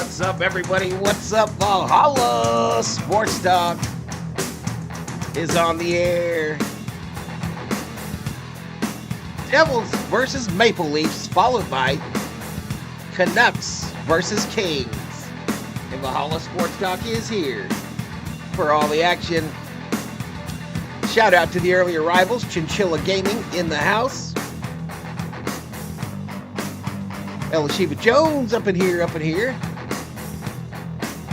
What's up, everybody? What's up? Valhalla Sports Talk is on the air. Devils versus Maple Leafs, followed by Canucks versus Kings. And Valhalla Sports Talk is here for all the action. Shout out to the early arrivals, Chinchilla Gaming in the house. Elishiva Jones up in here.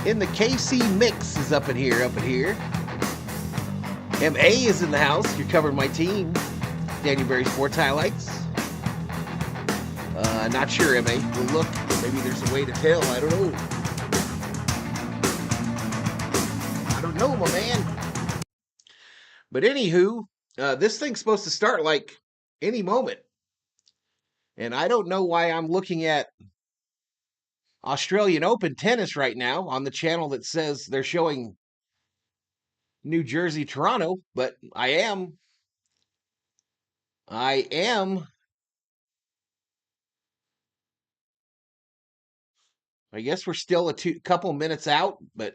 In the KC Mix is up in here. MA is in the house. You're covering my team. Daniel Berry Sports Highlights. Not sure, MA. We'll look. Maybe there's a way to tell. I don't know, my man. But anywho, this thing's supposed to start like any moment. And I don't know why I'm looking at Australian Open tennis right now on the channel that says they're showing New Jersey, Toronto, but I am. I guess we're still a couple minutes out, but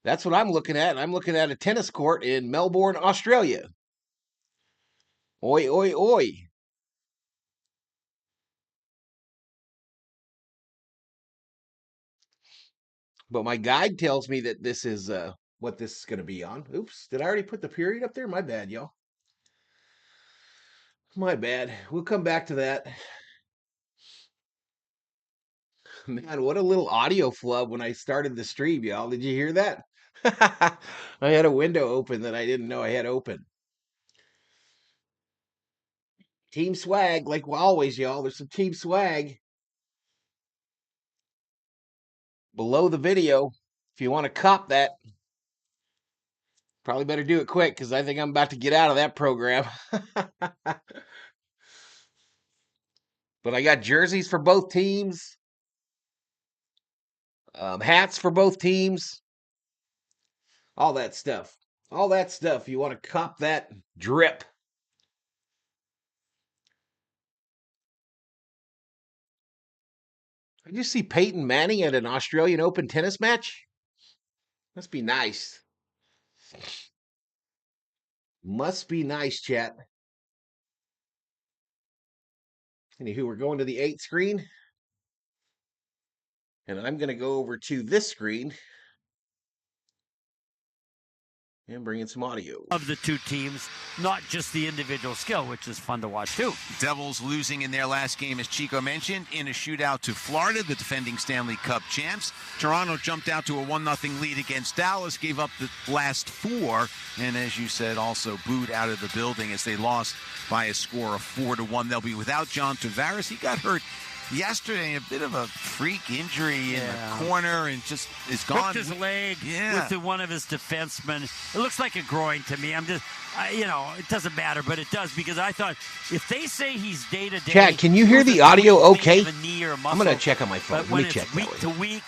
that's what I'm looking at. I'm looking at a tennis court in Melbourne, Australia. Oi, oi, oi. But my guide tells me that this is what this is going to be on. Oops, did I already put the period up there? My bad, y'all. My bad. We'll come back to that. Man, what a little audio flub when I started the stream, y'all. Did you hear that? I had a window open that I didn't know I had open. Team swag, like always, y'all. There's some team swag below the video. If you want to cop that, probably better do it quick because I think I'm about to get out of that program. But I got jerseys for both teams, hats for both teams, all that stuff. All that stuff. You want to cop that drip. Did you see Peyton Manning at an Australian Open tennis match? Must be nice. Must be nice, chat. Anywho, we're going to the 8th screen. And I'm going to go over to this screen and bring in some audio. Of the two teams, not just the individual skill, which is fun to watch too. Devils losing in their last game, as Chico mentioned, in a shootout to Florida, the defending Stanley Cup champs. Toronto jumped out to a 1-0 lead against Dallas, gave up the last 4, and as you said, also booed out of the building as they lost by a score of 4-1. They'll be without John Tavares. He got hurt yesterday, a bit of a freak injury in the corner, and just is gone. Hooked his leg with one of his defensemen. It looks like a groin to me. I'm just, it doesn't matter, but it does, because I thought if they say he's day to day. Chad, can you hear the audio okay? Muscle, I'm going to check on my phone. But Let when me check it's week to week,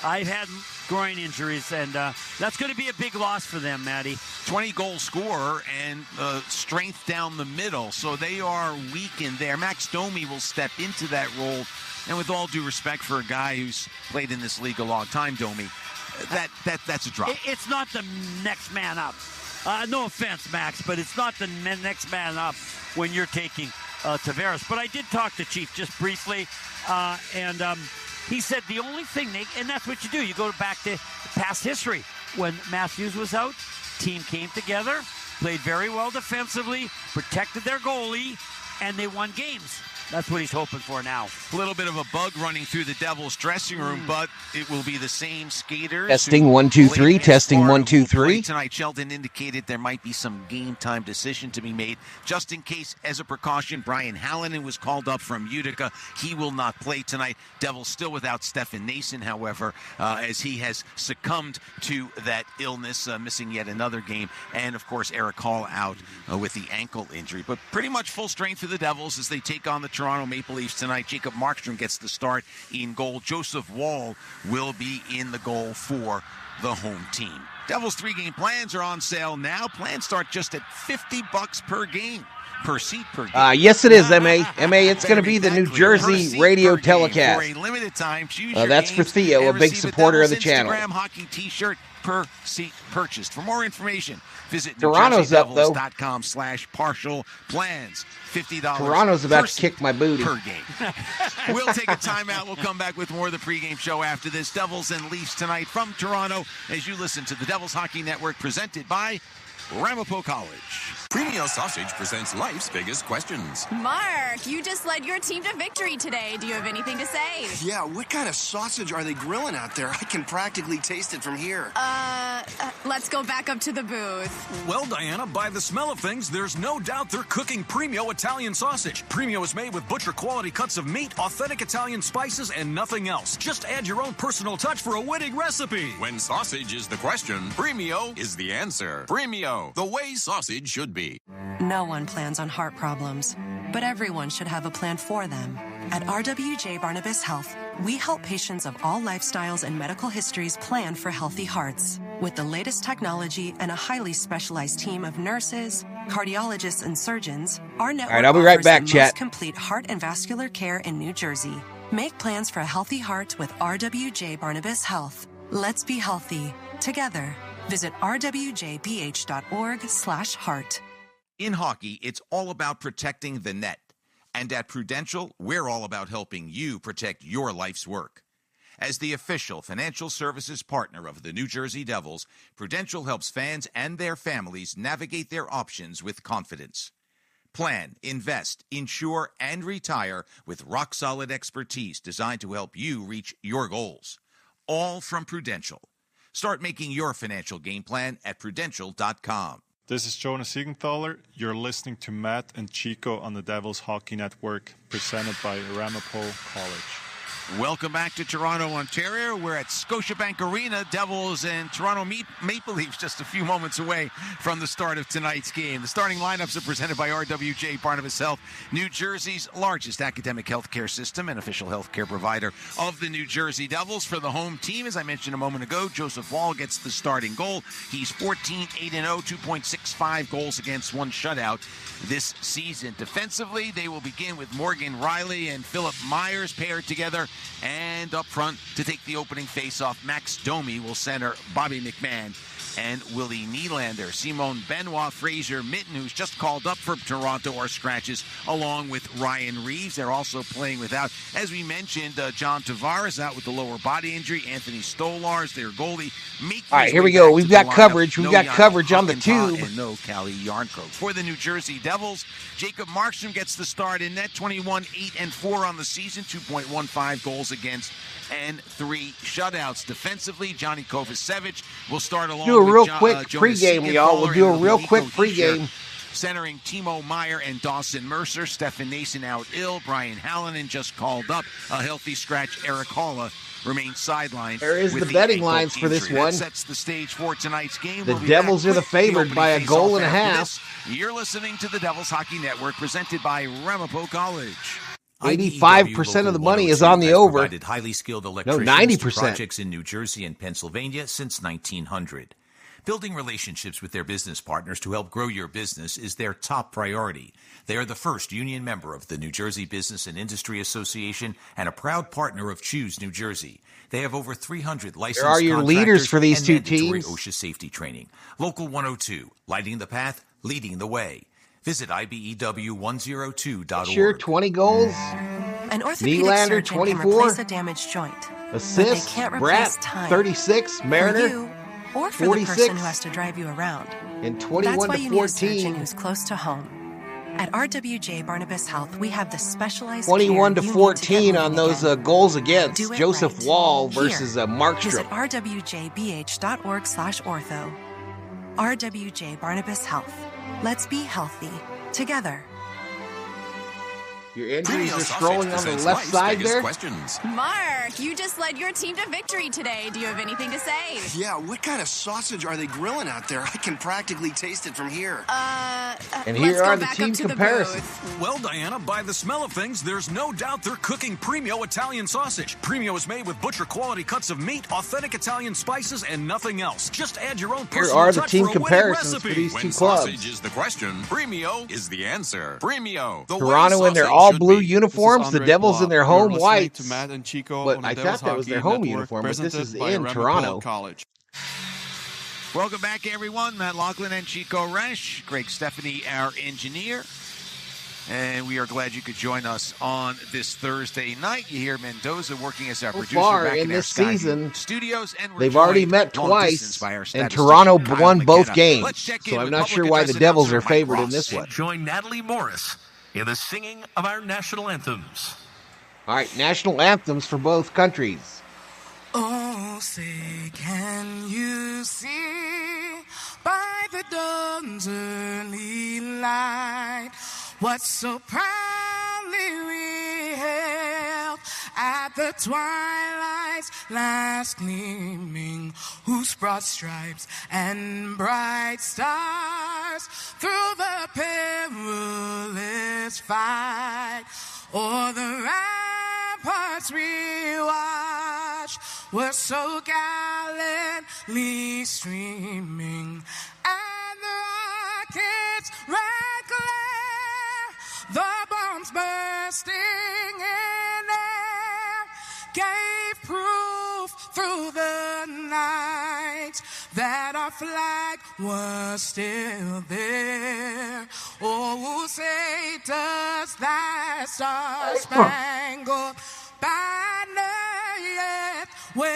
I've had groin injuries, and that's going to be a big loss for them, Matty. 20-goal scorer and strength down the middle, so they are weak in there. Max Domi will step into that role, and with all due respect for a guy who's played in this league a long time, Domi, that's a drop. It's not the next man up. No offense, Max, but it's not the next man up when you're taking Tavares. But I did talk to Chief just briefly, and he said the only thing and that's what you do. You go back to past history. When Matthews was out, team came together, played very well defensively, protected their goalie, and they won games. That's what he's hoping for now. A little bit of a bug running through the Devils dressing room, but it will be the same skaters. Testing 1 2 3. Testing 1 2 3. Tonight, Sheldon indicated there might be some game time decision to be made. Just in case, as a precaution, Brian Hallinan was called up from Utica. He will not play tonight. Devils still without Stefan Nason, however, as he has succumbed to that illness, missing yet another game. And, of course, Eric Hall out with the ankle injury. But pretty much full strength for the Devils as they take on the Toronto Maple Leafs tonight. Jacob Markstrom gets the start in goal. Joseph Wall will be in the goal for the home team. Devils 3-game plans are on sale now. Plans start just at $50 per game. per seat per game. Yes, it is, MA. It's going to be the New Jersey radio telecast. For a limited time, choose that's for Theo, a big supporter of the channel. Instagram hockey t-shirt per seat purchased. For more information, visit Toronto's up, though. NewJerseyDevils.com/partial plans. $50 Toronto's about to kick my booty. Per game. We'll take a timeout. We'll come back with more of the pregame show after this. Devils and Leafs tonight from Toronto as you listen to the Devils Hockey Network presented by Ramapo College. Premio Sausage presents life's biggest questions. Mark, you just led your team to victory today. Do you have anything to say? Yeah, what kind of sausage are they grilling out there? I can practically taste it from here. Let's go back up to the booth. Well, Diana, by the smell of things, there's no doubt they're cooking Premio Italian sausage. Premio is made with butcher-quality cuts of meat, authentic Italian spices, and nothing else. Just add your own personal touch for a winning recipe. When sausage is the question, Premio is the answer. Premio, the way sausage should be. No one plans on heart problems, but everyone should have a plan for them. At RWJ Barnabas Health, we help patients of all lifestyles and medical histories plan for healthy hearts. With the latest technology and a highly specialized team of nurses, cardiologists, and surgeons, our network I'll be right offers back, the chat. most complete heart and vascular care in New Jersey. Make plans for a healthy heart with RWJ Barnabas Health. Let's be healthy together. Visit rwjbh.org/heart. In hockey, it's all about protecting the net. And at Prudential, we're all about helping you protect your life's work. As the official financial services partner of the New Jersey Devils, Prudential helps fans and their families navigate their options with confidence. Plan, invest, insure, and retire with rock-solid expertise designed to help you reach your goals. All from Prudential. Start making your financial game plan at Prudential.com. This is Jonas Siegenthaler. You're listening to Matt and Chico on the Devils Hockey Network, presented by Ramapo College. Welcome back to Toronto, Ontario. We're at Scotiabank Arena. Devils and Toronto Maple Leafs just a few moments away from the start of tonight's game. The starting lineups are presented by RWJ Barnabas Health, New Jersey's largest academic healthcare system and official healthcare provider of the New Jersey Devils. For the home team, as I mentioned a moment ago, Joseph Wall gets the starting goal. He's 14-8-0, 2.65 goals against, 1 shutout this season. Defensively, they will begin with Morgan Riley and Philip Myers paired together. And up front to take the opening faceoff, Max Domi will center Bobby McMahon and Willie Nylander. Simone Benoit, Fraser Mitten, who's just called up for Toronto, are scratches, along with Ryan Reeves. They're also playing without, as we mentioned, John Tavares out with the lower body injury. Anthony Stolarz, their goalie. All right, here we go. We've got coverage. We've got coverage on the tube. And no Callie Yarncroke. For the New Jersey Devils, Jacob Markstrom gets the start in net. 21-8-4 on the season, 2.15 goals against, and 3 shutouts. Defensively, Johnny Kovacevic will start along. Do a real quick pregame, y'all. We'll do a real quick pregame. Centering Timo Meyer and Dawson Mercer. Stefan Nason out ill. Brian Hallinan just called up. A healthy scratch. Eric Halla remains sidelined. There is the betting lines for this one. That sets the stage for tonight's game. The Devils are the favored by a goal and a half. You're listening to the Devils Hockey Network, presented by Ramapo College. 85% of the money is on the over. Highly skilled No, electricians 90%. to projects in New Jersey and Pennsylvania since 1900. Building relationships with their business partners to help grow your business is their top priority. They are the first union member of the New Jersey Business and Industry Association and a proud partner of Choose New Jersey. They have over 300 licensed There are your leaders for these two teams. OSHA safety training. Local 102, lighting the path, leading the way. Visit IBEW102.org. Sure, 20 goals. An orthopedic Nylander, surgeon 24. can replace a damaged joint. Assists, But they can't Bratt, replace time. 36, Mariner, for you, or for 46, the person who has to drive you around. and 21 That's why to you need a surgeon 14. who's close to home. At RWJ Barnabas Health, we have the specialized 21 to care you need 14 get on moving those again. goals against. Do it Joseph right. Wall Here. versus Markstrom. Visit rwjbh.org/ortho. RWJ Barnabas Health. Let's be healthy together. Your injuries are scrolling on the left side there. Questions. Mark, you just led your team to victory today. Do you have anything to say? Yeah, what kind of sausage are they grilling out there? I can practically taste it from here. And here are the team comparisons. Well, Diana, by the smell of things, there's no doubt they're cooking Premio Italian sausage. Premio is made with butcher-quality cuts of meat, authentic Italian spices, and nothing else. Just add your own personal Here are the touch team for a winning comparisons recipe. for these When two clubs. sausage is the question, Premio is the answer. Premio, the way Toronto in their sausage all should blue be. uniforms, the Devils in their home whites. To Matt and Chico But on the I Devils thought that was their Hockey home Network, uniform, but this presented is by in Ramapo Toronto. College. Welcome back, everyone. Matt Laughlin and Chico Resch. Greg Stephanie, our engineer. And we are glad you could join us on this Thursday night. You hear Mendoza working as our producer far back in in this our Skyview season, studios. And we're they've already joined met long twice, distance by our and statistician, Toronto Kyle won both McKenna. games. Let's check So in I'm with not public sure why the address Devils are announcer favored Mike in this Ross. one. Join Natalie Morris in the singing of our national anthems. All right, national anthems for both countries. Oh, say, can you see by the dawn's early light what so proudly we hailed at the twilight's last gleaming, whose broad stripes and bright stars through the perilous fight o'er the ramparts we watched were so gallantly streaming, and the rockets' red glare, the bombs bursting in air, gave proof through the night that our flag was still there. Oh, say does that star-spangled banner yet wave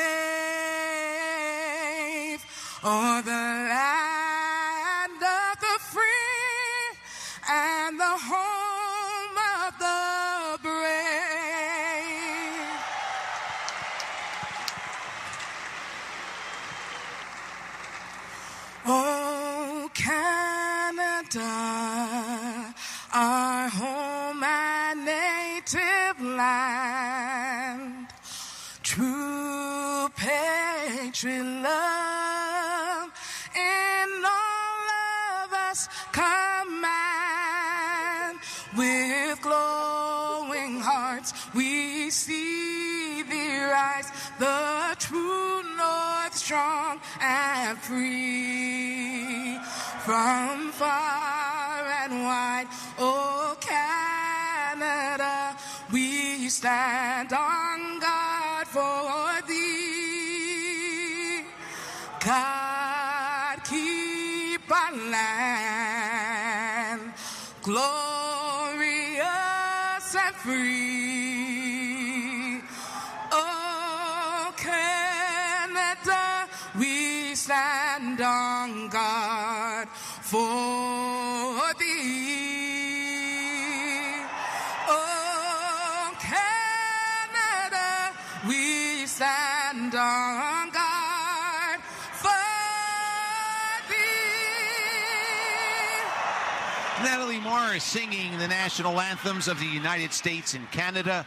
o'er the land of the free and the home of the brave? Oh, Canada, our home and native land, true patriot love in all of us command. With glowing hearts we see thee rise, the true north strong and free. From far and wide, oh Canada, we stand on guard for thee. God keep our land glorious and free. Oh Canada, we stand on guard for thee. Oh Canada, we stand on guard for thee. Natalie Morris singing the national anthems of the United States and Canada.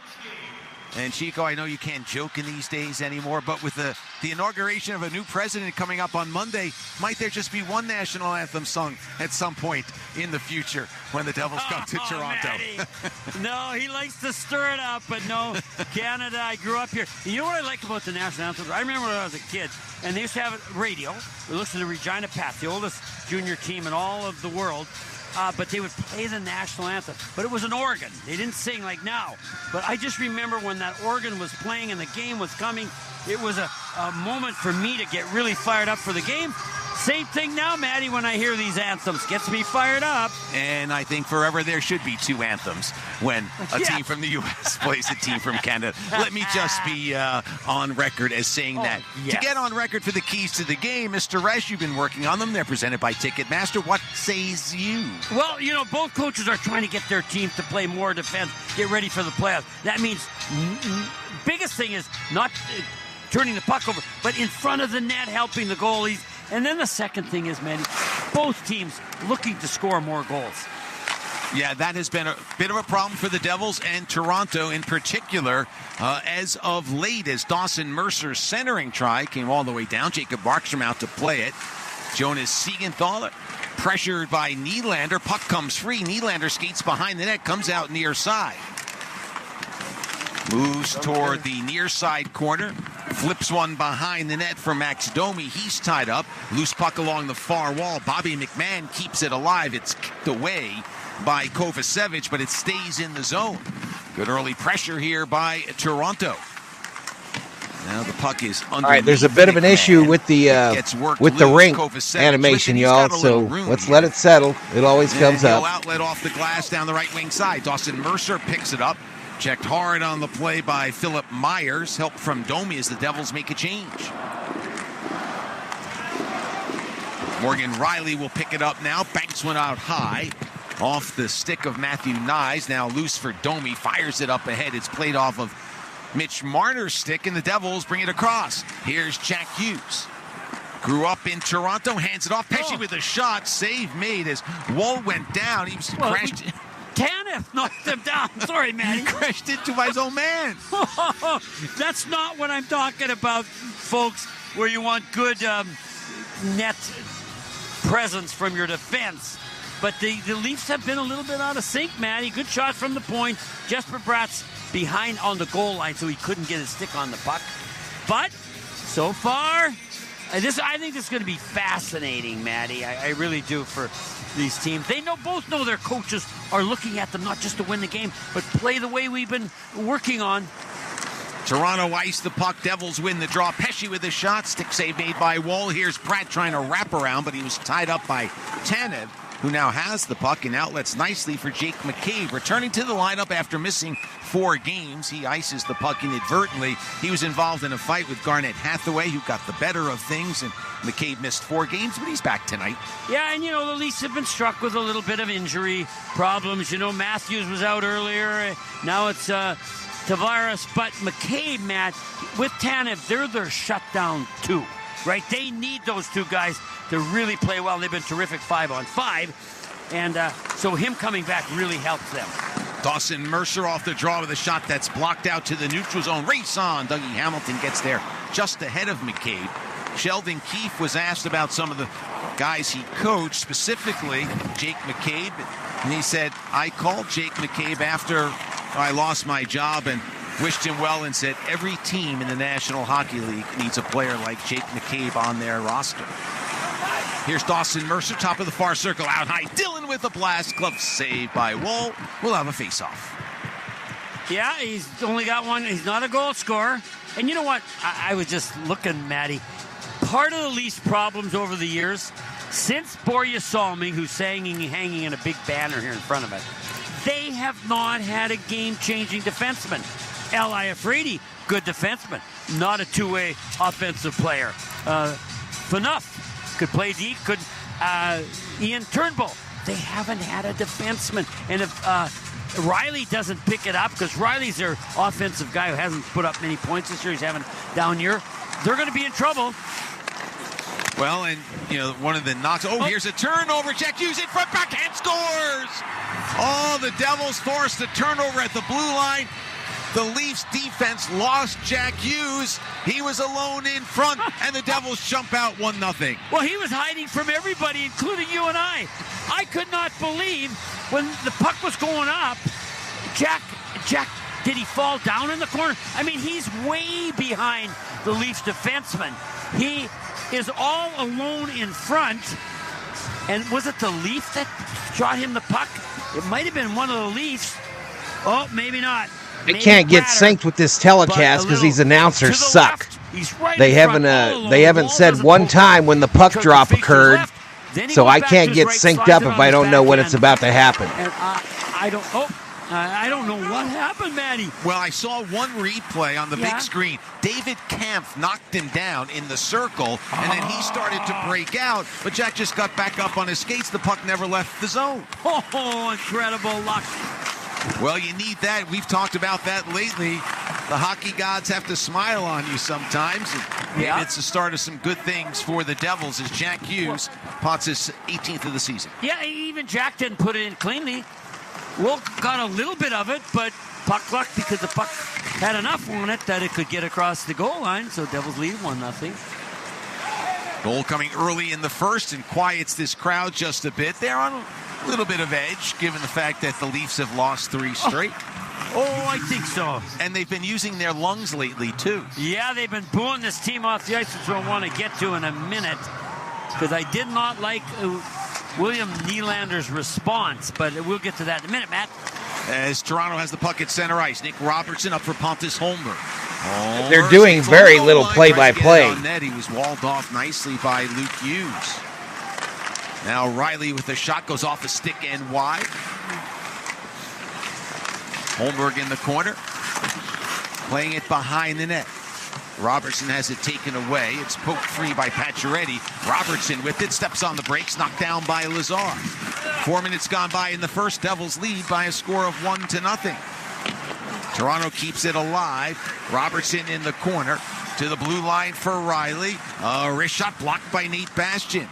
And Chico, I know you can't joke in these days anymore, but with the inauguration of a new president coming up on Monday, might there just be one national anthem sung at some point in the future when the Devils come to Toronto? No, he likes to stir it up, but no, Canada, I grew up here. You know what I like about the national anthem? I remember when I was a kid, and they used to have a radio. We listened to Regina Pats, the oldest junior team in all of the world. But they would play the national anthem. But it was an organ. They didn't sing like now. But I just remember when that organ was playing and the game was coming, it was a moment for me to get really fired up for the game. Same thing now, Maddie, when I hear these anthems. Gets me fired up. And I think forever there should be two anthems when a team from the U.S. plays a team from Canada. Let me just be on record as saying that. Yes. To get on record for the keys to the game, Mr. Resch, you've been working on them. They're presented by Ticketmaster. What says you? Well, you know, both coaches are trying to get their teams to play more defense, get ready for the playoffs. That means biggest thing is not turning the puck over, but in front of the net, helping the goalies. And then the second thing is, Manny, both teams looking to score more goals. Yeah, that has been a bit of a problem for the Devils and Toronto in particular as of late, as Dawson Mercer's centering try came all the way down. Jacob Markstrom out to play it. Jonas Siegenthaler pressured by Nylander. Puck comes free. Nylander skates behind the net, comes out near side. Moves toward the near side corner. Flips one behind the net for Max Domi. He's tied up. Loose puck along the far wall. Bobby McMahon keeps it alive. It's kicked away by Kovacevic, but it stays in the zone. Good early pressure here by Toronto. Now the puck is underneath. All right, there's a bit of an issue with the rink animation, y'all. So let's let it settle. It always comes up. Outlet off the glass down the right wing side. Dawson Mercer picks it up. Checked hard on the play by Philip Myers. Help from Domi as the Devils make a change. Morgan Riley will pick it up now. Banks one out high. Off the stick of Matthew Nyes. Now loose for Domi. Fires it up ahead. It's played off of Mitch Marner's stick, and the Devils bring it across. Here's Jack Hughes. Grew up in Toronto. Hands it off. Pesce with a shot. Save made as Wall went down. He was crashed. Tanev knocked him down. Sorry, man. He crashed into his own man. That's not what I'm talking about, folks, where you want good net presence from your defense. But the Leafs have been a little bit out of sync, Matty. Good shot from the point. Jesper Bratt's behind on the goal line, so he couldn't get his stick on the puck. But so far, I think this is going to be fascinating, Matty. I really do, for these teams. They both know their coaches are looking at them not just to win the game, but play the way we've been working on. Toronto ice the puck. Devils win the draw. Pesce with a shot. Stick save made by Wall. Here's Pratt trying to wrap around, but he was tied up by Tanev, who now has the puck and outlets nicely for Jake McCabe. Returning to the lineup after missing 4 games. He ices the puck inadvertently. He was involved in a fight with Garnett Hathaway, who got the better of things, and McCabe missed 4 games, but he's back tonight. Yeah, and the Leafs have been struck with a little bit of injury problems. Matthews was out earlier. Now it's Tavares. But McCabe, Matt, with Tanev, they're their shutdown 2, right? They need those 2 guys to really play well. They've been terrific 5-on-5. And so him coming back really helps them. Dawson Mercer off the draw with a shot that's blocked out to the neutral zone. Race on. Dougie Hamilton gets there just ahead of McCabe. Sheldon Keefe was asked about some of the guys he coached, specifically Jake McCabe. And he said, I called Jake McCabe after I lost my job and wished him well and said every team in the National Hockey League needs a player like Jake McCabe on their roster. Here's Dawson Mercer, top of the far circle, out high. Dillon with a blast. Glove saved by Wall. We'll have a face-off. Yeah, he's only got one. He's not a goal scorer. And you know what? I was just looking, Matty. Part of the Leafs' problems over the years, since Borje Salming, who's hanging in a big banner here in front of it, they have not had a game-changing defenseman. Eli Afridi, good defenseman, not a two-way offensive player. Phaneuf could play D. Ian Turnbull. They haven't had a defenseman. And if Riley doesn't pick it up, because Riley's their offensive guy who hasn't put up many points this year, he's having a down year, they're going to be in trouble. Well, and, one of the knocks. Here's a turnover. Jack Hughes in front, backhand scores! Oh, the Devils forced a turnover at the blue line. The Leafs defense lost Jack Hughes. He was alone in front, and the Devils jump out 1-0. Well, he was hiding from everybody, including you and I. I could not believe when the puck was going up, Jack, did he fall down in the corner? I mean, he's way behind the Leafs defenseman. He is all alone in front. And was it the Leaf that shot him the puck? It might have been one of the Leafs. Oh, maybe not. They can't get synced with this telecast because these announcers suck. They haven't said one time when the puck drop occurred, so I can't get synced up if I don't know when it's about to happen. And I don't know what happened, Manny. Well, I saw one replay on the big screen. David Kampf knocked him down in the circle, and then he started to break out, but Jack just got back up on his skates. The puck never left the zone. Oh, incredible luck. Well, you need that. We've talked about that lately. The hockey gods have to smile on you sometimes. And it's the start of some good things for the Devils as Jack Hughes pots his 18th of the season. Yeah, even Jack didn't put it in cleanly. Wilk got a little bit of it, but puck luck because the puck had enough on it that it could get across the goal line. So Devils lead 1-0. Goal coming early in the first and quiets this crowd just a bit. They're on a little bit of edge given the fact that the Leafs have lost 3 straight. Oh, I think so. And they've been using their lungs lately, too. Yeah, they've been booing this team off the ice, which we'll want to get to in a minute. Because I did not like William Nylander's response, but we'll get to that in a minute, Matt. As Toronto has the puck at center ice, Nick Robertson up for Pontus Holmberg. They're doing very little play-by-play. He was walled off nicely by Luke Hughes. Now Riley with a shot goes off a stick and wide. Holmberg in the corner, playing it behind the net. Robertson has it taken away. It's poked free by Pacioretty. Robertson with it, steps on the brakes, knocked down by Lazar. 4 minutes gone by in the first. Devils lead by a score of 1-0. Toronto keeps it alive. Robertson in the corner to the blue line for Riley. Wrist shot blocked by Nate Bastian.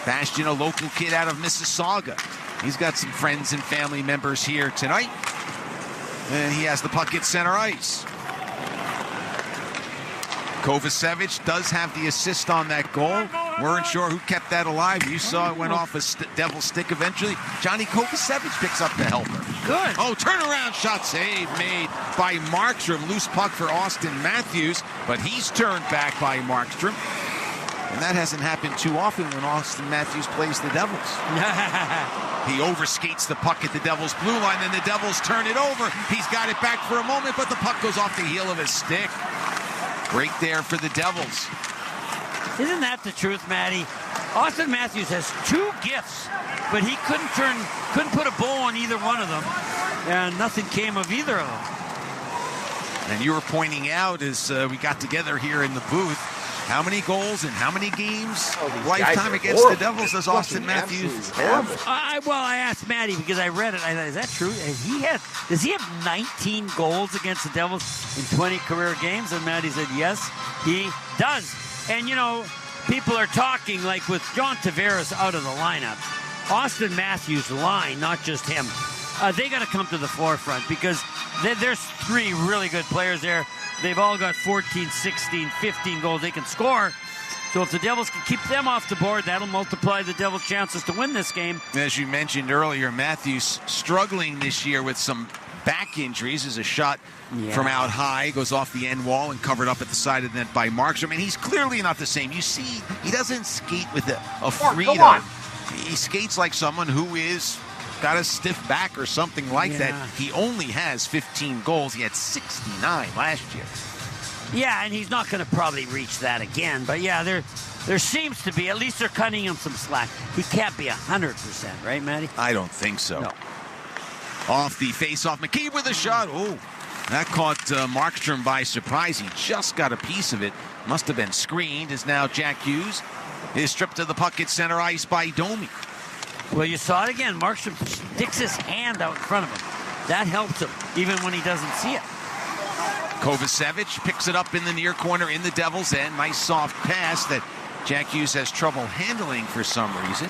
Bastian, a local kid out of Mississauga. He's got some friends and family members here tonight. And he has the puck at center ice. Kovacevic does have the assist on that goal. Weren't sure who kept that alive. You saw it went off a devil's stick eventually. Johnny Kovacevic picks up the helper. Good. Oh, turnaround shot save made by Markstrom. Loose puck for Austin Matthews, but he's turned back by Markstrom. And that hasn't happened too often when Austin Matthews plays the Devils. He overskates the puck at the Devils' blue line, then the Devils turn it over. He's got it back for a moment, but the puck goes off the heel of his stick. Break there for the Devils. Isn't that the truth, Matty? Austin Matthews has 2 gifts, but he couldn't put a bow on either one of them, and nothing came of either of them. And you were pointing out as we got together here in the booth, how many goals in how many games lifetime against the Devils does Austin Matthews have? I asked Matty because I read it. I thought, is that true? Does he have 19 goals against the Devils in 20 career games? And Matty said, yes, he does. And, you know, people are talking like with John Tavares out of the lineup, Austin Matthews' line, not just him, they got to come to the forefront because there's 3 really good players there. They've all got 14, 16, 15 goals they can score. So if the Devils can keep them off the board, that'll multiply the Devils' chances to win this game. As you mentioned earlier, Matthews struggling this year with some back injuries as a shot from out high goes off the end wall and covered up at the side of the net by Markstrom. And he's clearly not the same. You see, he doesn't skate with a freedom. He skates like someone who is got a stiff back or something like that. He only has 15 goals. He had 69 last year. Yeah, and he's not going to probably reach that again. But yeah, there seems to be, at least they're cutting him some slack. He can't be 100%, right, Matty? I don't think so. No. Off the face-off, McKee with a shot. Oh, that caught Markstrom by surprise. He just got a piece of it. Must have been screened, as now Jack Hughes is stripped of the puck at center ice by Domi. Well, you saw it again. Markstrom sticks his hand out in front of him. That helps him, even when he doesn't see it. Kovacevic picks it up in the near corner in the Devils' end. Nice soft pass that Jack Hughes has trouble handling for some reason.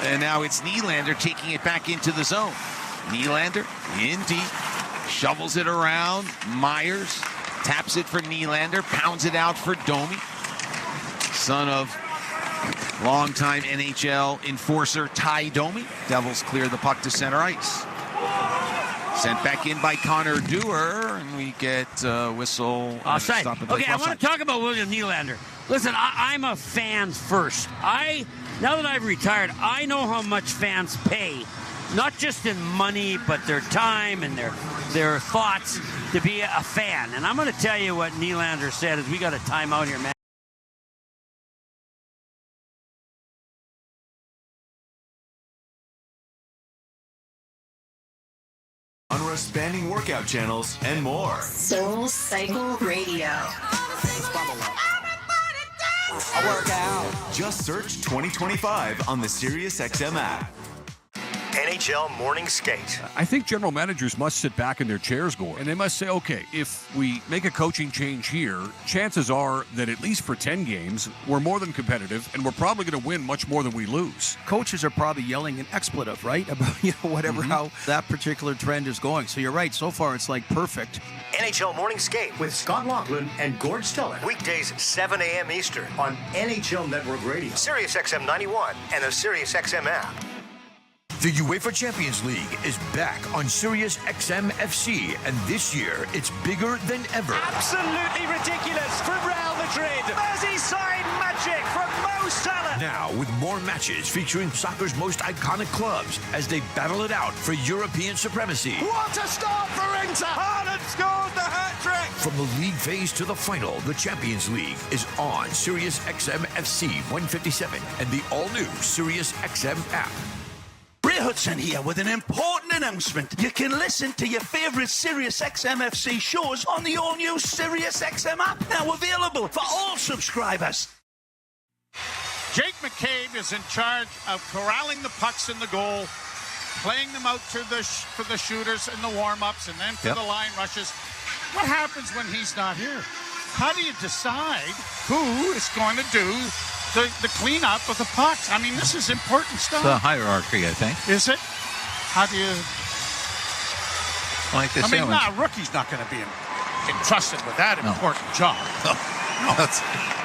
And now it's Nylander taking it back into the zone. Nylander in deep, shovels it around. Myers taps it for Nylander, pounds it out for Domi. Son of longtime NHL enforcer Ty Domi. Devils clear the puck to center ice. Sent back in by Connor Dewar, and we get whistle. Offside. Okay, I want to talk about William Nylander. Listen, I'm a fan first. Now that I've retired, I know how much fans pay, not just in money, but their time and their thoughts to be a fan. And I'm going to tell you what Nylander said as we got a timeout here, man. Spanning workout channels and more. Soul Cycle Radio. I work out. Just search 2025 on the SiriusXM app. NHL Morning Skate. I think general managers must sit back in their chairs, Gord, and they must say, okay, if we make a coaching change here, chances are that at least for 10 games, we're more than competitive, and we're probably going to win much more than we lose. Coaches are probably yelling an expletive, right? About, whatever, how that particular trend is going. So you're right. So far, it's like perfect. NHL Morning Skate with Scott Laughlin and Gord Stiller. Weekdays, 7 a.m. Eastern on NHL Network Radio, Sirius XM 91, and the Sirius XM app. The UEFA Champions League is back on Sirius XM FC, and this year it's bigger than ever. Absolutely ridiculous from Real Madrid. Merseyside magic from Mo Salah. Now with more matches featuring soccer's most iconic clubs as they battle it out for European supremacy. What a start for Inter! Haaland scores the hat-trick! From the league phase to the final, the Champions League is on Sirius XM FC 157 and the all-new Sirius XM app. Ray Hudson here with an important announcement. You can listen to your favourite Sirius XM FC shows on the all-new Sirius XM app, now available for all subscribers. Jake McCabe is in charge of corralling the pucks in the goal, playing them out for the shooters in the warm-ups, and then for the line rushes. What happens when he's not here? How do you decide who is going to do the cleanup of the pucks? I mean, this is important stuff. The hierarchy, I think. Is it? How do you... Like this, a rookie's not going to be entrusted with that important job. No.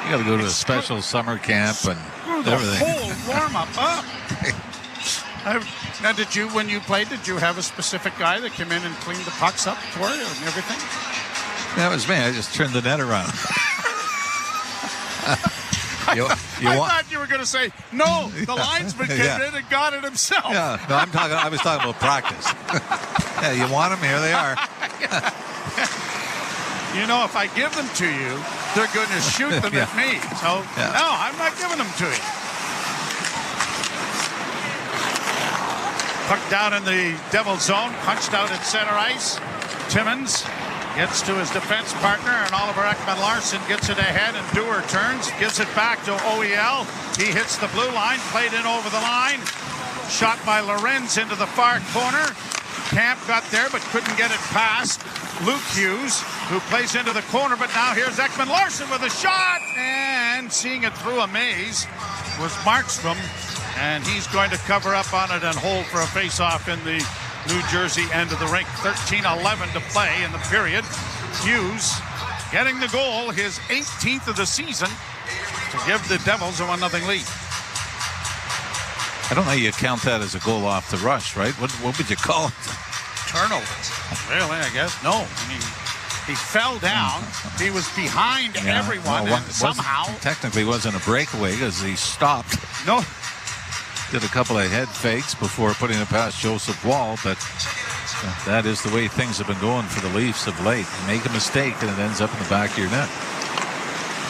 You got to go to a special summer camp and everything. The whole warm-up up. Now, when you played, did you have a specific guy that came in and cleaned the pucks up for you and everything? That was me. I just turned the net around. I thought you were going to say, no, the linesman came in and got it himself. Yeah, no, I was talking about practice. Yeah, you want them? Here they are. If I give them to you, they're going to shoot them at me. So, no, I'm not giving them to you. Puck down in the Devil zone, punched out at center ice. Timmins gets to his defense partner, and Oliver Ekman-Larsson gets it ahead, and Dewar turns, gives it back to OEL. He hits the blue line, played in over the line. Shot by Lorenz into the far corner. Camp got there, but couldn't get it past Luke Hughes, who plays into the corner, but now here's Ekman-Larsson with a shot, and seeing it through a maze was Markstrom, and he's going to cover up on it and hold for a face-off in the New Jersey end of the rink. 13-11 to play in the period. Hughes getting the goal, his 18th of the season, to give the Devils a 1-0 lead. I don't know how you count that as a goal off the rush, right? What would you call it? Turnover. Really, I guess. No. I mean, he fell down. He was behind everyone, and somehow... Technically wasn't a breakaway because he stopped. No. Did a couple of head fakes before putting it past Joseph Wall, but that is the way things have been going for the Leafs of late. You make a mistake and it ends up in the back of your net.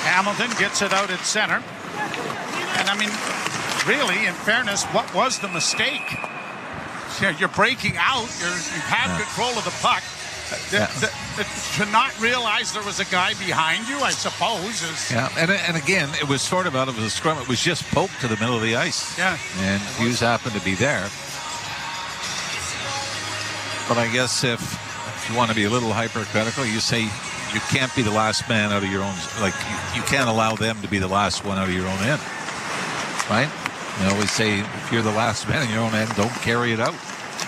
Hamilton gets it out at center. And I mean, really, in fairness, what was the mistake? You're breaking out. You have control of the puck. To not realize there was a guy behind you, I suppose, is... Yeah, and again, it was sort of out of a scrum. It was just poked to the middle of the ice. Yeah. And Hughes happened to be there. But I guess if you want to be a little hypercritical, you say you can't be the last man out of your own... Like, you can't allow them to be the last one out of your own end. Right? You always say, if you're the last man in your own end, don't carry it out.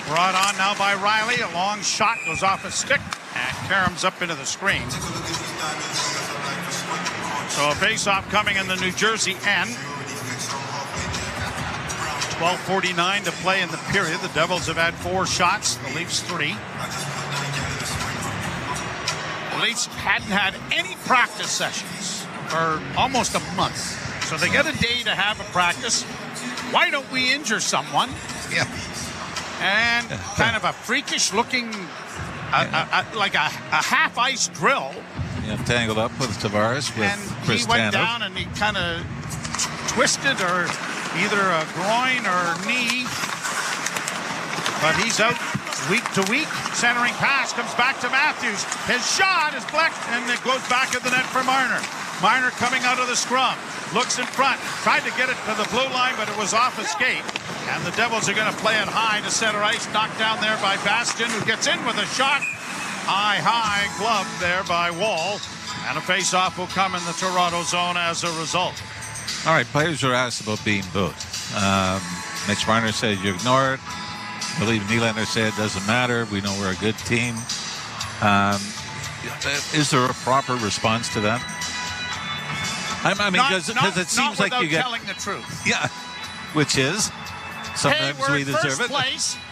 Brought on now by Riley. A long shot goes off a stick and caroms up into the screen. So a face-off coming in the New Jersey end. 12:49 to play in the period. The Devils have had 4 shots. The Leafs 3. The Leafs hadn't had any practice sessions for almost a month. So they get a day to have a practice. Why don't we injure someone? Yeah. And kind of a freakish looking, like a half-ice drill. Yeah, tangled up with Tavares with and Chris he went Tanev. down and he kind of twisted or either a groin or knee. But he's out week to week. Centering pass comes back to Matthews. His shot is blocked and it goes back at the net for Marner. Marner coming out of the scrum. Looks in front. Tried to get it to the blue line, but it was off a skate. And the Devils are going to play it high to center ice. Knocked down there by Bastion, who gets in with a shot. High glove there by Wall. And a face-off will come in the Toronto zone as a result. All right, players are asked about being booed. Mitch Marner said you ignore it. I believe Nylander said it doesn't matter. We know we're a good team. Is there a proper response to that? I mean, because it seems like you get telling the truth. Yeah, which is sometimes we deserve it.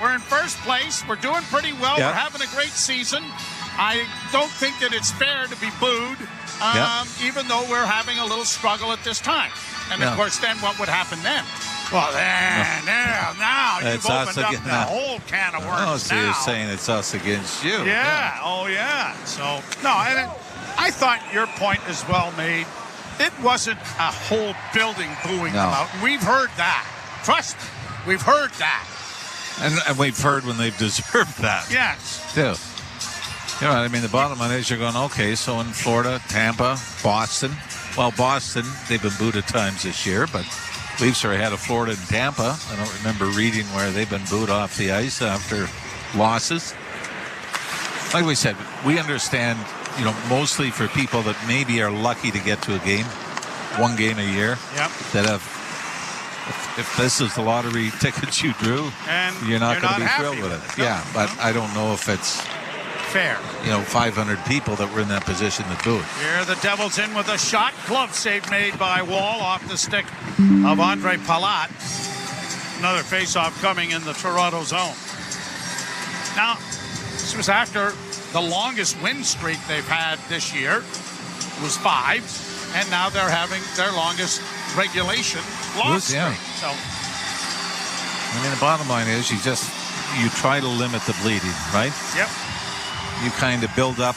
We're in first place. We're doing pretty well. Yeah. We're having a great season. I don't think that it's fair to be booed, even though we're having a little struggle at this time. And of course, then what would happen then? Well, now you've opened up the whole can of worms. Oh, so you're saying it's us against you? Yeah. Oh, yeah. So no, and I thought your point is well made. It wasn't a whole building booing them out. And we've heard that. Trust me, we've heard that. And we've heard when they've deserved that. Yes. Too. You know what I mean? The bottom line is you're going, okay, so in Florida, Tampa, Boston. Well, Boston, they've been booed at times this year, but Leafs are ahead of Florida and Tampa. I don't remember reading where they've been booed off the ice after losses. Like we said, we understand, mostly for people that maybe are lucky to get to a game, one game a year. Yep. That if this is the lottery tickets you drew, and you're not going to be thrilled with it. No, but I don't know if it's fair. 500 people that were in that position to do it. Here the Devils in with a shot. Glove save made by Wall off the stick of Andre Palat. Another face-off coming in the Toronto zone. Now, this was after the longest win streak they've had this year. It was 5, and now they're having their longest regulation loss streak. So, I mean, the bottom line is you try to limit the bleeding, right? Yep. You kind of build up,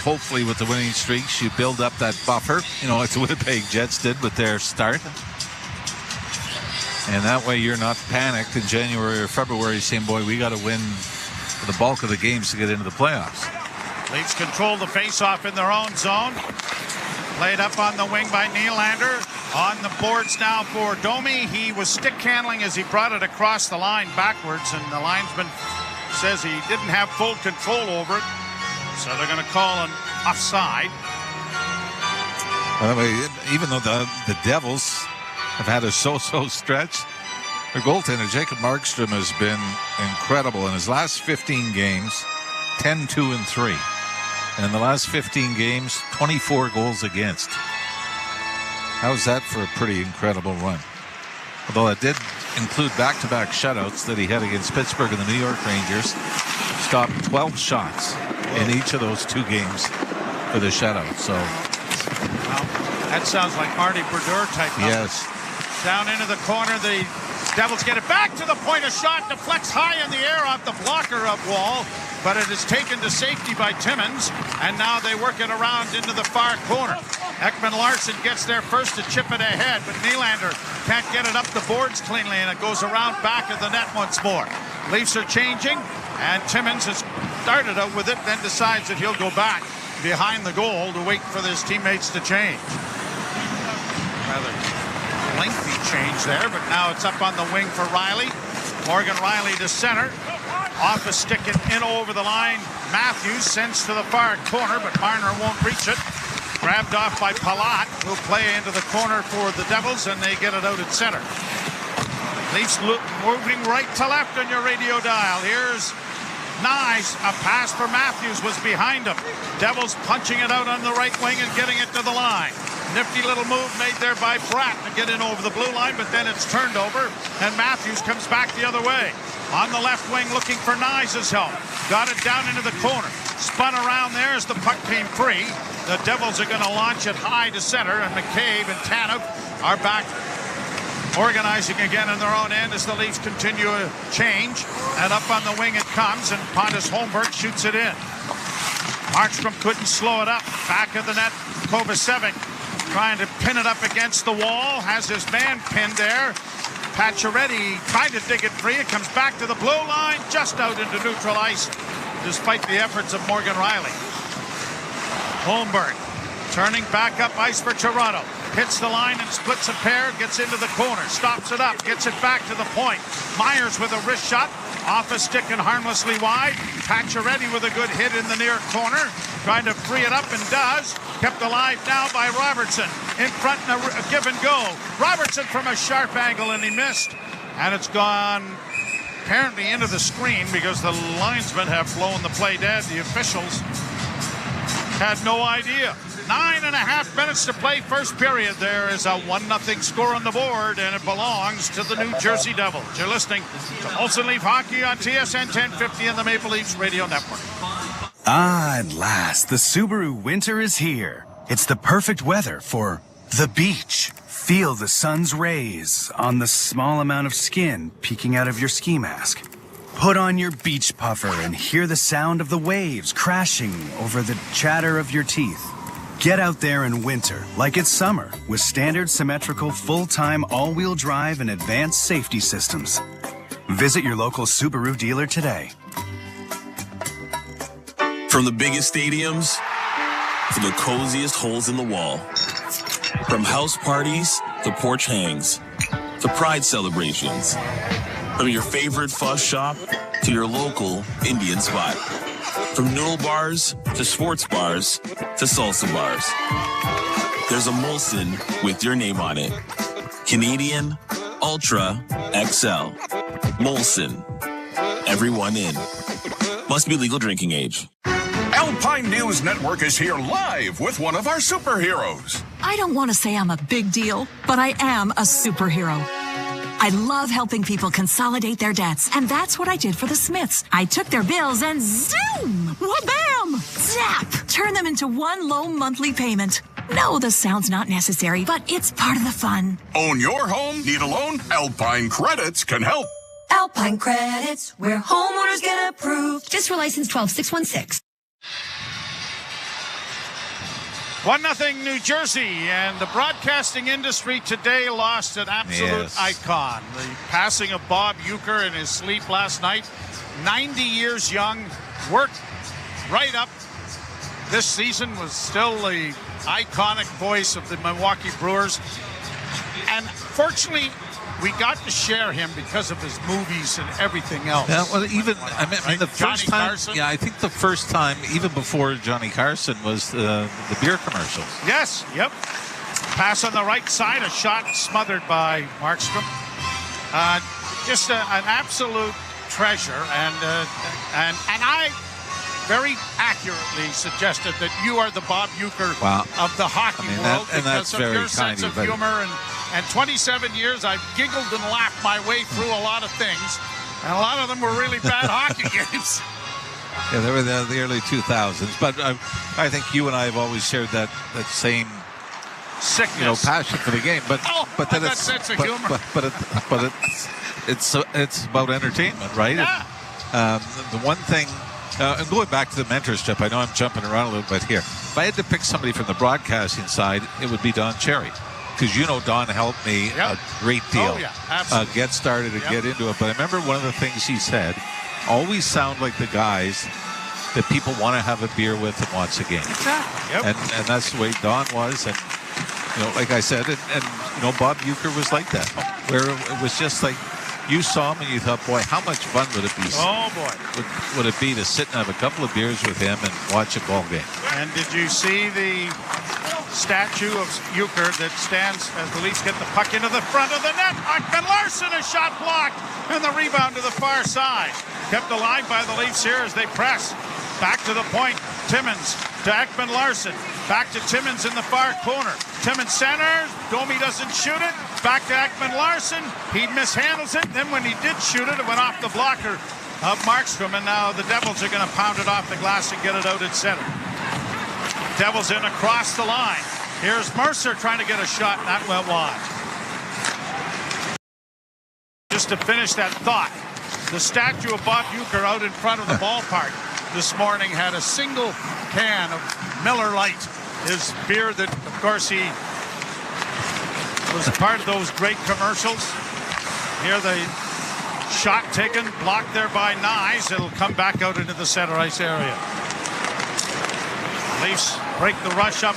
hopefully with the winning streaks, you build up that buffer, like the Winnipeg Jets did with their start. And that way you're not panicked in January or February saying, boy, we got to win the bulk of the games to get into the playoffs. Leafs control the face-off in their own zone. Played up on the wing by Nylander. On the boards now for Domi. He was stick handling as he brought it across the line backwards, and the linesman says he didn't have full control over it, so they're going to call an offside. By the way, even though the Devils have had a so-so stretch, their goaltender, Jacob Markstrom, has been incredible. In his last 15 games, 10-2-3. And in the last 15 games, 24 goals against. How's that for a pretty incredible run? Although it did include back-to-back shutouts that he had against Pittsburgh and the New York Rangers. Stopped 12 shots in each of those 2 games for the shutout. So, well, that sounds like Marty Brodeur type numbers. Yes. Down into the corner, the Devils get it back to the point. A shot deflects high in the air off the blocker of Wall, but it is taken to safety by Timmins, and now they work it around into the far corner. Ekman-Larsson gets there first to chip it ahead, but Nylander can't get it up the boards cleanly, and it goes around back of the net once more. Leafs are changing, and Timmins has started out with it, then decides that he'll go back behind the goal to wait for his teammates to change. Rather lengthy change there, but now it's up on the wing for Riley. Morgan Riley to center. Off a stick and in over the line. Matthews sends to the far corner, but Marner won't reach it. Grabbed off by Palat, who'll play into the corner for the Devils, and they get it out at center. Leafs moving right to left on your radio dial. Here's Nyes. A pass for Matthews was behind him. Devils punching it out on the right wing and getting it to the line. Nifty little move made there by Pratt to get in over the blue line, but then it's turned over, and Matthews comes back the other way. On the left wing looking for Nyes' help. Got it down into the corner. Spun around there as the puck came free. The Devils are going to launch it high to center, and McCabe and Tanev are back organizing again in their own end as the Leafs continue to change. And up on the wing it comes, and Pontus Holmberg shoots it in. Markstrom couldn't slow it up. Back of the net, Kovacevic trying to pin it up against the wall. Has his man pinned there. Pacioretty tried to dig it free. It comes back to the blue line, just out into neutral ice, despite the efforts of Morgan Riley. Holmberg Turning back up ice for Toronto. Hits the line and splits a pair, gets into the corner, stops it up, gets it back to the point. Myers with a wrist shot, off a stick and harmlessly wide. Pacioretty with a good hit in the near corner, trying to free it up and does. Kept alive now by Robertson. In front and a give and go. Robertson from a sharp angle and he missed. And it's gone apparently into the screen because the linesmen have blown the play dead. The officials had no idea. 9.5 minutes to play first period. There is a 1-0 score on the board, and it belongs to the New Jersey Devils. You're listening to Molson Leaf Hockey on TSN 1050 and the Maple Leafs Radio Network. Ah, at last, the Subaru winter is here. It's the perfect weather for the beach. Feel the sun's rays on the small amount of skin peeking out of your ski mask. Put on your beach puffer and hear the sound of the waves crashing over the chatter of your teeth. Get out there in winter like it's summer with standard symmetrical full-time all-wheel drive and advanced safety systems. Visit your local Subaru dealer today. From the biggest stadiums to the coziest holes in the wall. From house parties to porch hangs to pride celebrations. From your favorite fuzz shop to your local Indian spot. From noodle bars to sports bars to salsa bars. There's a Molson with your name on it. Canadian Ultra XL. Molson. Everyone in. Must be legal drinking age. Alpine News Network is here live with one of our superheroes. I don't want to say I'm a big deal, but I am a superhero. I love helping people consolidate their debts, and that's what I did for the Smiths. I took their bills and zoom, wha-bam, zap, turn them into one low monthly payment. No, the sound's not necessary, but it's part of the fun. Own your home? Need a loan? Alpine Credits can help. Alpine Credits, where homeowners get approved. Just for license 12616. 1-0 New Jersey, and the broadcasting industry today lost an absolute icon. The passing of Bob Uecker in his sleep last night. 90 years young, worked right up this season, was still the iconic voice of the Milwaukee Brewers. And fortunately, we got to share him because of his movies and everything else. Yeah, well, even I mean the first time. Carson. Yeah, I think the first time, even before Johnny Carson, was the beer commercials. Yes. Yep. Pass on the right side, a shot smothered by Markstrom. Just an absolute treasure, and I very accurately suggested that you are the Bob Uecker of the hockey world because of your sense of humor and 27 years I've giggled and laughed my way through a lot of things, and a lot of them were really bad hockey games. Yeah, they were the early 2000s, but I think you and I have always shared that same sickness, passion for the game. But then that sense of humor. But it's about entertainment, right? Yeah. The one thing. And going back to the mentorship, I know I'm jumping around a little bit here. If I had to pick somebody from the broadcasting side, it would be Don Cherry. Because Don helped me a great deal. Oh, yeah, absolutely. Get started and get into it. But I remember one of the things he said, always sound like the guys that people want to have a beer with and watch a game. Exactly. Yep. And that's the way Don was. And, like I said, and Bob Uecker was like that. Where it was just like, you saw him and you thought, boy, how much fun would it be? Oh, boy. Would it be to sit and have a couple of beers with him and watch a ball game? And did you see the statue of Uecker that stands as the Leafs get the puck into the front of the net? Ekman Larsson, a shot blocked, and the rebound to the far side. Kept alive by the Leafs here as they press. Back to the point. Timmins to Ekman Larsson. Back to Timmins in the far corner. Timmins centers. Domi doesn't shoot it. Back to Ekman Larsson. He mishandles it. Then when he did shoot it, it went off the blocker of Markstrom. And now the Devils are going to pound it off the glass and get it out at center. Devils in across the line. Here's Mercer trying to get a shot, and that went wide. Just to finish that thought, the statue of Bob Uecker out in front of the ballpark this morning had a single can of Miller Lite, his beer that, of course, he was part of those great commercials. Here the shot taken, blocked there by Nyes. It'll come back out into the center ice area. Leafs break the rush up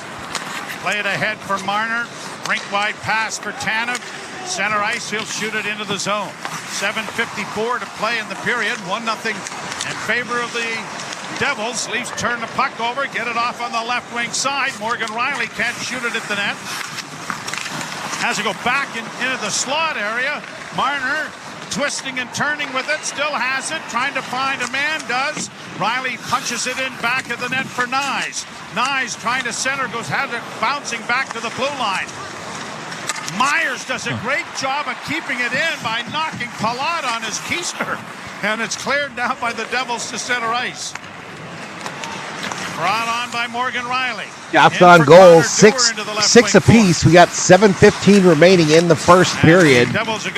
Play it ahead for Marner. Rink-wide pass for Tanev. Center ice, he'll shoot it into the zone. 7:54 to play in the period. 1-0 in favor of the Devils. Leafs turn the puck over, get it off on the left wing side. Morgan Riley can't shoot it at the net. Has to go back into the slot area. Marner twisting and turning with it, still has it, trying to find a man, does. Riley punches it in back of the net for Nyes. Nyes trying to center, has it bouncing back to the blue line. Myers does a great job of keeping it in by knocking Palat on his keister. And it's cleared down by the Devils to center ice. Brought on by Morgan Riley. Shots on goal, six apiece. We got 7:15 remaining in the first period.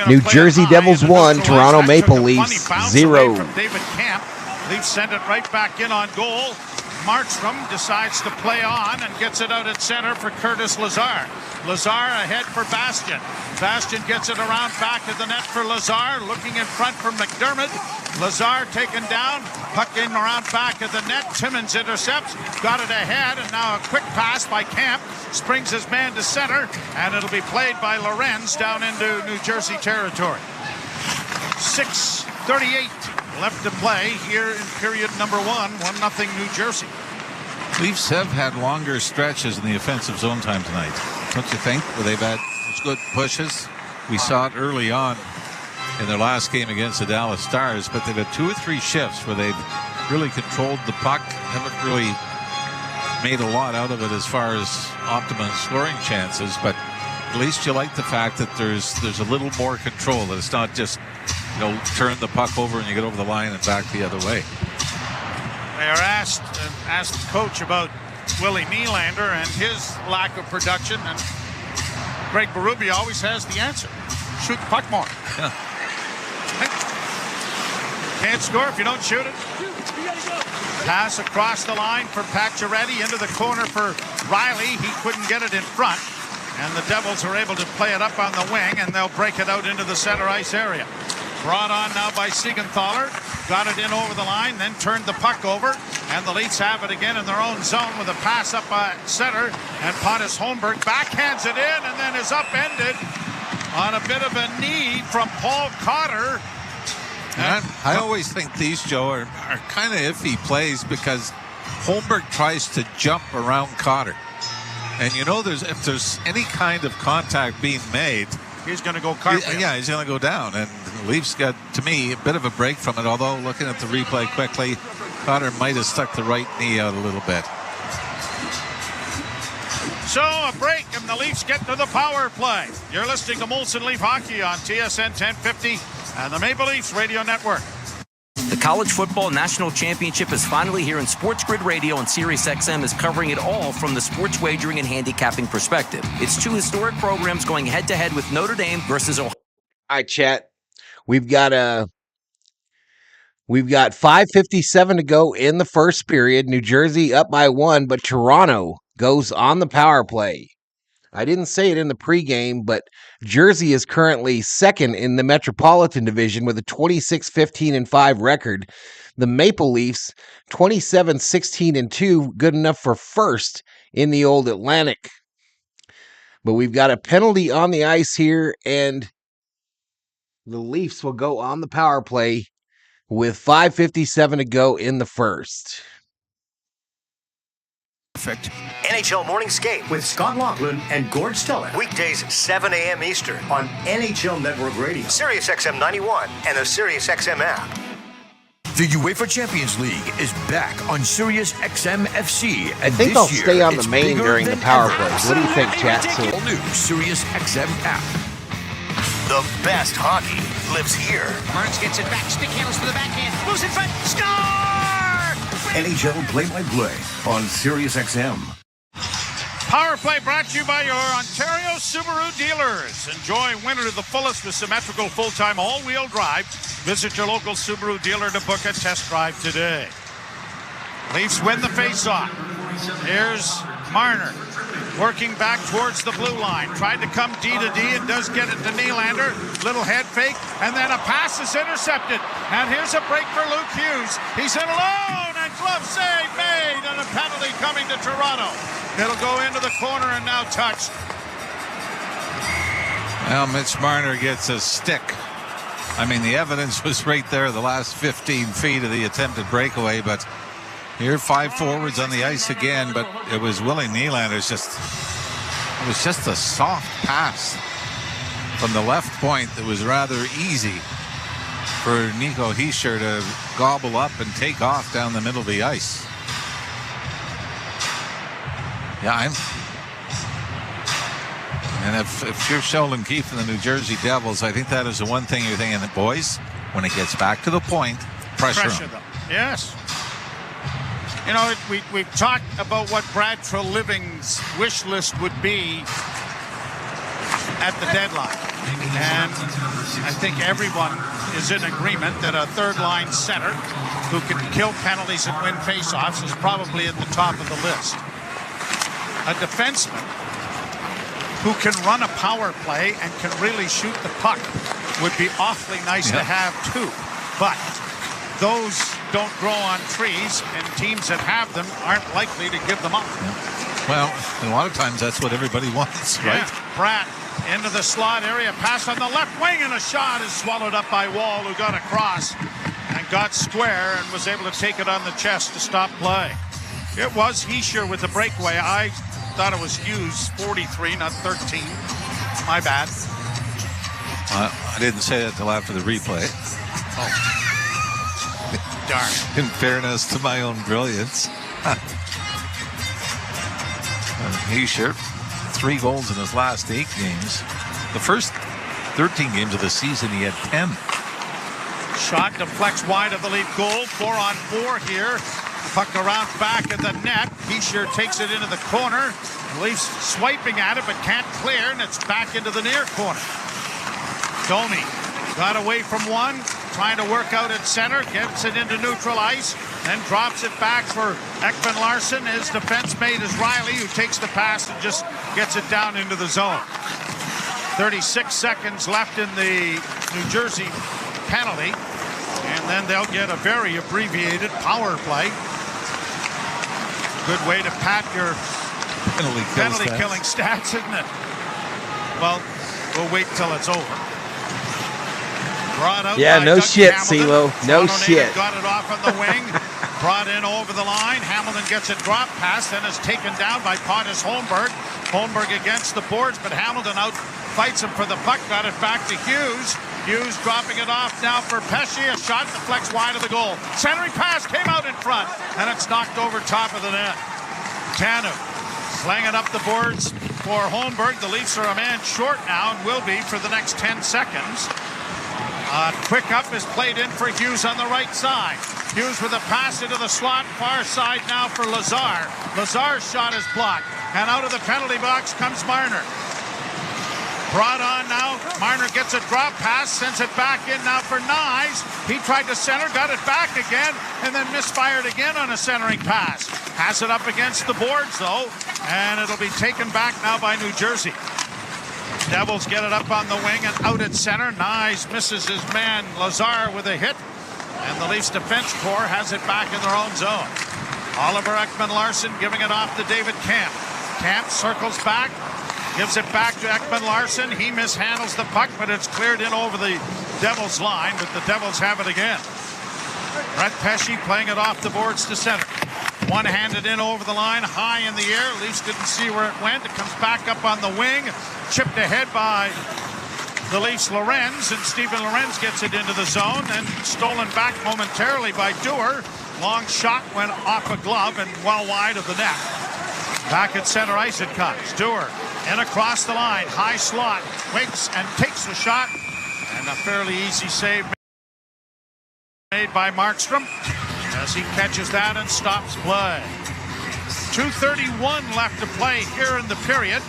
New Jersey Devils 1, Toronto Maple Leafs 0. From David Camp. Leafs send it right back in on goal. Markstrom decides to play on and gets it out at center for Curtis Lazar. Lazar ahead for Bastian. Bastian gets it around back of the net for Lazar, looking in front for McDermott. Lazar taken down, puck in around back of the net. Timmins intercepts, got it ahead, and now a quick pass by Camp. Springs his man to center, and it'll be played by Lorenz down into New Jersey territory. 6:38 left to play here in period number 1. 1-0 New Jersey. Leafs have had longer stretches in the offensive zone time tonight, don't you think? Where they've had good pushes. We saw it early on in their last game against the Dallas Stars, but they've had 2 or 3 shifts where they've really controlled the puck, haven't really made a lot out of it as far as optimum scoring chances, but at least you like the fact that there's a little more control, that it's not just, turn the puck over and you get over the line and back the other way. They are asked the coach about Willie Nylander and his lack of production, and Greg Berube always has the answer. Shoot the puck more. Yeah. Can't score if you don't shoot it. Pass across the line for Pacioretty into the corner for Riley. He couldn't get it in front, and the Devils are able to play it up on the wing, and they'll break it out into the center ice area. Brought on now by Siegenthaler. Got it in over the line, then turned the puck over, and the Leafs have it again in their own zone with a pass up by center, and Pontus Holmberg backhands it in and then is upended on a bit of a knee from Paul Cotter. And I always think these, Joe, are kind of iffy plays because Holmberg tries to jump around Cotter. And if there's any kind of contact being made, he's going to go cartwheel. Yeah, he's going to go down. And the Leafs got, to me, a bit of a break from it, although looking at the replay quickly, Cotter might have stuck the right knee out a little bit. So a break, and the Leafs get to the power play. You're listening to Molson Leaf Hockey on TSN 1050 and the Maple Leafs Radio Network. The College Football National Championship is finally here, and Sports Grid Radio and SiriusXM is covering it all from the sports wagering and handicapping perspective. It's 2 historic programs going head-to-head with Notre Dame versus Ohio. All right, chat. We've got 5:57 to go in the first period. New Jersey up by 1, but Toronto goes on the power play. I didn't say it in the pregame, but Jersey is currently second in the Metropolitan Division with a 26-15-5 record. The Maple Leafs 27-16-2, good enough for first in the old Atlantic. But we've got a penalty on the ice here, and the Leafs will go on the power play with 5:57 to go in the first. Perfect. NHL Morning Skate with Scott Laughlin and Gord Stellick. Weekdays 7 a.m. Eastern on NHL Network Radio, SiriusXM 91, and the SiriusXM app. The UEFA Champions League is back on SiriusXM FC. I think I'll stay on the main during the power plays. What do you think, chat? All new SiriusXM app. The best hockey lives here. Burns gets it back. Stick handles to the backhand. Moves in front. Score! NHL play-by-play on SiriusXM. Power play brought to you by your Ontario Subaru dealers. Enjoy winter to the fullest with symmetrical full-time all-wheel drive. Visit your local Subaru dealer to book a test drive today. Leafs win the face-off. Here's Marner working back towards the blue line. Tried to come D to D and does get it to Nylander. Little head fake, and then a pass is intercepted. And here's a break for Luke Hughes. He's in alone, and glove save made, and a penalty coming to Toronto. It'll go into the corner and now touched. Well, Mitch Marner gets a stick. I mean, the evidence was right there, the last 15 feet of the attempted breakaway, but here 5 forwards on the ice again, but it was Willie Nylander's it was just a soft pass from the left point that was rather easy for Nico Hischier to gobble up and take off down the middle of the ice. Yeah, and if you're Sheldon Keefe and the New Jersey Devils, I think that is the one thing you're thinking, that boys, when it gets back to the point, pressure them. Yes. You know, we've talked about what Brad Treliving's wish list would be at the deadline. And I think everyone is in agreement that a third-line center who can kill penalties and win faceoffs is probably at the top of the list. A defenseman who can run a power play and can really shoot the puck would be awfully nice to have too. But those don't grow on trees, and teams that have them aren't likely to give them up. Well, a lot of times that's what everybody wants, right? Pratt into the slot area, pass on the left wing, and a shot is swallowed up by Wall, who got across and got square and was able to take it on the chest to stop play. It was Hischier with the breakaway. I thought it was Hughes, 43, not 13. My bad. I didn't say that till after the replay. Oh. Darn. In fairness to my own brilliance. Hischier, 3 goals in his last 8 games. The first 13 games of the season, he had 10. Shot deflects wide of the lead goal. 4-on-4 here. Puck around back of the net. Hischier takes it into the corner. Leafs swiping at it, but can't clear, and it's back into the near corner. Domi got away from one, trying to work out at center, gets it into neutral ice, then drops it back for Ekman Larsson. His defense mate is Riley, who takes the pass and just gets it down into the zone. 36 seconds left in the New Jersey penalty, and then they'll get a very abbreviated power play. Good way to pat your penalty killing stats, isn't it? Well, we'll wait till it's over. Brought out by no Doug shit, Hamilton. CeeLo. No Toronto shit. native got it off on the wing. Brought in over the line. Hamilton gets a drop pass, then is taken down by Pontus Holmberg. Holmberg against the boards, but Hamilton out fights him for the puck. Got it back to Hughes. Hughes dropping it off now for Pesce. A shot deflects wide of the goal. Centering pass came out in front, and it's knocked over top of the net. Tanev slanging up the boards for Holmberg. The Leafs are a man short now and will be for the next 10 seconds. Quick up is played in for Hughes on the right side. Hughes with a pass into the slot, far side now for Lazar. Lazar's shot is blocked, and out of the penalty box comes Marner. Brought on now. Marner gets a drop pass, sends it back in now for Nyes. He tried to center, got it back again, and then misfired again on a centering pass. Has it up against the boards, though, and it'll be taken back now by New Jersey. Devils get it up on the wing and out at center. Nyes misses his man Lazar with a hit, and the Leafs defense corps has it back in their own zone. Oliver Ekman Larsson giving it off to David Camp. Camp circles back, gives it back to Ekman Larsson. He mishandles the puck, but it's cleared in over the Devils line, but the Devils have it again. Brett Pesce playing it off the boards to center. One-handed in over the line, high in the air. Leafs didn't see where it went. It comes back up on the wing. Chipped ahead by the Leafs Lorenz, and Stephen Lorenz gets it into the zone and stolen back momentarily by Dewar. Long shot went off a glove and well wide of the net. Back at center ice it comes. Dewar in across the line, high slot, waits and takes the shot, and a fairly easy save made by Markstrom as he catches that and stops play. 2:31 left to play here in the period.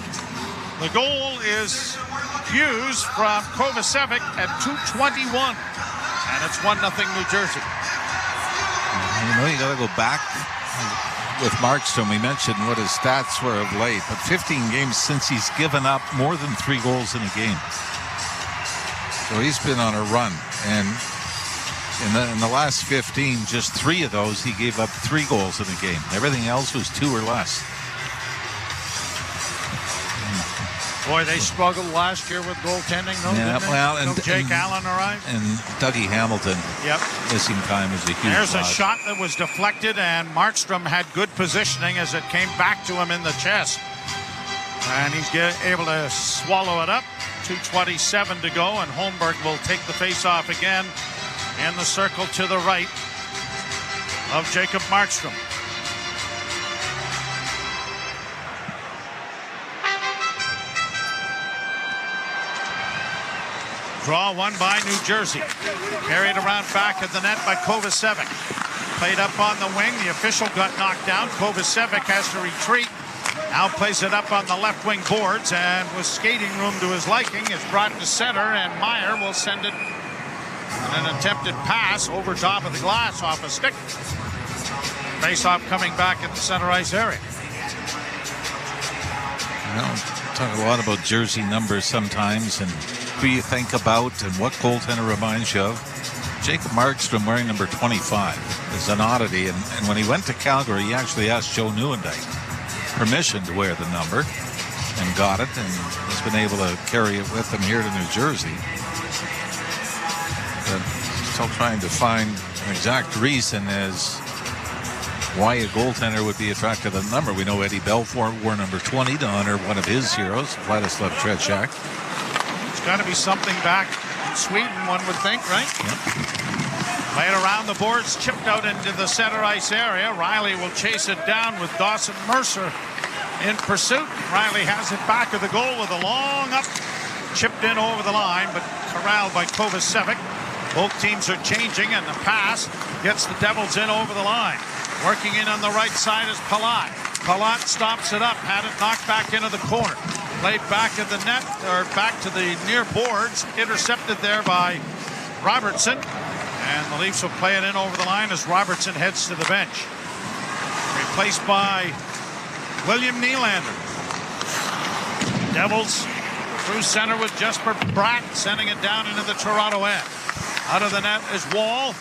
The goal is Hughes from Kovacevic at 2:21, and it's 1-0 New Jersey. You know, you got to go back with Markstrom. We mentioned what his stats were of late, but 15 games since he's given up more than 3 goals in a game. So he's been on a run, and in the last 15, just 3 of those he gave up 3 goals in a game. Everything else was 2 or less. Boy, they struggled last year with goaltending. No Jake Allen arrived. And Dougie Hamilton missing time is a huge There's loss. a shot that was deflected, and Markstrom had good positioning as it came back to him in the chest. And he's able to swallow it up. 2:27 to go, and Holmberg will take the face-off again in the circle to the right of Jacob Markstrom. Draw won by New Jersey. Carried around back of the net by Kovacevic. Played up on the wing. The official got knocked down. Kovacevic has to retreat. Now plays it up on the left wing boards, and with skating room to his liking, is brought to center, and Meyer will send it on an attempted pass over top of the glass off a stick. Face-off coming back at the center ice area. Well, talk a lot about jersey numbers sometimes, and who you think about and what goaltender reminds you of. Jacob Markstrom wearing number 25 is an oddity, and when he went to Calgary, he actually asked Joe Nieuwendyk permission to wear the number and got it, and has been able to carry it with him here to New Jersey. But still trying to find an exact reason as why a goaltender would be attracted to the number. We know Eddie Belfour wore number 20 to honor one of his heroes, Vladislav Tretiak. It's got to be something back in Sweden, one would think, right? Played around the boards, chipped out into the center ice area. Riley will chase it down with Dawson Mercer in pursuit. Riley has it back of the goal with a long up, chipped in over the line, but corralled by Kovacevic. Both teams are changing, and the pass gets the Devils in over the line. Working in on the right side is Palat. Palat stops it up, had it knocked back into the corner. Played back at the net, or back to the near boards, intercepted there by Robertson. And the Leafs will play it in over the line as Robertson heads to the bench. Replaced by William Nylander. Devils through center with Jesper Bratt, sending it down into the Toronto end. Out of the net is Wall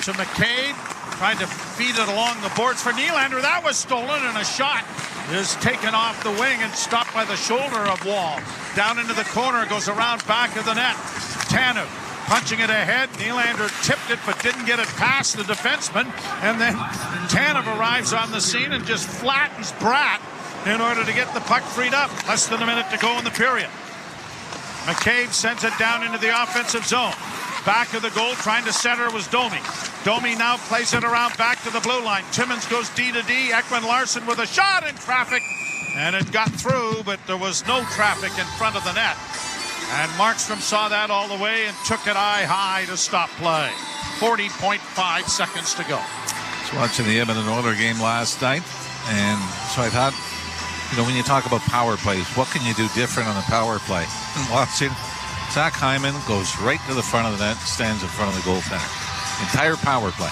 to McCabe. Tried to feed it along the boards for Nylander. That was stolen, and a shot is taken off the wing and stopped by the shoulder of Wall. Down into the corner, goes around back of the net. Tanev punching it ahead. Nylander tipped it but didn't get it past the defenseman. And then Tanev arrives on the scene and just flattens Bratt in order to get the puck freed up. Less than a minute to go in the period. McCabe sends it down into the offensive zone. Back of the goal, trying to center was Domi. Domi now plays it around back to the blue line. Timmins goes D to D. Ekman-Larsson with a shot in traffic. And it got through, but there was no traffic in front of the net. And Markstrom saw that all the way and took it eye-high to stop play. 40.5 seconds to go. I was watching the Edmonton Oilers game last night, and so I thought, when you talk about power plays, what can you do different on the power play? And watching, Zach Hyman goes right to the front of the net, stands in front of the goaltender. Entire power play.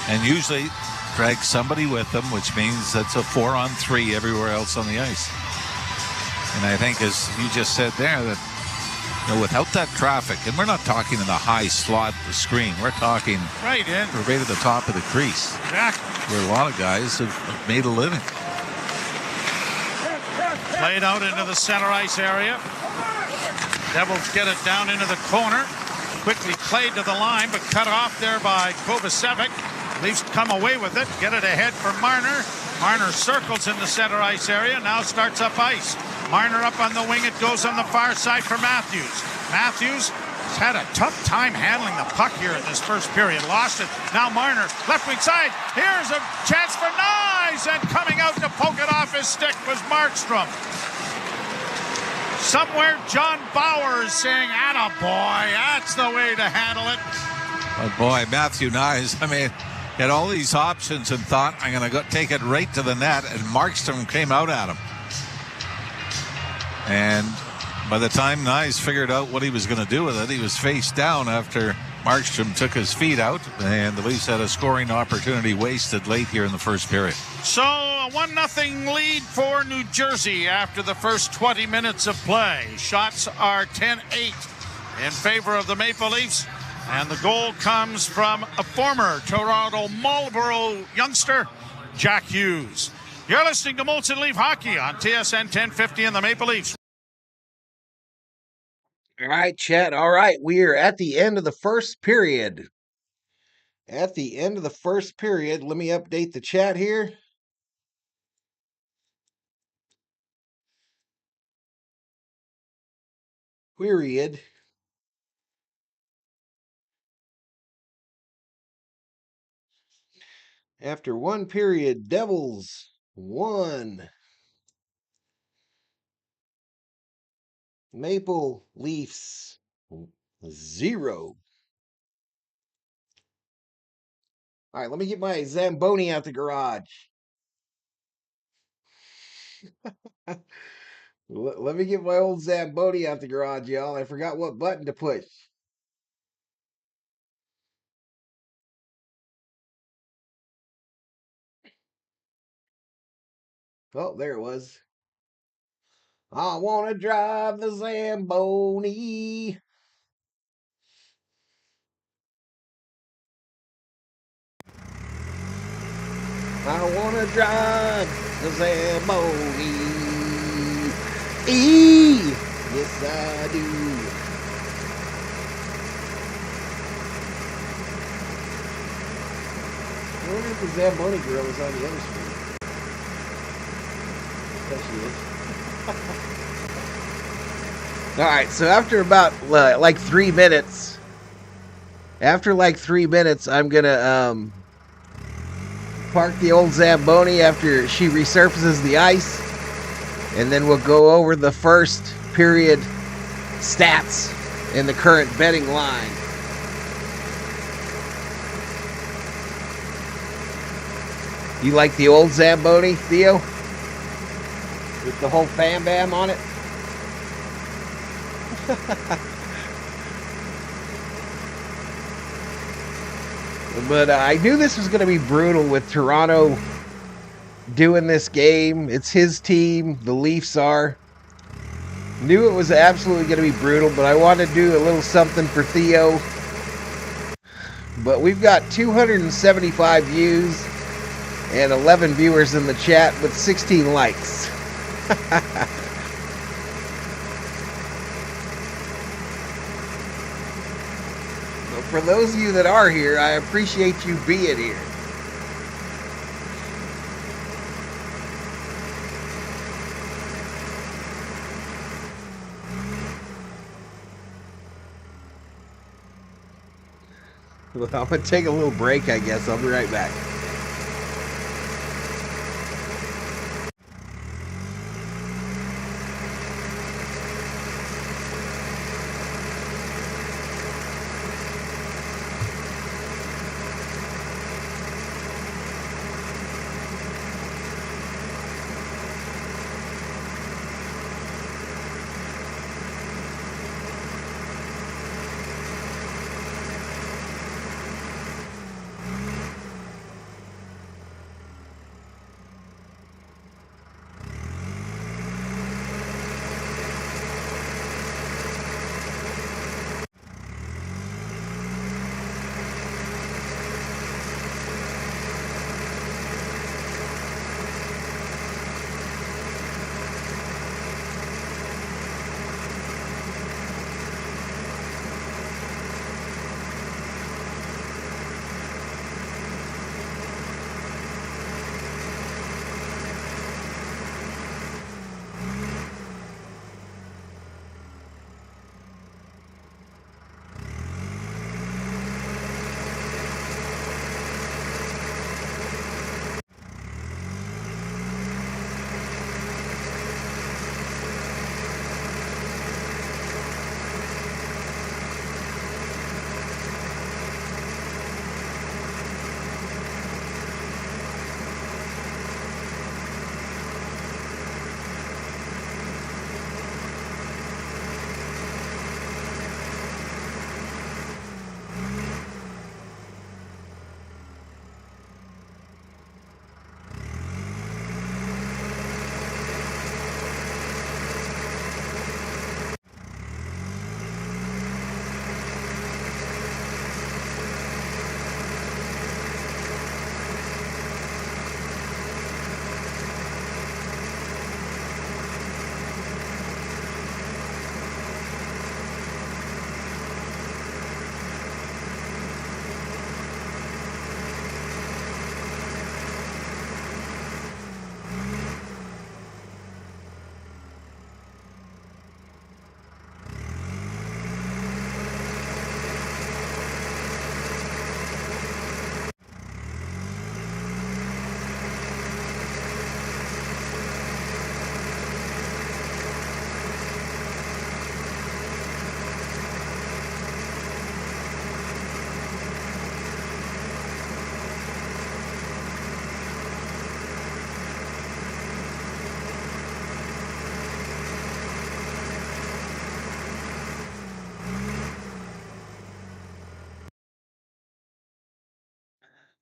And usually drags somebody with them, which means that's a 4-on-3 everywhere else on the ice. And I think, as you just said there, that without that traffic, and we're not talking in the high slot of the screen, we're talking right in. We're right at the top of the crease. Exactly. Where a lot of guys have made a living. Played out into the center ice area. Devils get it down into the corner. Quickly played to the line, but cut off there by Kovacevic. Leafs come away with it. Get it ahead for Marner. Marner circles in the center ice area. Now starts up ice. Marner up on the wing. It goes on the far side for Matthews. Matthews has had a tough time handling the puck here in this first period. Lost it. Now Marner, left wing side. Here's a chance for Nyes. And coming out to poke it off his stick was Markstrom. Somewhere John Bauer is saying, "Attaboy, that's the way to handle it." But boy, Matthew Nyes, had all these options and thought, I'm going to go take it right to the net, and Markstrom came out at him. And by the time Nyes figured out what he was going to do with it, he was face down after Markstrom took his feet out, and the Leafs had a scoring opportunity wasted late here in the first period. So a 1-0 lead for New Jersey after the first 20 minutes of play. Shots are 10-8 in favor of the Maple Leafs, and the goal comes from a former Toronto Marlboro youngster, Jack Hughes. You're listening to Molson Leaf Hockey on TSN 1050 and the Maple Leafs. All right, chat. All right, we are at the end of the first period. At the end of the first period, let me update the chat here. Period. After one period, Devils 1. Maple Leafs 0. All right, let me get my Zamboni out the garage. Let me get my old Zamboni out the garage, y'all. I forgot what button to push. Oh, there it was. I want to drive the Zamboni. I want to drive the Zamboni. Yes, I do. I wonder if the Zamboni girl is on the other street. There she is. All right, so after about like 3 minutes, I'm gonna park the old Zamboni after she resurfaces the ice, and then we'll go over the first period stats in the current betting line. You like the old Zamboni, Theo? With the whole fam bam on it? But I knew this was going to be brutal with Toronto doing this game. It's his team. The Leafs are. Knew it was absolutely going to be brutal, but I wanted to do a little something for Theo. But we've got 275 views and 11 viewers in the chat with 16 likes. For those of you that are here, I appreciate you being here. Well, I'm going to take a little break, I guess. I'll be right back.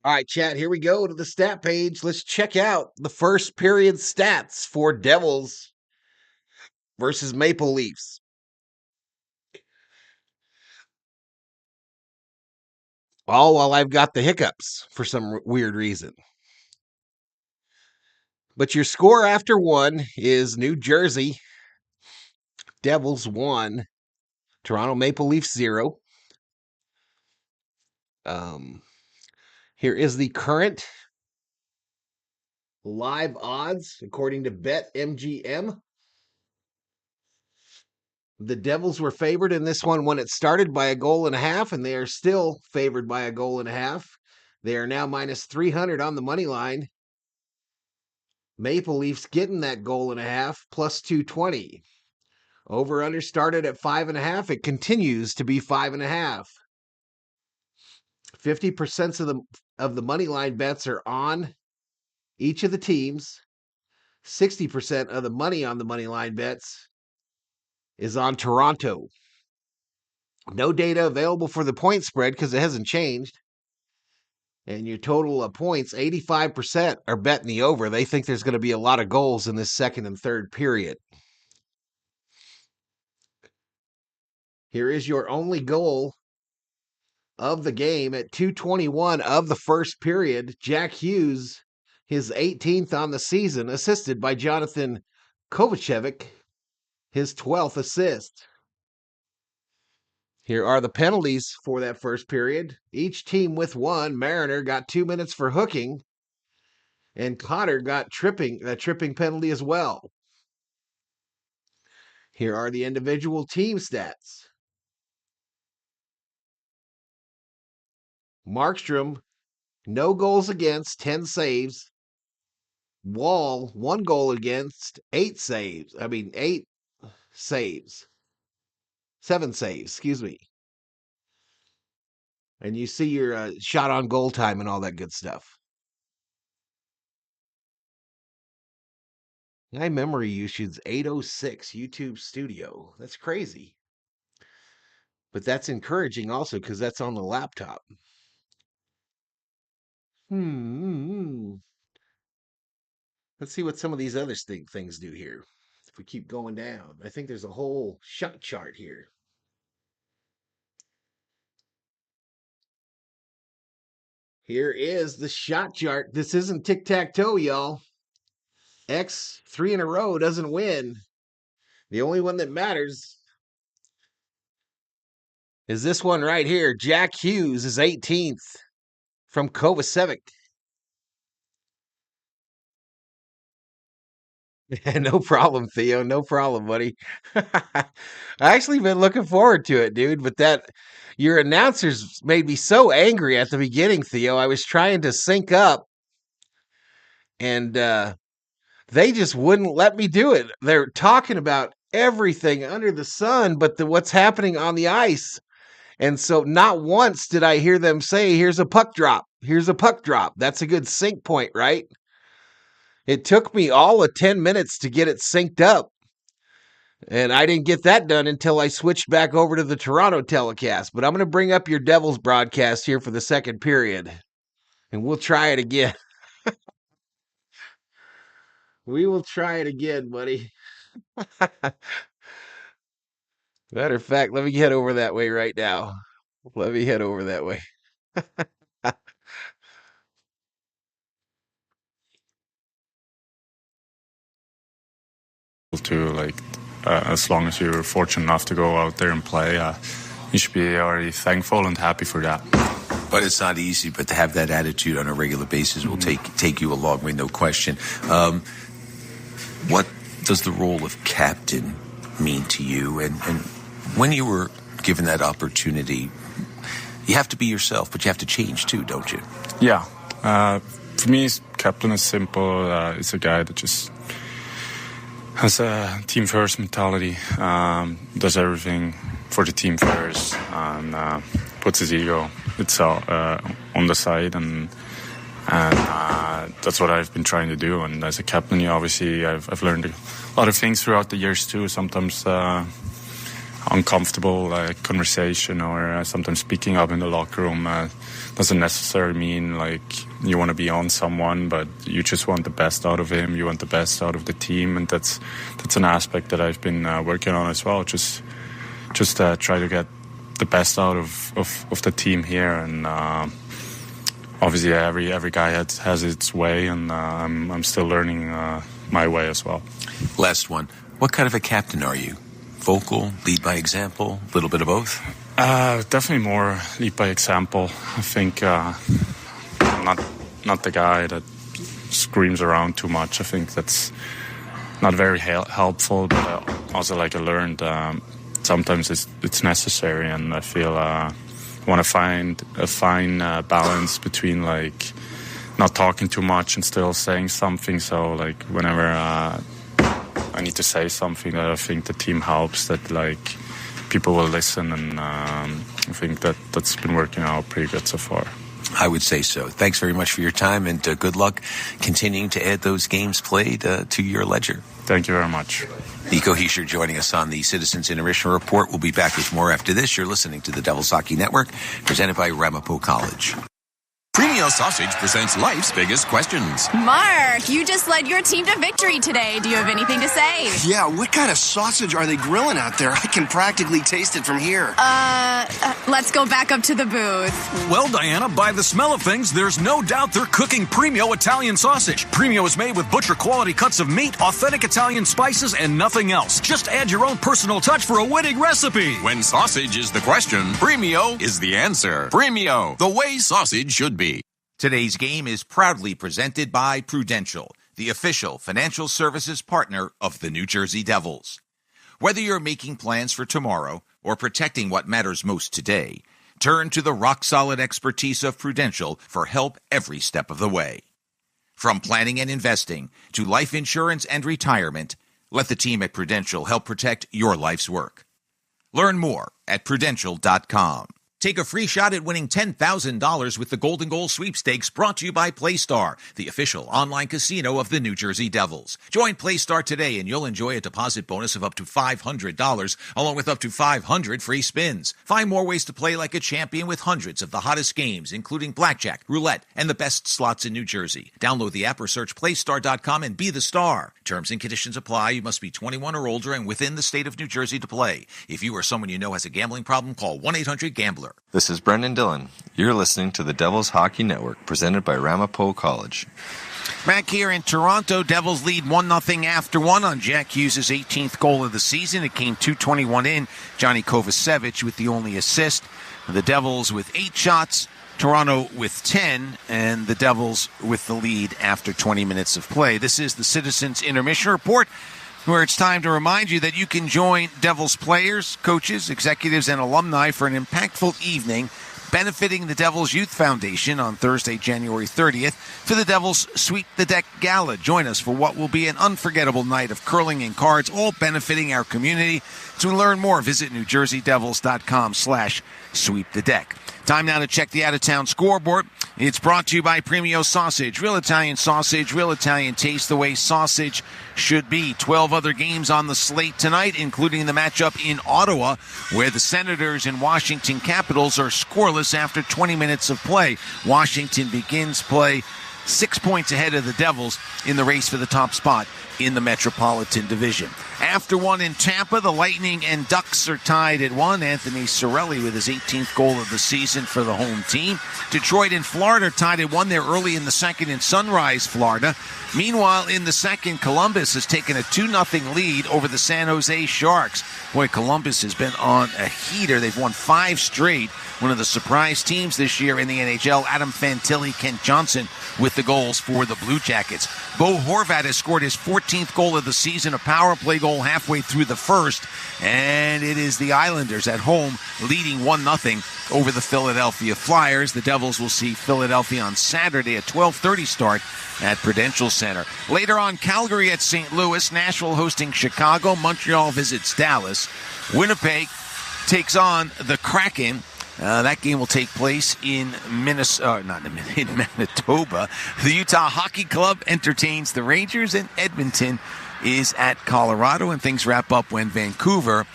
All right, chat, here we go to the stat page. Let's check out the first period stats for Devils versus Maple Leafs. All while I've got the hiccups for some weird reason. But your score after one is New Jersey Devils 1, Toronto Maple Leafs 0. Here is the current live odds according to BetMGM. The Devils were favored in this one when it started by 1.5 goals, and they are still favored by 1.5 goals. They are now minus 300 on the money line. Maple Leafs getting that 1.5 goals plus 220. Over under started at 5.5. It continues to be 5.5. 50% of the money line bets are on each of the teams. 60% of the money on the money line bets is on Toronto. No data available for the point spread because it hasn't changed. And your total of points, 85% are betting the over. They think there's going to be a lot of goals in this second and third period. Here is your only goal of the game at 2:21 of the first period. Jack Hughes, his 18th on the season, assisted by Jonathan Kovacevic, his 12th assist. Here are the penalties for that first period. Each team with one. Mariner got 2 minutes for hooking, and Cotter got a tripping penalty as well. Here are the individual team stats. Markstrom, no goals against, 10 saves. Wall, 1 goal against, 8 saves. 7 saves, excuse me. And you see your shot on goal time and all that good stuff. My memory usage 806 YouTube Studio. That's crazy. But that's encouraging also because that's on the laptop. Let's see what some of these other things do here. If we keep going down, I think there's a whole shot chart here. Here is the shot chart. This isn't tic-tac-toe, y'all. X 3 in a row doesn't win. The only one that matters is this one right here. Jack Hughes is 18th from Kovacevic. No problem, Theo. No problem, buddy. I actually been looking forward to it, dude. But your announcers made me so angry at the beginning, Theo. I was trying to sync up, and they just wouldn't let me do it. They're talking about everything under the sun, but what's happening on the ice. And so not once did I hear them say, "Here's a puck drop. Here's a puck drop." That's a good sync point, right? It took me all of 10 minutes to get it synced up. And I didn't get that done until I switched back over to the Toronto telecast. But I'm going to bring up your Devils broadcast here for the second period. And we'll try it again. We will try it again, buddy. Matter of fact, let me head over that way right now. Let me head over that way. To as long as you're fortunate enough to go out there and play, you should be already thankful and happy for that. But it's not easy, but to have that attitude on a regular basis will take you a long way, no question. What does the role of captain mean to you? And when you were given that opportunity, you have to be yourself, but you have to change too, don't you? Yeah. For me, captain is simple. It's a guy that just has a team-first mentality, does everything for the team first, and puts his ego itself on the side, and that's what I've been trying to do. And as a captain, obviously, I've learned a lot of things throughout the years too. Sometimes uncomfortable conversation or sometimes speaking up in the locker room doesn't necessarily mean like you want to be on someone, but you just want the best out of him, you want the best out of the team, and that's an aspect that I've been working on as well. Just try to get the best out of the team here, and obviously every guy has its way, and I'm still learning my way as well. Last one. What kind of a captain are you? Vocal, lead by example, a little bit of both? Definitely more lead by example. I think I'm not the guy that screams around too much. I think that's not very helpful, but also like I learned sometimes it's necessary, and I feel I want to find a fine balance between like not talking too much and still saying something. So like whenever I need to say something that I think the team helps, that like people will listen, and I think that's been working out pretty good so far. I would say so. Thanks very much for your time, and good luck continuing to add those games played to your ledger. Thank you very much. Nico Hischier joining us on the Citizens Intermission Report. We'll be back with more after this. You're listening to the Devils Hockey Network, presented by Ramapo College. Premio Sausage presents life's biggest questions. Mark, you just led your team to victory today. Do you have anything to say? Yeah, what kind of sausage are they grilling out there? I can practically taste it from here. Let's go back up to the booth. Well, Diana, by the smell of things, there's no doubt they're cooking Premio Italian sausage. Premio is made with butcher-quality cuts of meat, authentic Italian spices, and nothing else. Just add your own personal touch for a winning recipe. When sausage is the question, Premio is the answer. Premio, the way sausage should be. Today's game is proudly presented by Prudential, the official financial services partner of the New Jersey Devils. Whether you're making plans for tomorrow or protecting what matters most today, turn to the rock-solid expertise of Prudential for help every step of the way. From planning and investing to life insurance and retirement, let the team at Prudential help protect your life's work. Learn more at Prudential.com. Take a free shot at winning $10,000 with the Golden Goal Sweepstakes, brought to you by PlayStar, the official online casino of the New Jersey Devils. Join PlayStar today and you'll enjoy a deposit bonus of up to $500, along with up to 500 free spins. Find more ways to play like a champion with hundreds of the hottest games, including blackjack, roulette, and the best slots in New Jersey. Download the app or search PlayStar.com and be the star. Terms and conditions apply. You must be 21 or older and within the state of New Jersey to play. If you or someone you know has a gambling problem, call 1-800-GAMBLER. This is Brendan Dillon. You're listening to the Devils Hockey Network, presented by Ramapo College. Back here in Toronto, Devils lead 1-0 after one on Jack Hughes' 18th goal of the season. It came 2:21 in. Johnny Kovacevic with the only assist. The Devils with 8 shots, Toronto with 10, and the Devils with the lead after 20 minutes of play. This is the Citizens Intermission Report, where it's time to remind you that you can join Devils players, coaches, executives, and alumni for an impactful evening benefiting the Devils Youth Foundation on Thursday, January 30th for the Devils Sweep the Deck Gala. Join us for what will be an unforgettable night of curling and cards, all benefiting our community. To learn more, visit NewJerseyDevils.com/sweepthedeck. Time now to check the out-of-town scoreboard. It's brought to you by Premio Sausage. Real Italian sausage, real Italian taste, the way sausage should be. 12 other games on the slate tonight, including the matchup in Ottawa, where the Senators and Washington Capitals are scoreless after 20 minutes of play. Washington begins play 6 points ahead of the Devils in the race for the top spot in the Metropolitan Division. After one in Tampa, the Lightning and Ducks are tied at 1. Anthony Cirelli with his 18th goal of the season for the home team. Detroit and Florida are tied at 1. They're early in the second in Sunrise, Florida. Meanwhile, in the second, Columbus has taken a 2-0 lead over the San Jose Sharks. Boy, Columbus has been on a heater. They've won 5 straight. One of the surprise teams this year in the NHL. Adam Fantilli, Kent Johnson with the goals for the Blue Jackets. Bo Horvat has scored his 14th goal of the season, a power play goal halfway through the first, and it is the Islanders at home leading 1-0 over the Philadelphia Flyers. The Devils will see Philadelphia on Saturday at 12:30 start at Prudential Center. Later on, Calgary at St. Louis, Nashville hosting Chicago, Montreal visits Dallas, Winnipeg takes on the Kraken. That game will take place in Manitoba. The Utah Hockey Club entertains the Rangers, and Edmonton is at Colorado, and things wrap up when Vancouver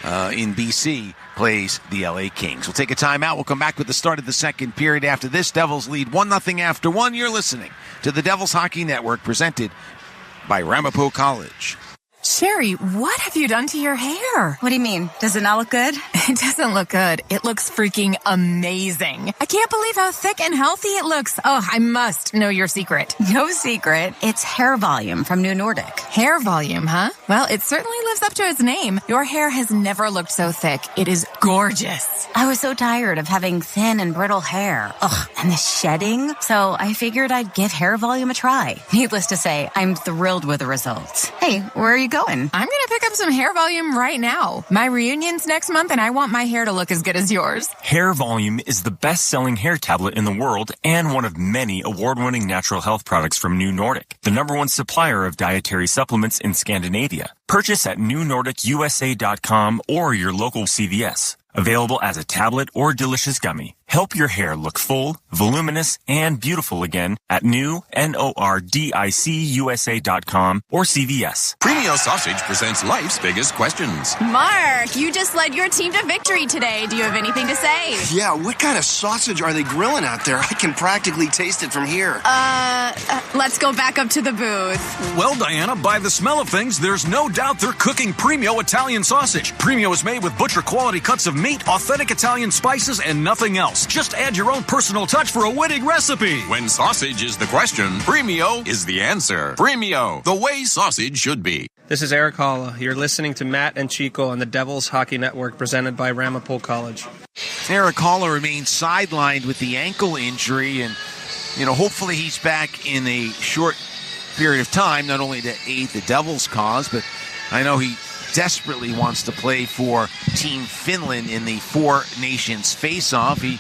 in BC plays the LA Kings. We'll take a timeout. We'll come back with the start of the second period after this. Devils lead 1-0 after one. You're listening to the Devils Hockey Network, presented by Ramapo College. Sherry, what have you done to your hair? What do you mean? Does it not look good? It doesn't look good. It looks freaking amazing. I can't believe how thick and healthy it looks. Oh, I must know your secret. No secret. It's hair volume from New Nordic. Hair volume, huh? Well, it certainly lives up to its name. Your hair has never looked so thick. It is gorgeous. I was so tired of having thin and brittle hair. Ugh, and the shedding. So I figured I'd give hair volume a try. Needless to say, I'm thrilled with the results. Hey, where are you going? I'm going to pick up some hair volume right now. My reunion's next month, and I want my hair to look as good as yours. Hair Volume is the best-selling hair tablet in the world and one of many award-winning natural health products from New Nordic, the #1 supplier of dietary supplements in Scandinavia. Purchase at newnordicusa.com or your local CVS. Available as a tablet or delicious gummy. Help your hair look full, voluminous, and beautiful again at newnordicusa.com or CVS. Premio Sausage presents life's biggest questions. Mark, you just led your team to victory today. Do you have anything to say? Yeah, what kind of sausage are they grilling out there? I can practically taste it from here. Let's go back up to the booth. Well, Diana, by the smell of things, there's no doubt they're cooking Premio Italian sausage. Premio is made with butcher-quality cuts of meat, authentic Italian spices, and nothing else. Just add your own personal touch for a winning recipe. When sausage is the question, Premio is the answer. Premio, the way sausage should be. This is Eric Halla. You're listening to Matt and Chico on the Devils Hockey Network, presented by Ramapo College. Eric Halla remains sidelined with the ankle injury, and hopefully he's back in a short period of time, not only to aid the Devils' cause, but I know he desperately wants to play for Team Finland in the Four Nations face-off. He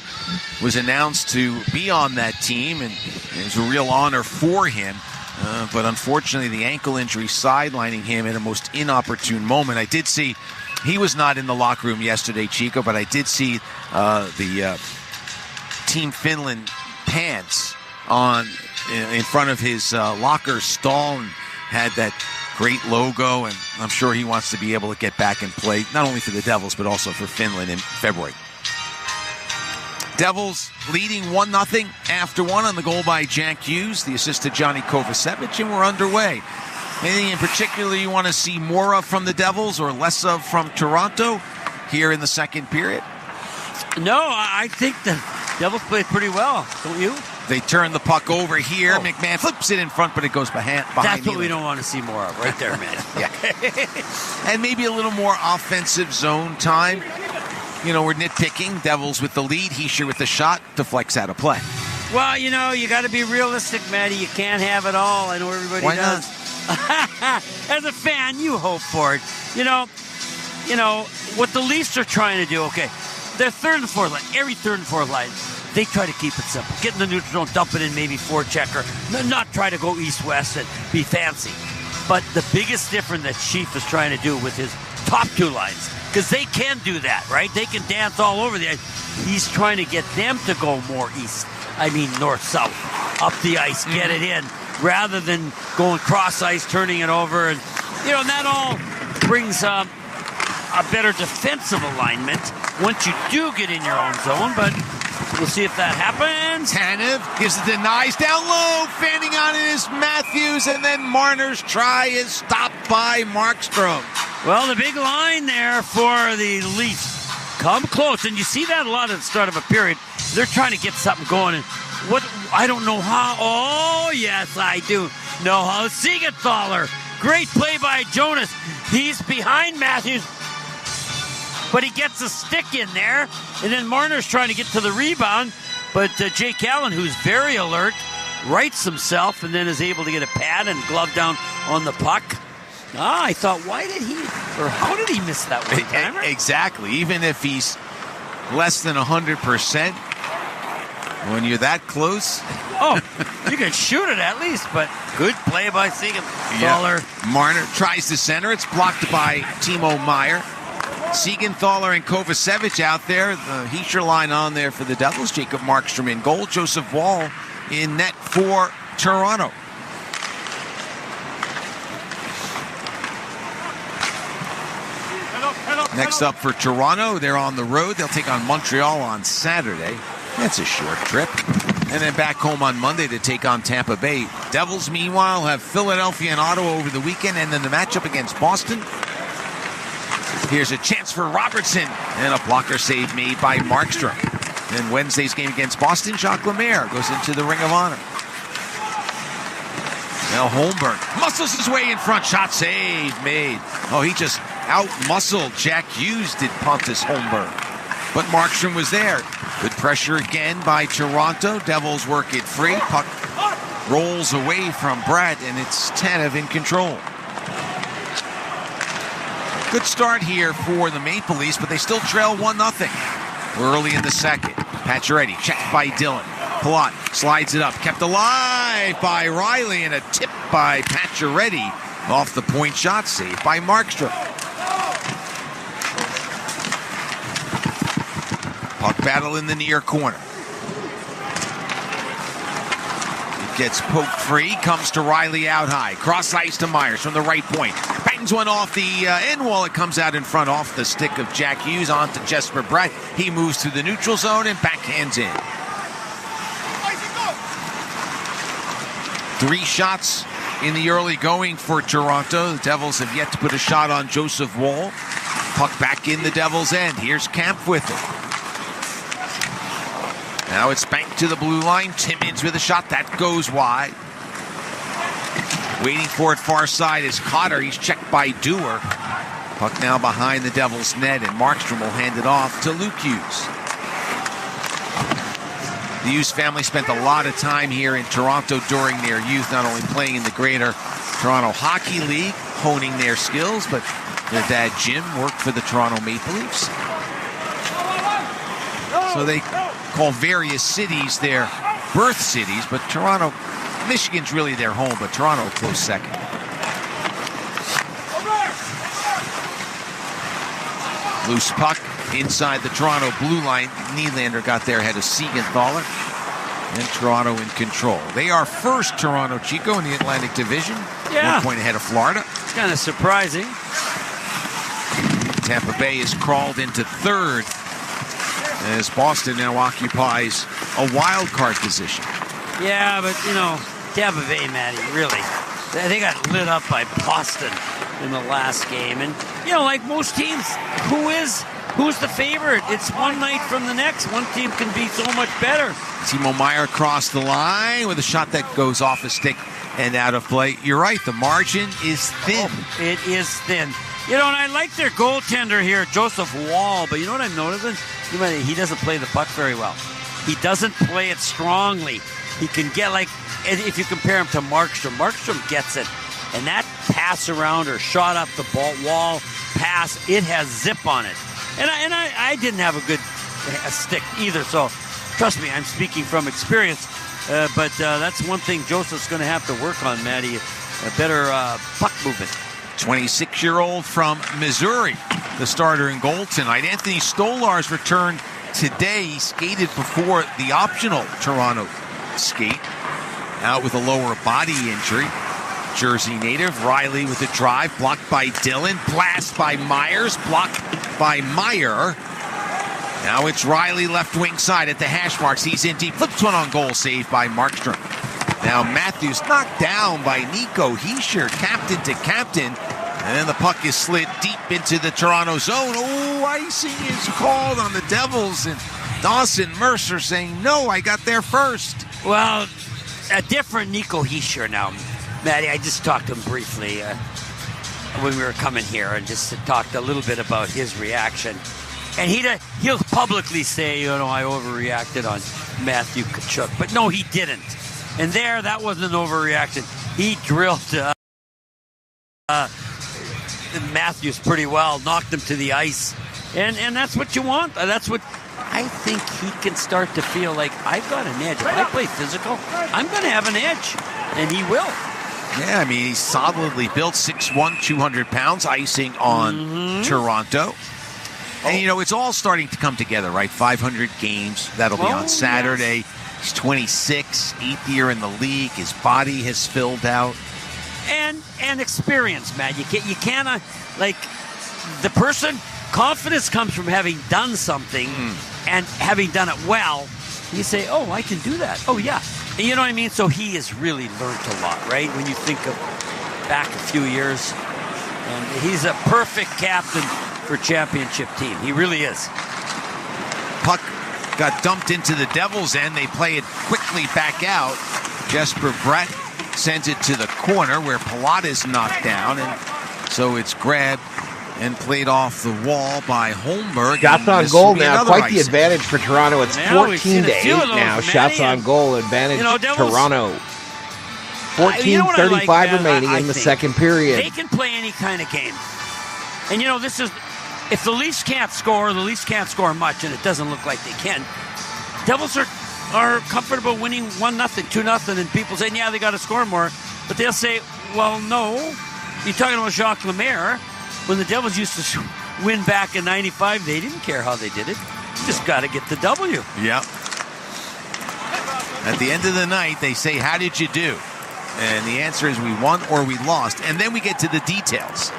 was announced to be on that team, and it was a real honor for him. But unfortunately, the ankle injury sidelining him at a most inopportune moment. I did see, he was not in the locker room yesterday, Chico, but I did see the Team Finland pants on in front of his locker stall, and had that great logo, and I'm sure he wants to be able to get back and play, not only for the Devils, but also for Finland in February. Devils leading 1-0 after one on the goal by Jack Hughes, the assist to Johnny Kovacevic, and we're underway. Anything in particular you want to see more of from the Devils or less of from Toronto here in the second period? No, I think the Devils played pretty well, don't you? They turn the puck over here. Oh. McMahon flips it in front, but it goes behind. That's what we don't want to see more of right there, man. Yeah. And maybe a little more offensive zone time. We're nitpicking. Devils with the lead. Hischier with the shot. Deflects out of play. Well, you got to be realistic, Matty. You can't have it all. I know everybody does. As a fan, you hope for it. What the Leafs are trying to do, okay, they're third and fourth line. Every third and fourth line, they try to keep it simple. Get in the neutral zone, dump it in, maybe forechecker. Not try to go east-west and be fancy. But the biggest difference that Chief is trying to do with his top two lines, because they can do that, right? They can dance all over the ice. He's trying to get them to go more east. I mean north-south, up the ice, get it in, rather than going cross-ice, turning it over. And, that all brings a better defensive alignment once you do get in your own zone, but we'll see if that happens. Tanev gives it to Nyes down low. Fanning on it is Matthews, and then Marner's try is stopped by Markstrom. Well, the big line there for the Leafs. Come close, and you see that a lot at the start of a period. They're trying to get something going, and I don't know how. Oh, yes, I do know how. Siegenthaler, great play by Jonas. He's behind Matthews, but he gets a stick in there, and then Marner's trying to get to the rebound, but Jake Allen, who's very alert, rights himself and then is able to get a pad and glove down on the puck. I thought, how did he miss that one time? Right? Exactly. Even if he's less than 100%, when you're that close. Oh, you can shoot it at least, but good play by Siegenthaler. Yeah. Marner tries to center. It's blocked by Timo Meier. Siegenthaler and Kovacevic out there. The Hischier line on there for the Devils. Jacob Markstrom in goal. Joseph Woll in net for Toronto. Next up for Toronto, they're on the road. They'll take on Montreal on Saturday. That's a short trip. And then back home on Monday to take on Tampa Bay. Devils, meanwhile, have Philadelphia and Ottawa over the weekend, and then the matchup against Boston. Here's a chance for Robertson, and a blocker save made by Markstrom. Then Wednesday's game against Boston, Jacques Lemaire goes into the Ring of Honor. Now Holmberg muscles his way in front. Shot save made. Oh, he just out-muscled Jack Hughes, did Pontus Holmberg. But Markstrom was there. Good pressure again by Toronto. Devils work it free. Puck rolls away from Brett, and it's Tanev in control. Good start here for the Maple Leafs, but they still trail 1-0 early in the second. Pacioretty checked by Dillon. Palat slides it up, kept alive by Riley, and a tip by Pacioretty off the point shot, saved by Markstrom. Puck battle in the near corner. It gets poked free, comes to Riley out high. Cross ice to Myers from the right point. Bangs one off the end wall. It comes out in front off the stick of Jack Hughes onto Jesper Bratt. He moves to the neutral zone and backhands in. 3 shots in the early going for Toronto. The Devils have yet to put a shot on Joseph Woll. Puck back in the Devils' end. Here's Kemp with it. Now it's banked to the blue line. Timmins with a shot. That goes wide. Waiting for it far side is Cotter. He's checked by Dewar. Puck now behind the Devils' net, and Markstrom will hand it off to Luke Hughes. The Hughes family spent a lot of time here in Toronto during their youth, not only playing in the greater Toronto Hockey League, honing their skills, but their dad, Jim, worked for the Toronto Maple Leafs. So they call various cities their birth cities, but Toronto, Michigan's really their home, but Toronto a close second. Loose puck inside the Toronto blue line. Nylander got there ahead of Siegenthaler. And Toronto in control. They are first, Toronto, Chico, in the Atlantic Division. Yeah. 1 point ahead of Florida. It's kind of surprising. Tampa Bay has crawled into third as Boston now occupies a wild card position. Yeah, but, Tampa Bay, Matty, really, they got lit up by Boston in the last game. And, like most teams, who's the favorite? It's one night from the next. One team can be so much better. Timo Meier across the line with a shot that goes off a stick and out of play. You're right, the margin is thin. Oh, it is thin. And I like their goaltender here, Joseph Woll, but you know what I'm noticing? He doesn't play the puck very well. He doesn't play it strongly. He can get, if you compare him to Markstrom gets it. And that pass around or shot up the wall pass, it has zip on it. And I didn't have a good stick either, so trust me, I'm speaking from experience. But that's one thing Joseph's going to have to work on, Matty, a better puck movement. 26-year-old from Missouri, the starter in goal tonight. Anthony Stolarz returned today. He skated before the optional Toronto skate, out with a lower body injury. Jersey native, Riley with a drive, blocked by Dillon, blast by Myers, blocked by Meier. Now it's Riley left wing side at the hash marks. He's in deep, flips one on goal, saved by Markstrom. Now Matthews knocked down by Nico Hischier, captain to captain. And then the puck is slid deep into the Toronto zone. Oh, icing is called on the Devils. And Dawson Mercer saying, no, I got there first. Well, a different Nico Hischier now. Matty, I just talked to him briefly when we were coming here and just talked a little bit about his reaction. And he'll publicly say, I overreacted on Matthew Tkachuk. But no, he didn't. And that wasn't an overreaction. He drilled Matthews pretty well, knocked him to the ice. And that's what you want. That's what I think he can start to feel like, I've got an edge. If I play physical, I'm going to have an edge. And he will. Yeah, he's solidly built, 6'1", 200 pounds, icing on Toronto. And, it's all starting to come together, right? 500 games. That'll be on Saturday. Yes. He's 26, 8th year in the league. His body has filled out. And experience, man. You can't the person confidence comes from having done something and having done it well. You say, oh, I can do that. Oh, yeah. And you know what I mean? So he has really learned a lot, right? When you think of back a few years. And he's a perfect captain for championship team. He really is. Puck got dumped into the Devils' end. They play it quickly back out. Jesper Brett sends it to the corner where Pilates knocked down. And so it's grabbed and played off the wall by Holmberg. Shots on goal now. Quite the advantage for Toronto. It's 14-8 now. Shots on goal advantage Toronto. 14:35 remaining in the second period. They can play any kind of game. And, this is... If the Leafs can't score, the Leafs can't score much, and it doesn't look like they can. Devils are comfortable winning 1-0, 2-0, and people saying, yeah, they got to score more. But they'll say, well, no. You're talking about Jacques Lemaire. When the Devils used to win back in 95, they didn't care how they did it. Just got to get the W. Yeah. At the end of the night, they say, how did you do? And the answer is we won or we lost. And then we get to the details.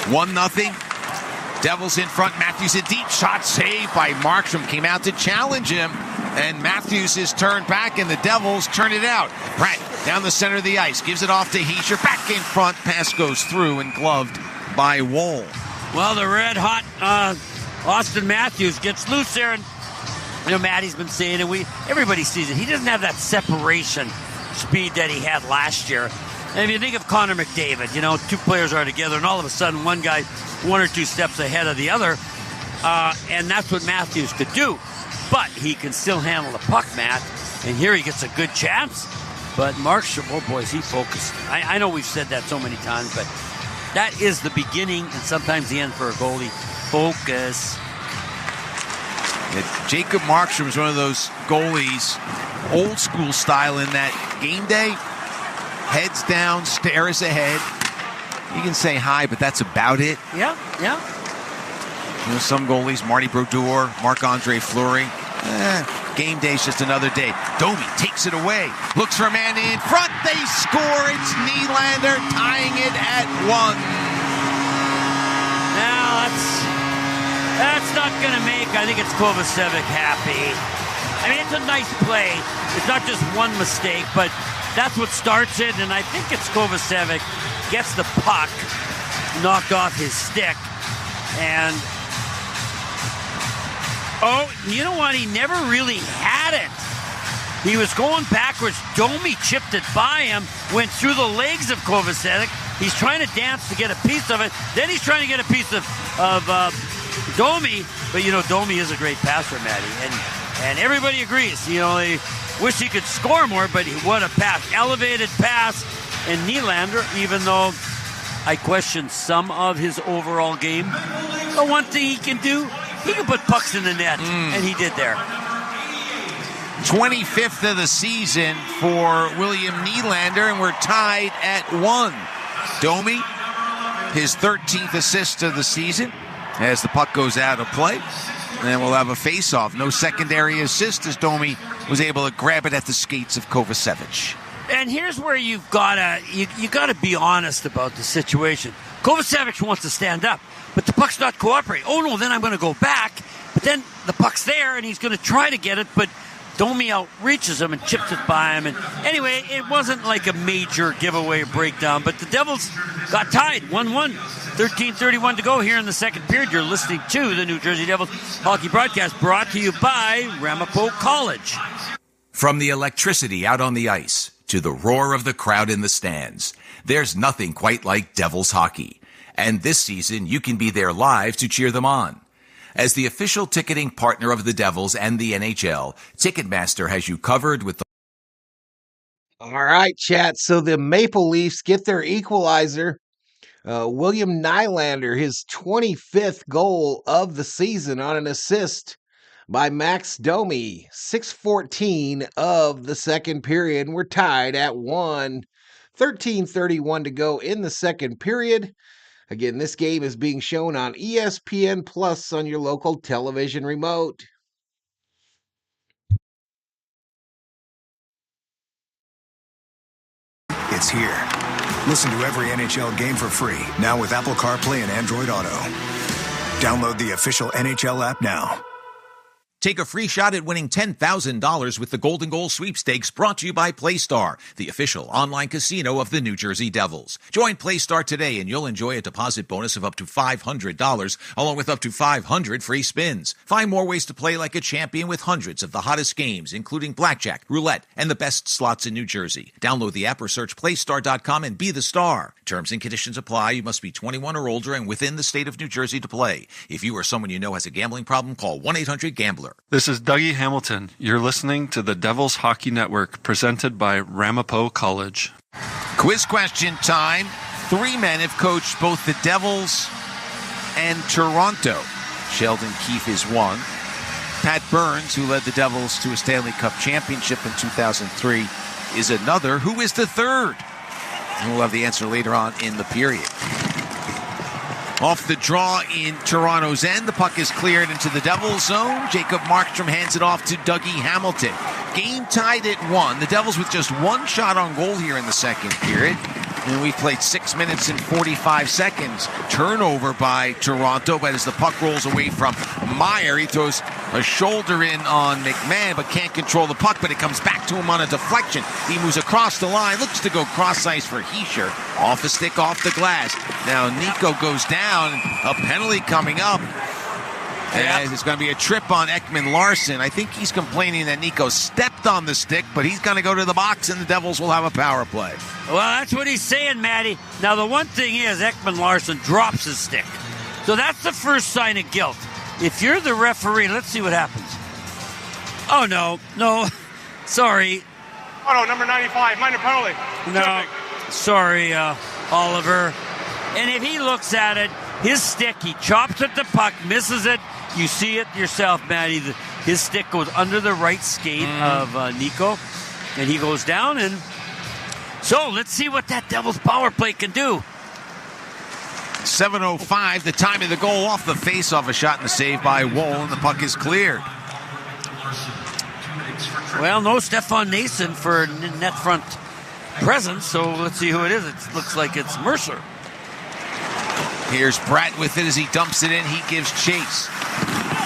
1-0. Devils in front. Matthews a deep shot saved by Markstrom. Came out to challenge him. And Matthews is turned back and the Devils turn it out. Pratt down the center of the ice. Gives it off to Heischer. Back in front. Pass goes through and gloved by Woll. Well, the red-hot Austin Matthews gets loose there. And, Matty's been saying it. Everybody sees it. He doesn't have that separation speed that he had last year. And if you think of Connor McDavid, two players are together, and all of a sudden one guy 1 or 2 steps ahead of the other, and that's what Matthews could do. But he can still handle the puck, Matt, and here he gets a good chance. But Markstrom, oh boy, is he focused. I know we've said that so many times, but that is the beginning and sometimes the end for a goalie. Focus. Jacob Markstrom is one of those goalies, old school style in that game day. Heads down, stares ahead. You can say hi, but that's about it. Yeah. Some goalies, Marty Brodeur, Marc-Andre Fleury. Game day's just another day. Domi takes it away. Looks for a man in front. They score. It's Nylander tying it at 1. Now, that's not going to make, I think it's Kovacevic happy. I mean, it's a nice play. It's not just one mistake, but that's what starts it, and I think it's Kovacevic gets the puck knocked off his stick, and you know what? He never really had it. He was going backwards. Domi chipped it by him, went through the legs of Kovacevic. He's trying to dance to get a piece of it. Then he's trying to get a piece of Domi, but Domi is a great passer, Matty, and everybody agrees. They wish he could score more, but what a pass. Elevated pass. And Nylander, even though I question some of his overall game, the one thing he can do, he can put pucks in the net, and he did there. 25th of the season for William Nylander, and we're tied at 1. Domi, his 13th assist of the season, as the puck goes out of play. And we'll have a face-off. No secondary assist as Domi was able to grab it at the skates of Kovacevic. And here's where you've got to be honest about the situation. Kovacevic wants to stand up, but the puck's not cooperating. Oh no, then I'm going to go back. But then the puck's there, and he's going to try to get it, but Domi outreaches him and chips it by him. And anyway, it wasn't like a major giveaway or breakdown, but the Devils got tied 1-1. 13:31 to go here in the second period. You're listening to the New Jersey Devils hockey broadcast brought to you by Ramapo College. From the electricity out on the ice to the roar of the crowd in the stands, there's nothing quite like Devils hockey. And this season, you can be there live to cheer them on. As the official ticketing partner of the Devils and the NHL, Ticketmaster has you covered with the... All right, chat. So the Maple Leafs get their equalizer. William Nylander, his 25th goal of the season on an assist by Max Domi. 6:14 of the second period, and we're tied at 1. 13:31 to go in the second period. Again, this game is being shown on ESPN Plus on your local television remote. It's here. Listen to every NHL game for free, now with Apple CarPlay and Android Auto. Download the official NHL app now. Take a free shot at winning $10,000 with the Golden Goal Sweepstakes, brought to you by PlayStar, the official online casino of the New Jersey Devils. Join PlayStar today and you'll enjoy a deposit bonus of up to $500, along with up to 500 free spins. Find more ways to play like a champion with hundreds of the hottest games, including blackjack, roulette, and the best slots in New Jersey. Download the app or search playstar.com and be the star. Terms and conditions apply. You must be 21 or older and within the state of New Jersey to play. If you or someone you know has a gambling problem, call 1-800-GAMBLER. This is Dougie Hamilton. You're listening to the Devils Hockey Network, presented by Ramapo College. Quiz question time. 3 men have coached both the Devils and Toronto. Sheldon Keefe is one. Pat Burns, who led the Devils to a Stanley Cup championship in 2003, is another. Who is the third? And we'll have the answer later on in the period. Off the draw in Toronto's end, the puck is cleared into the Devils zone. Jacob Markstrom hands it off to Dougie Hamilton. Game tied at 1. The Devils with just one shot on goal here in the second period. And we've played 6 minutes and 45 seconds. Turnover by Toronto, but as the puck rolls away from Meyer, he throws a shoulder in on McMahon, but can't control the puck, but it comes back to him on a deflection. He moves across the line, looks to go cross ice for Hischier. Off the stick, off the glass. Now Nico goes down, a penalty coming up. And it's going to be a trip on Ekman Larson. I think he's complaining that Nico stepped on the stick, but he's going to go to the box and the Devils will have a power play. Well, that's what he's saying, Matty. Now, the one thing is Ekman Larson drops his stick. So that's the first sign of guilt. If you're the referee, let's see what happens. Oh, no. Sorry. Oh, no, number 95, minor penalty. No, sorry, Oliver. And if he looks at it, his stick, he chops at the puck, misses it. You see it yourself, Matty. His stick goes under the right skate of Nico, and he goes down. And so let's see what that Devils power play can do. 7:05, the time of the goal off the face-off, a shot and a save by Woll, and the puck is cleared. Well, no Stefan Nason for net front presence, so let's see who it is. It looks like it's Mercer. Here's Bratt with it as he dumps it in. He gives chase.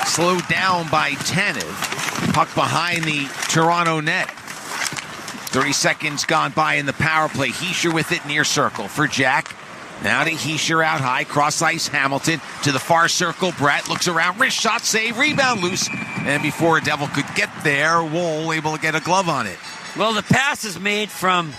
Slowed down by Tanev. Puck behind the Toronto net. 30 seconds gone by in the power play. Hischier with it near circle for Jack. Now to Hischier out high. Cross ice Hamilton to the far circle. Bratt looks around. Wrist shot save. Rebound loose. And before a Devil could get there, Woll able to get a glove on it. Well, the pass is made from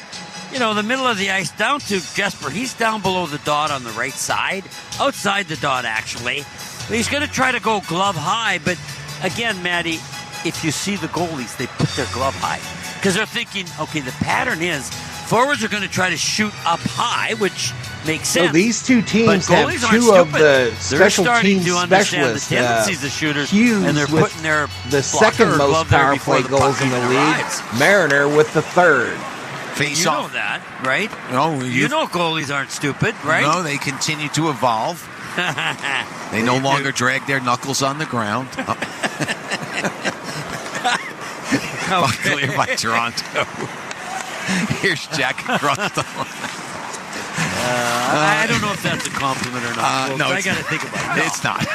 the middle of the ice down to Jesper. He's down below the dot on the right side, outside the dot actually. But he's going to try to go glove high, but again, Matty, if you see the goalies, they put their glove high because they're thinking, okay, the pattern is forwards are going to try to shoot up high, which makes sense. So these two teams have two of the special team specialists. The tendencies of shooters, Hughes and they're putting their the second most power play goals in the league. Mariner with the third. Face you off. know that, right? No, you know goalies aren't stupid, right? No, they continue to evolve. They no longer drag their knuckles on the ground. Clear by Toronto. Here's Jack across the line. I don't know if that's a compliment or not. No, I got to think about it. It's not.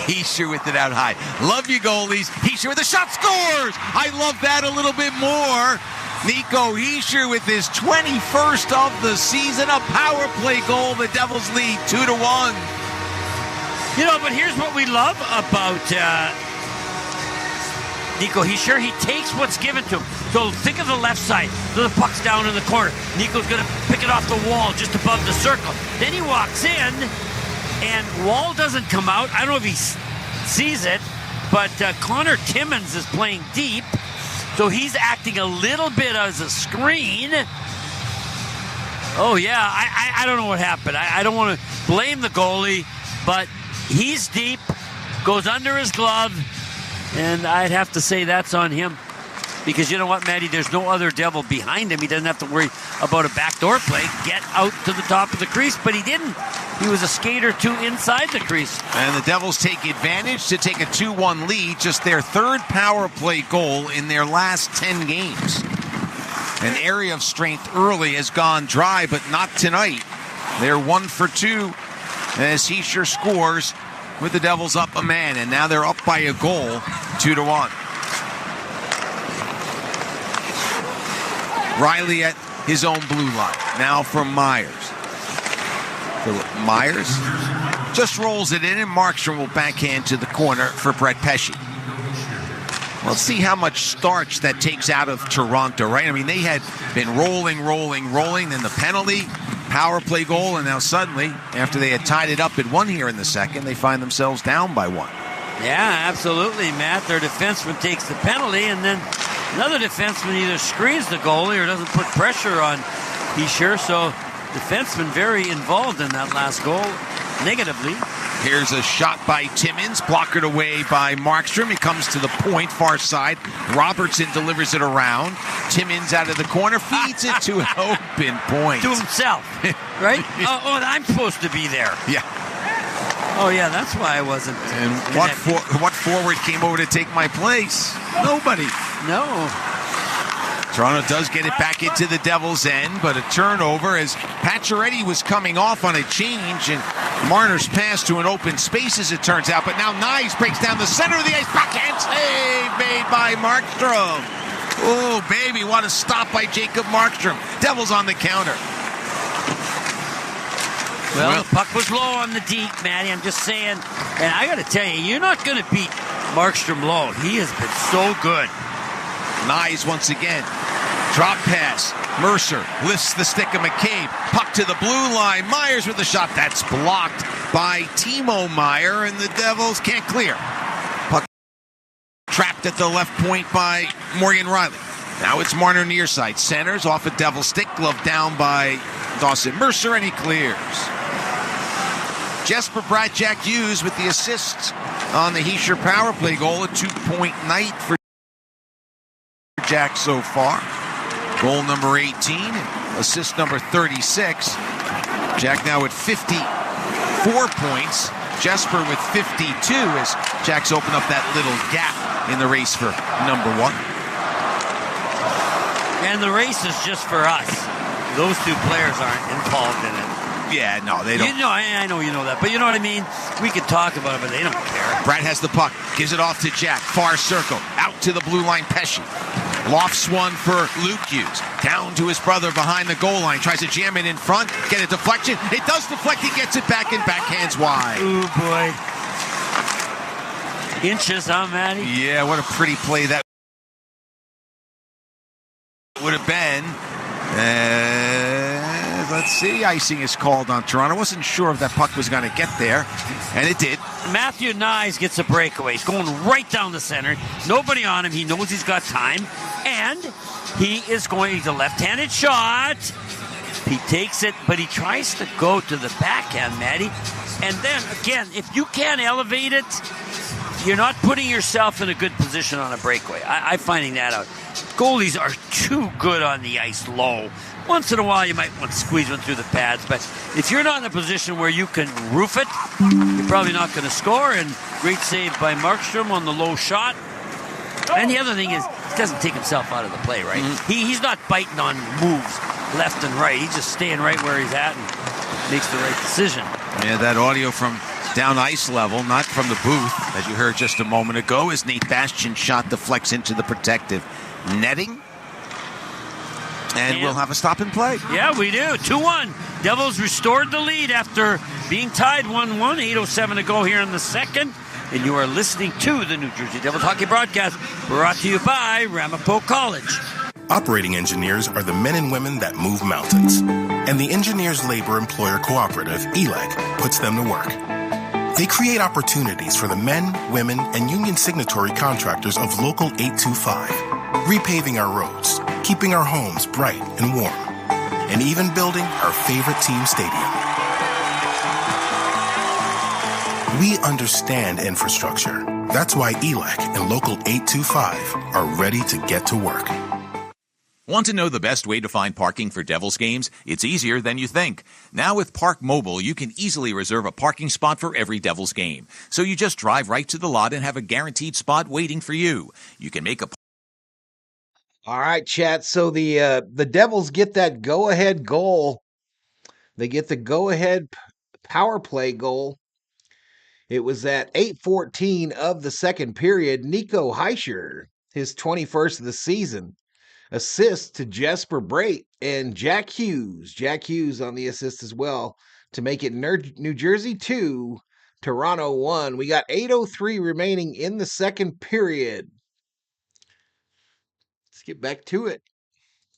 Hischier with it out high. Love you, goalies. Hischier with a shot, scores! I love that a little bit more. Nico Hischier with his 21st of the season, a power play goal. The Devils lead 2-1. But here's what we love about Nico Hischier. He takes what's given to him. So think of the left side. So the puck's down in the corner. Nico's going to pick it off the wall just above the circle. Then he walks in, and Wall doesn't come out. I don't know if he sees it, but Connor Timmins is playing deep. So he's acting a little bit as a screen. Oh, yeah, I don't know what happened. I don't want to blame the goalie, but he's deep, goes under his glove, and I'd have to say that's on him. Because you know what, Matty? There's no other Devil behind him. He doesn't have to worry about a backdoor play. Get out to the top of the crease, but he didn't. He was a skate or two inside the crease. And the Devils take advantage to take a 2-1 lead. Just their third power play goal in their last 10 games. An area of strength early has gone dry, but not tonight. They're 1 for 2 as Heischer scores with the Devils up a man, and now they're up by a goal, 2-1. Riley at his own blue line. Now from Myers. Myers just rolls it in, and Markstrom will backhand to the corner for Brett Pesce. Let's see how much starch that takes out of Toronto, right? I mean, they had been rolling, then the penalty, power play goal, and now suddenly, after they had tied it up at 1 here in the second, they find themselves down by 1. Yeah, absolutely, Matt. Their defenseman takes the penalty, and then another defenseman either screens the goalie or doesn't put pressure on Heischer, so defenseman very involved in that last goal, negatively. Here's a shot by Timmins, blockered away by Markstrom. He comes to the point, far side. Robertson delivers it around. Timmins out of the corner, feeds it to an open point. To himself, right? Oh, I'm supposed to be there. Yeah. Oh, yeah, that's why I wasn't. And what forward came over to take my place? Nobody. No. Toronto does get it back into the Devils' end, but a turnover as Pacioretty was coming off on a change, and Marner's pass to an open space, as it turns out. But now Nyes breaks down the center of the ice. Backhand save made by Markstrom. Oh, baby, what a stop by Jacob Markstrom. Devils on the counter. Well, the puck was low on the deep, Matty. I'm just saying. And I got to tell you, you're not going to beat Markstrom low. He has been so good. Nyes once again. Drop pass. Mercer lifts the stick of McCabe. Puck to the blue line. Myers with the shot. That's blocked by Timo Meier, and the Devils can't clear. Puck trapped at the left point by Morgan Riley. Now it's Marner near side. Centers off a Devil stick. Glove down by Dawson Mercer, and he clears. Jesper Bratt Hughes with the assist on the Heischer power play goal. A 2-point night for Jack so far. Goal number 18, assist number 36. Jack now with 54 points. Jesper with 52 as Jack's opened up that little gap in the race for number 1. And the race is just for us. Those two players aren't involved in it. Yeah, no, they don't. You know, I know you know that, but you know what I mean? We can talk about it, but they don't care. Bratt has the puck, gives it off to Jack. Far circle, out to the blue line, Pesce. Lofts one for Luke Hughes. Down to his brother behind the goal line. Tries to jam it in front, get a deflection. It does deflect, he gets it back and backhands wide. Ooh, boy. Inches, huh, Matty? Yeah, what a pretty play that would have been. Let's see, icing is called on Toronto. Wasn't sure if that puck was going to get there, and it did. Matthew Nyes gets a breakaway. He's going right down the center. Nobody on him. He knows he's got time, and he is going to left-handed shot. He takes it, but he tries to go to the backhand, Matty. And then, again, if you can't elevate it, you're not putting yourself in a good position on a breakaway. I'm finding that out. Goalies are too good on the ice low. Once in a while, you might want to squeeze one through the pads, but if you're not in a position where you can roof it, you're probably not going to score, and great save by Markstrom on the low shot. And the other thing is, he doesn't take himself out of the play, right? Mm-hmm. He's not biting on moves left and right. He's just staying right where he's at and makes the right decision. Yeah, that audio from down ice level, not from the booth, as you heard just a moment ago, as Nate Bastian's shot deflects into the protective netting. And we'll have a stop and play. Yeah, we do. 2-1. Devils restored the lead after being tied 1-1. 8:07 to go here in the second. And you are listening to the New Jersey Devils Hockey Broadcast, brought to you by Ramapo College. Operating engineers are the men and women that move mountains. And the Engineers Labor Employer Cooperative, ELEC, puts them to work. They create opportunities for the men, women, and union signatory contractors of Local 825, repaving our roads, keeping our homes bright and warm, and even building our favorite team stadium. We understand infrastructure. That's why ELEC and Local 825 are ready to get to work. Want to know the best way to find parking for Devils games? It's easier than you think. Now with Park Mobile, you can easily reserve a parking spot for every Devils game. So you just drive right to the lot and have a guaranteed spot waiting for you. You can make a All right, chat. So the Devils get that go-ahead goal. They get the go-ahead power play goal. It was at 8:14 of the second period. Nico Hischier, his 21st of the season, assist to Jesper Brate and Jack Hughes. Jack Hughes on the assist as well to make it New Jersey 2, Toronto 1. We got 8:03 remaining in the second period. Let's get back to it.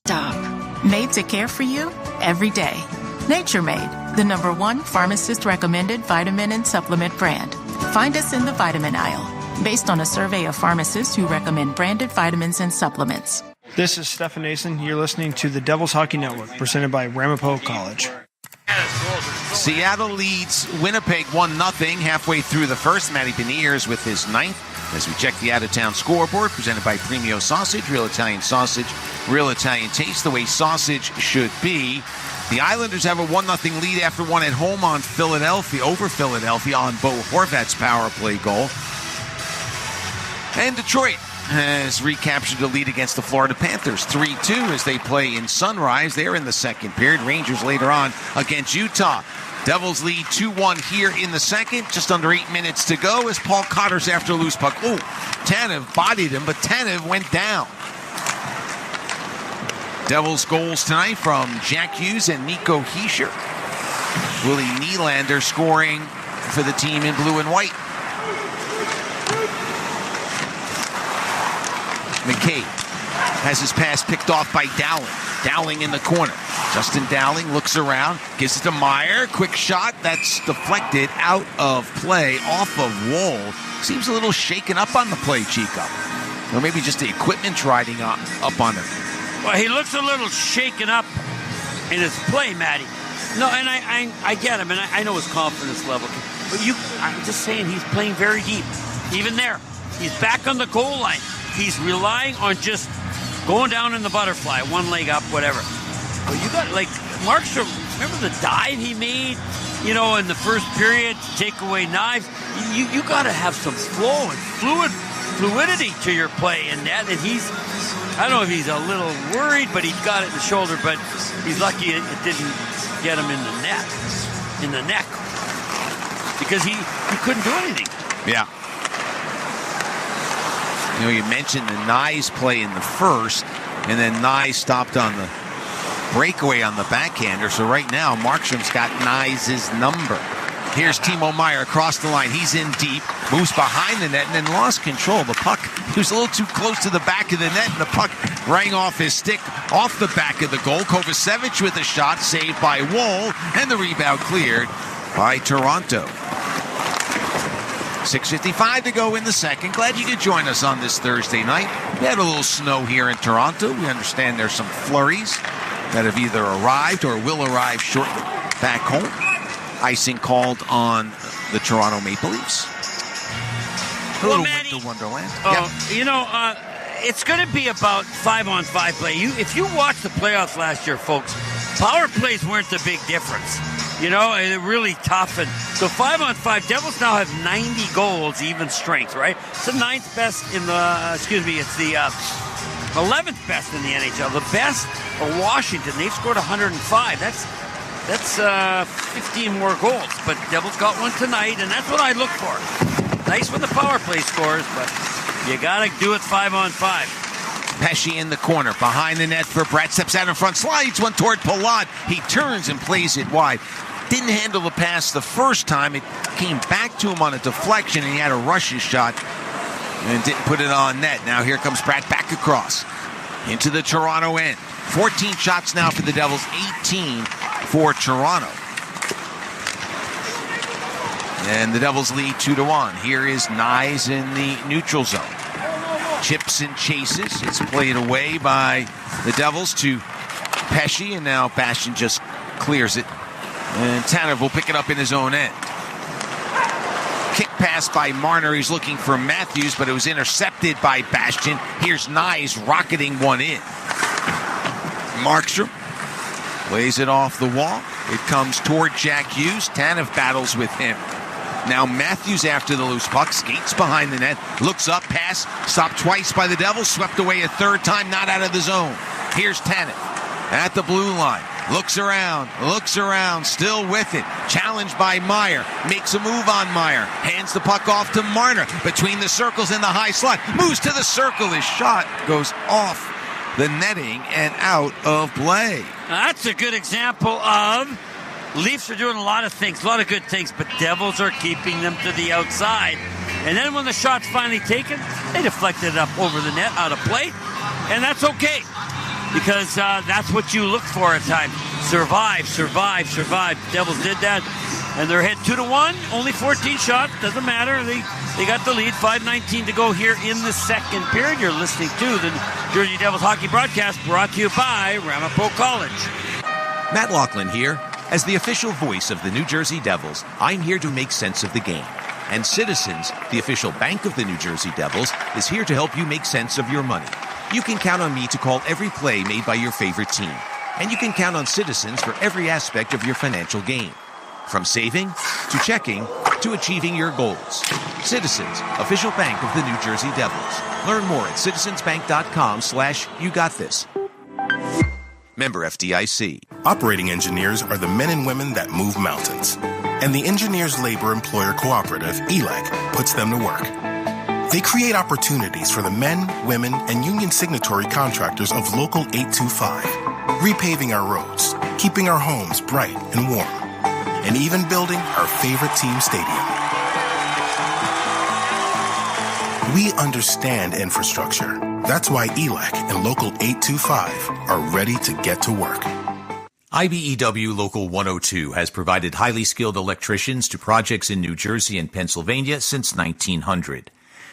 Stop. Made to care for you every day. Nature Made, the #1 pharmacist recommended vitamin and supplement brand. Find us in the vitamin aisle, based on a survey of pharmacists who recommend branded vitamins and supplements. This is Stefan Nason. You're listening to the Devils Hockey Network, presented by Ramapo College. Seattle leads Winnipeg 1-0 halfway through the first. Matty Beniers with his 9th. As we check the out-of-town scoreboard, presented by Premio Sausage, real Italian sausage, real Italian taste, the way sausage should be. The Islanders have a 1-0 lead after one at home on Philadelphia, over Philadelphia on Bo Horvat's power play goal. And Detroit has recaptured the lead against the Florida Panthers, 3-2 as they play in Sunrise. They're in the second period. Rangers later on against Utah. Devils lead 2-1 here in the second. Just under 8 minutes to go as Paul Cotter's after a loose puck. Ooh, Tanev bodied him, but Tanev went down. Devils goals tonight from Jack Hughes and Nico Hischier. Willie Nylander scoring for the team in blue and white. McCabe has his pass picked off by Dowling. Dowling in the corner. Justin Dowling looks around, gives it to Meyer. Quick shot. That's deflected out of play, off of Woll. Seems a little shaken up on the play, Chico. Or maybe just the equipment riding up on him. Well, he looks a little shaken up in his play, Matty. No, and I get him, and I know his confidence level. But I'm just saying he's playing very deep. Even there, he's back on the goal line. He's relying on just going down in the butterfly, one leg up, whatever. But you got, like, Markstrom, remember the dive he made, in the first period to take away knives? You got to have some flow and fluidity to your play in that. And I don't know if he's a little worried, but he's got it in the shoulder, but he's lucky it didn't get him in the neck, because he couldn't do anything. Yeah. You mentioned the Nyes play in the first, and then Nyes stopped on the breakaway on the backhander. So right now, Markstrom's got Nyes' number. Here's Timo Meyer across the line. He's in deep, moves behind the net, and then lost control. The puck, he was a little too close to the back of the net, and the puck rang off his stick, off the back of the goal. Kovacevic with a shot, saved by Woll, and the rebound cleared by Toronto. 6:55 to go in the second. Glad you could join us on this Thursday night. We had a little snow here in Toronto. We understand there's some flurries that have either arrived or will arrive shortly back home. Icing called on the Toronto Maple Leafs. A little winter wonderland. It's going to be about 5-on-5 play. If you watch the playoffs last year, folks, power plays weren't the big difference. They're really tough. And so 5-on-5, Devils now have 90 goals, even strength, right? It's the 9th best in it's the 11th best in the NHL. The best are Washington. They've scored 105. That's 15 more goals. But Devils got one tonight, and that's what I look for. Nice when the power play scores, but you got to do it 5-on-5. Pesce in the corner, behind the net for Brett, steps out in front, slides one toward Palat. He turns and plays it wide. Didn't handle the pass the first time. It came back to him on a deflection, and he had to rush his shot and didn't put it on net. Now here comes Pratt back across into the Toronto end. 14 shots now for the Devils, 18 for Toronto. And the Devils lead 2-1. Here is Nyes in the neutral zone. Chips and chases. It's played away by the Devils to Pesce, and now Bastian just clears it. And Tanev will pick it up in his own end. Kick pass by Marner. He's looking for Matthews, but it was intercepted by Bastian. Here's Nyes rocketing one in. Markstrom lays it off the wall. It comes toward Jack Hughes. Tanev battles with him. Now Matthews after the loose puck, skates behind the net, looks up, pass, stopped twice by the Devils, swept away a third time, not out of the zone. Here's Tanev at the blue line. Looks around, still with it. Challenged by Meyer. Makes a move on Meyer. Hands the puck off to Marner. Between the circles in the high slot. Moves to the circle. His shot goes off the netting and out of play. That's a good example of Leafs are doing a lot of things, a lot of good things, but Devils are keeping them to the outside. And then when the shot's finally taken, they deflected it up over the net, out of play. And that's okay. Because that's what you look for at times. Survive. The Devils did that. And they're ahead 2-1. Only 14 shots. Doesn't matter. They got the lead. 5:19 to go here in the second period. You're listening to the Jersey Devils hockey broadcast brought to you by Ramapo College. Matt Laughlin here. As the official voice of the New Jersey Devils, I'm here to make sense of the game. And Citizens, the official bank of the New Jersey Devils, is here to help you make sense of your money. You can count on me to call every play made by your favorite team. And you can count on Citizens for every aspect of your financial game. From saving, to checking, to achieving your goals. Citizens, official bank of the New Jersey Devils. Learn more at citizensbank.com/YouGotThis. Member FDIC. Operating engineers are the men and women that move mountains. And the Engineers Labor Employer Cooperative, ELEC, puts them to work. They create opportunities for the men, women, and union signatory contractors of Local 825, repaving our roads, keeping our homes bright and warm, and even building our favorite team stadium. We understand infrastructure. That's why ELEC and Local 825 are ready to get to work. IBEW Local 102 has provided highly skilled electricians to projects in New Jersey and Pennsylvania since 1900.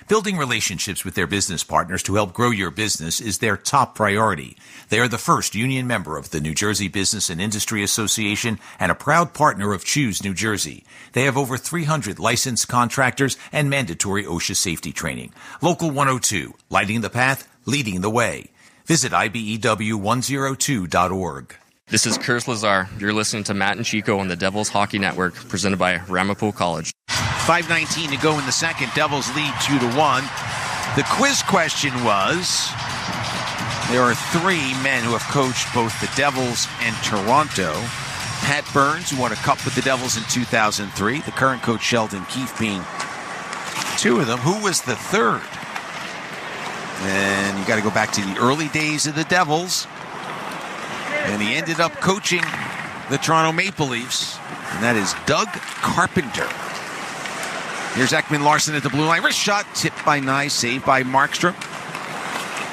Building relationships with their business partners to help grow your business is their top priority. They are the first union member of the New Jersey Business and Industry Association and a proud partner of Choose New Jersey. They have over 300 licensed contractors and mandatory OSHA safety training. Local 102, lighting the path, leading the way. Visit IBEW102.org. This is Kurs Lazar. You're listening to Matt and Chico on the Devils Hockey Network, presented by Ramapo College. 5:19 to go in the second. Devils lead 2-1. The quiz question was, there are three men who have coached both the Devils and Toronto. Pat Burns, who won a cup with the Devils in 2003. The current coach, Sheldon Keefe, being two of them. Who was the third? And you got to go back to the early days of the Devils. And he ended up coaching the Toronto Maple Leafs. And that is Doug Carpenter. Here's Ekman Larson at the blue line. Wrist shot, tipped by Nye, saved by Markstrom.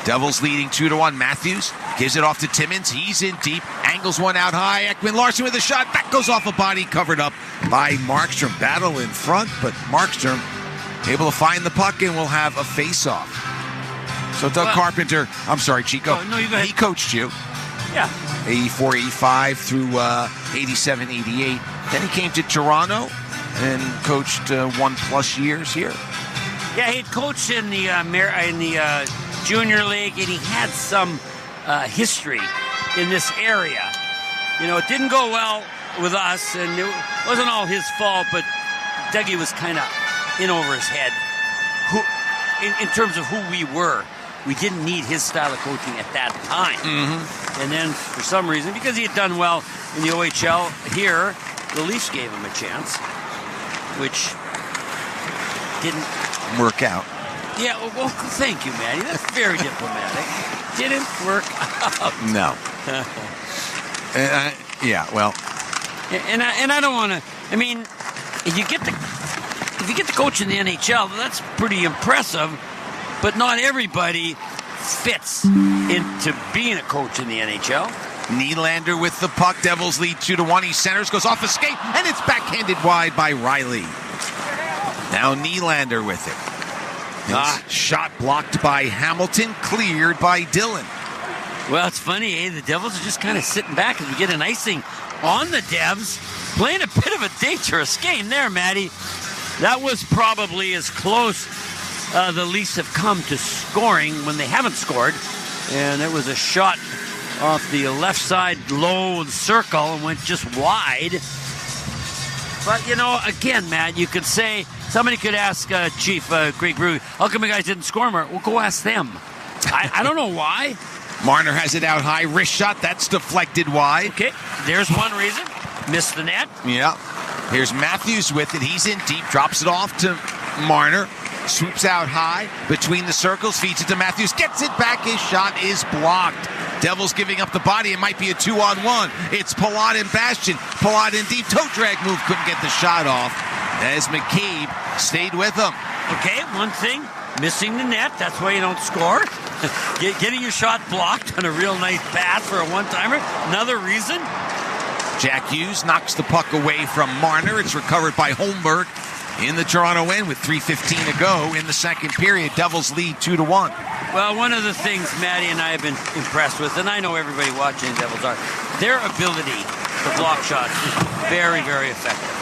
Devils leading 2-1. Matthews gives it off to Timmins. He's in deep, angles one out high. Ekman Larson with a shot. That goes off a body, covered up by Markstrom. Battle in front, but Markstrom able to find the puck and will have a face-off. So Doug Carpenter, I'm sorry, Chico. Oh, no, you go ahead. He coached you. Yeah. 84, 85 through 87, 88. Then he came to Toronto and coached 1+ years here. Yeah, he'd coached in the junior league, and he had some history in this area. You know, it didn't go well with us, and it wasn't all his fault, but Dougie was kind of in over his head in terms of who we were. We didn't need his style of coaching at that time. Mm-hmm. And then, for some reason, because he had done well in the OHL here, the Leafs gave him a chance, which didn't work out. Yeah, well, thank you, Matty. That's very diplomatic. Didn't work out. No. Yeah, well. And I don't want to. I mean, if you get to coach in the NHL, that's pretty impressive. But not everybody fits into being a coach in the NHL. Nylander with the puck. Devils lead 2-1. He centers, goes off a skate, and it's backhanded wide by Riley. Now Nylander with it. Shot blocked by Hamilton, cleared by Dillon. Well, it's funny, the Devils are just kind of sitting back as we get an icing on the Devs. Playing a bit of a dangerous game there, Matty. That was probably as close the Leafs have come to scoring when they haven't scored. And it was a shot off the left side low circle and went just wide. But, again, Matt, you could say, somebody could ask Chief Greg Brew, how come you guys didn't score more? Well, go ask them. I don't know why. Marner has it out high. Wrist shot. That's deflected wide. Okay, there's one reason. Missed the net. Yeah. Here's Matthews with it. He's in deep. Drops it off to Marner. Swoops out high between the circles. Feeds it to Matthews. Gets it back. His shot is blocked. Devils giving up the body. It might be a 2-on-1. It's Palat and Bastian. Palat in deep. Toe drag move. Couldn't get the shot off as McCabe stayed with him. Okay, one thing. Missing the net. That's why you don't score. Getting your shot blocked on a real nice pass for a one-timer. Another reason. Jack Hughes knocks the puck away from Marner. It's recovered by Holmberg in the Toronto end with 3:15 to go in the second period. Devils lead 2-1. Well, one of the things Maddie and I have been impressed with, and I know everybody watching the Devils are, their ability to block shots is very, very effective.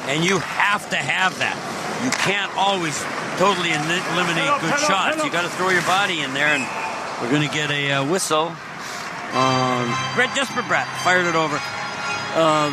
And you have to have that. You can't always totally eliminate good shots. You got to throw your body in there, and we're going to get a whistle. Jesper Bratt fired it over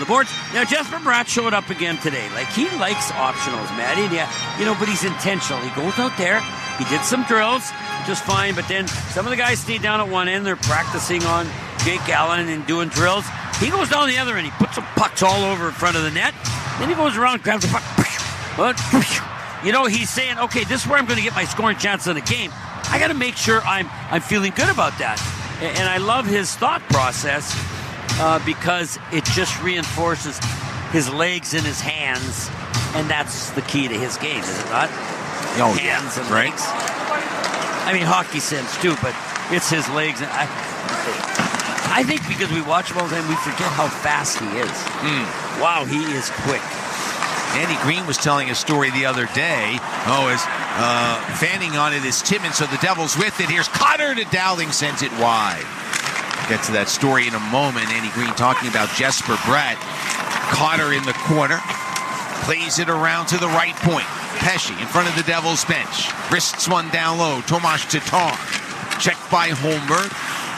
the boards. Now, Jesper Bratt showed up again today. Like, he likes optionals, Maddie. And but he's intentional. He goes out there. He did some drills, just fine. But then some of the guys stay down at one end. They're practicing on Jake Allen and doing drills. He goes down the other end. He puts some pucks all over in front of the net. Then he goes around, grabs the puck. He's saying, okay, this is where I'm going to get my scoring chance in the game. I got to make sure I'm feeling good about that. And I love his thought process because it just reinforces his legs and his hands, and that's the key to his game, is it not? Oh, hands yeah, and right? legs. I mean, hockey sense too, but it's his legs. I think because we watch him all the time, we forget how fast he is. Wow, he is quick. Andy Green was telling a story the other day. As fanning on it is Timmins, so the Devils with it. Here's Cotter to Dowling, sends it wide. Get to that story in a moment. Andy Green talking about Jesper Bratt. Cotter in the corner. Plays it around to the right point. Pesce in front of the Devils bench. Wrists one down low. Tomas Tatar. Checked by Holmberg.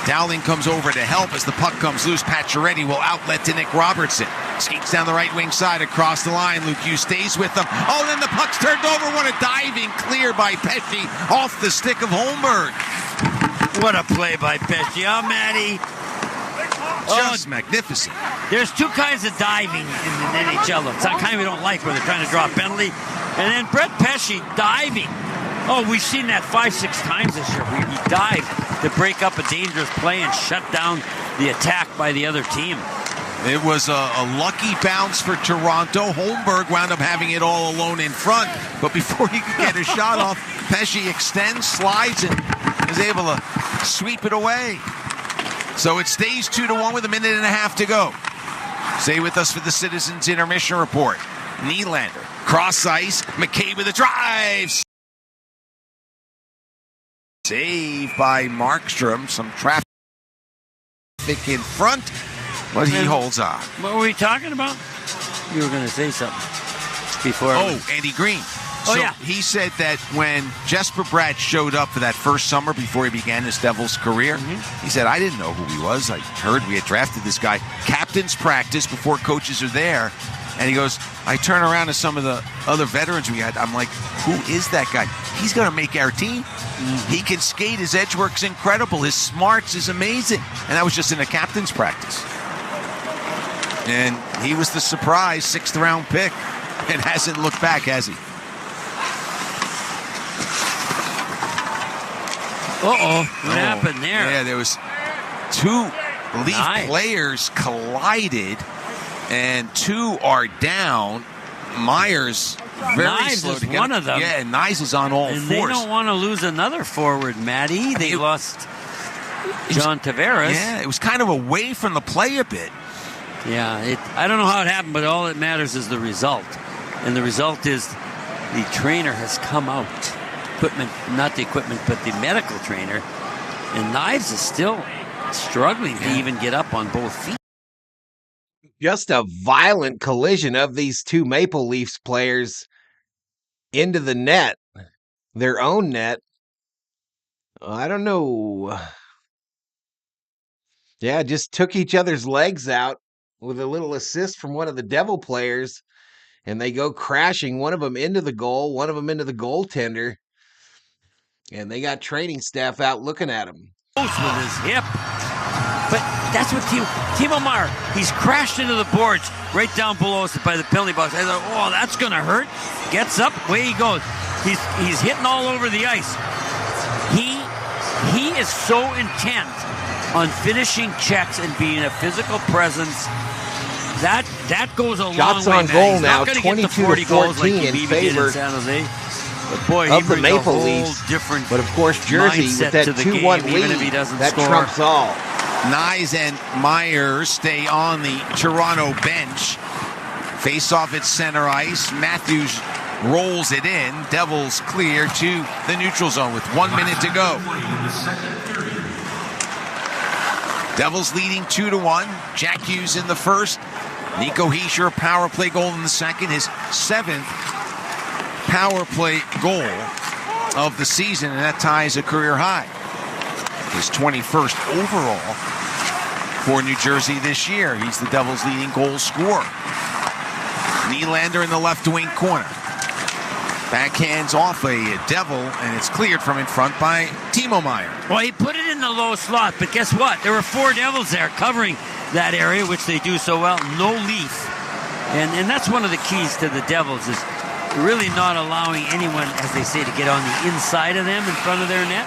Dowling comes over to help as the puck comes loose. Pacioretty will outlet to Nick Robertson. Skates down the right wing side across the line. Luke Hughes stays with them. Oh, then the puck's turned over. What a diving clear by Pesce off the stick of Holmberg. What a play by Pesce, huh, Matty? Just magnificent. There's two kinds of diving in the NHL. It's that kind we don't like where they're trying to draw a penalty. And then Brett Pesce diving. Oh, we've seen that 5-6 times this year where he dived to break up a dangerous play and shut down the attack by the other team. It was a lucky bounce for Toronto. Holmberg wound up having it all alone in front. But before he could get a shot off, Pesce extends, slides, and is able to sweep it away. So it stays 2-1 with a minute and a half to go. Stay with us for the Citizens Intermission Report. Nylander, cross ice, McCabe with a drive. Saved by Markstrom. Some traffic in front, but he holds on. What were we talking about? You were going to say something before. Andy Green. Oh, So yeah. he said that when Jesper Bratt showed up for that first summer before he began his Devils career, he said, I didn't know who he was. I heard we had drafted this guy. Captain's practice before coaches are there. And he goes, I turn around to some of the other veterans we had. I'm like, who is that guy? He's going to make our team. He can skate. His edge work's incredible. His smarts is amazing. And that was just in a captain's practice. And he was the surprise 6th round pick and hasn't looked back, has he? What happened there? Yeah, there was two Leaf players collided, and two are down. Myers very Knives slow is to get one of them. Yeah, and Knives is on all and fours. they don't want to lose another forward, Matty. They lost John Tavares. Yeah, it was kind of away from the play a bit. Yeah, I don't know how it happened, but all that matters is the result. And the result is the trainer has come out. Not the equipment, but the medical trainer. And Knives is still struggling to even get up on both feet. Just a violent collision of these two Maple Leafs players into the net, their own net. I don't know. Yeah, just took each other's legs out with a little assist from one of the Devil players. and they go crashing, one of them into the goal, one of them into the goaltender, and they got training staff out looking at him. With his hip. But that's what Timo Meier, he's crashed into the boards right down below us by the penalty box. I thought, oh, that's going to hurt. Gets up, away he goes. He's hitting all over the ice. He is so intent on finishing checks and being a physical presence. That goes a Shots long way, on goal He's now, not 22-14 in favor San Jose. But boy, of he the Maple Leafs. Different but of course, Jersey with that 2-1 lead, even if he doesn't that score. trumps all. Nyes and Meyer stay on the Toronto bench. Face off at center ice. Matthews rolls it in. Devils clear to the neutral zone with 1 minute to go. Devils leading 2-1. Jack Hughes in the first. Nico Hischier, power play goal in the second. His 7th power play goal of the season, and that ties a career high. His 21st overall for New Jersey this year. He's the Devils' leading goal scorer. Nylander in the left wing corner. Backhands off a Devil, and it's cleared from in front by Timo Meier. Well, he put it in the low slot, but guess what? There were 4 Devils there covering that area, which they do so well. No Leaf. And that's one of the keys to the Devils, is really not allowing anyone, as they say, to get on the inside of them in front of their net,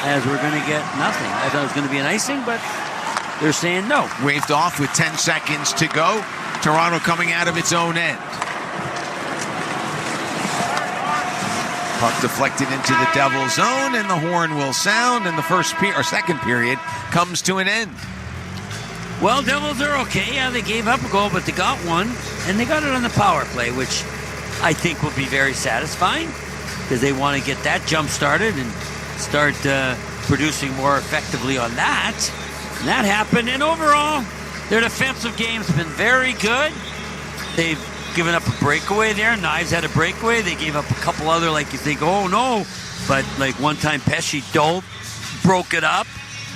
as we're going to get nothing. I thought it was going to be an icing, but they're saying no. Waved off with 10 seconds to go. Toronto coming out of its own end. Puck deflected into the Devils' zone, and the horn will sound, and the second period comes to an end. Well, Devils are okay. Yeah, they gave up a goal, but they got one, and they got it on the power play, which I think will be very satisfying, because they want to get that jump started and start producing more effectively on that. And that happened, and overall, their defensive game's been very good. They've given up a breakaway there. Knives had a breakaway. They gave up a couple other, like you think, oh no. But like one time Pesci broke it up.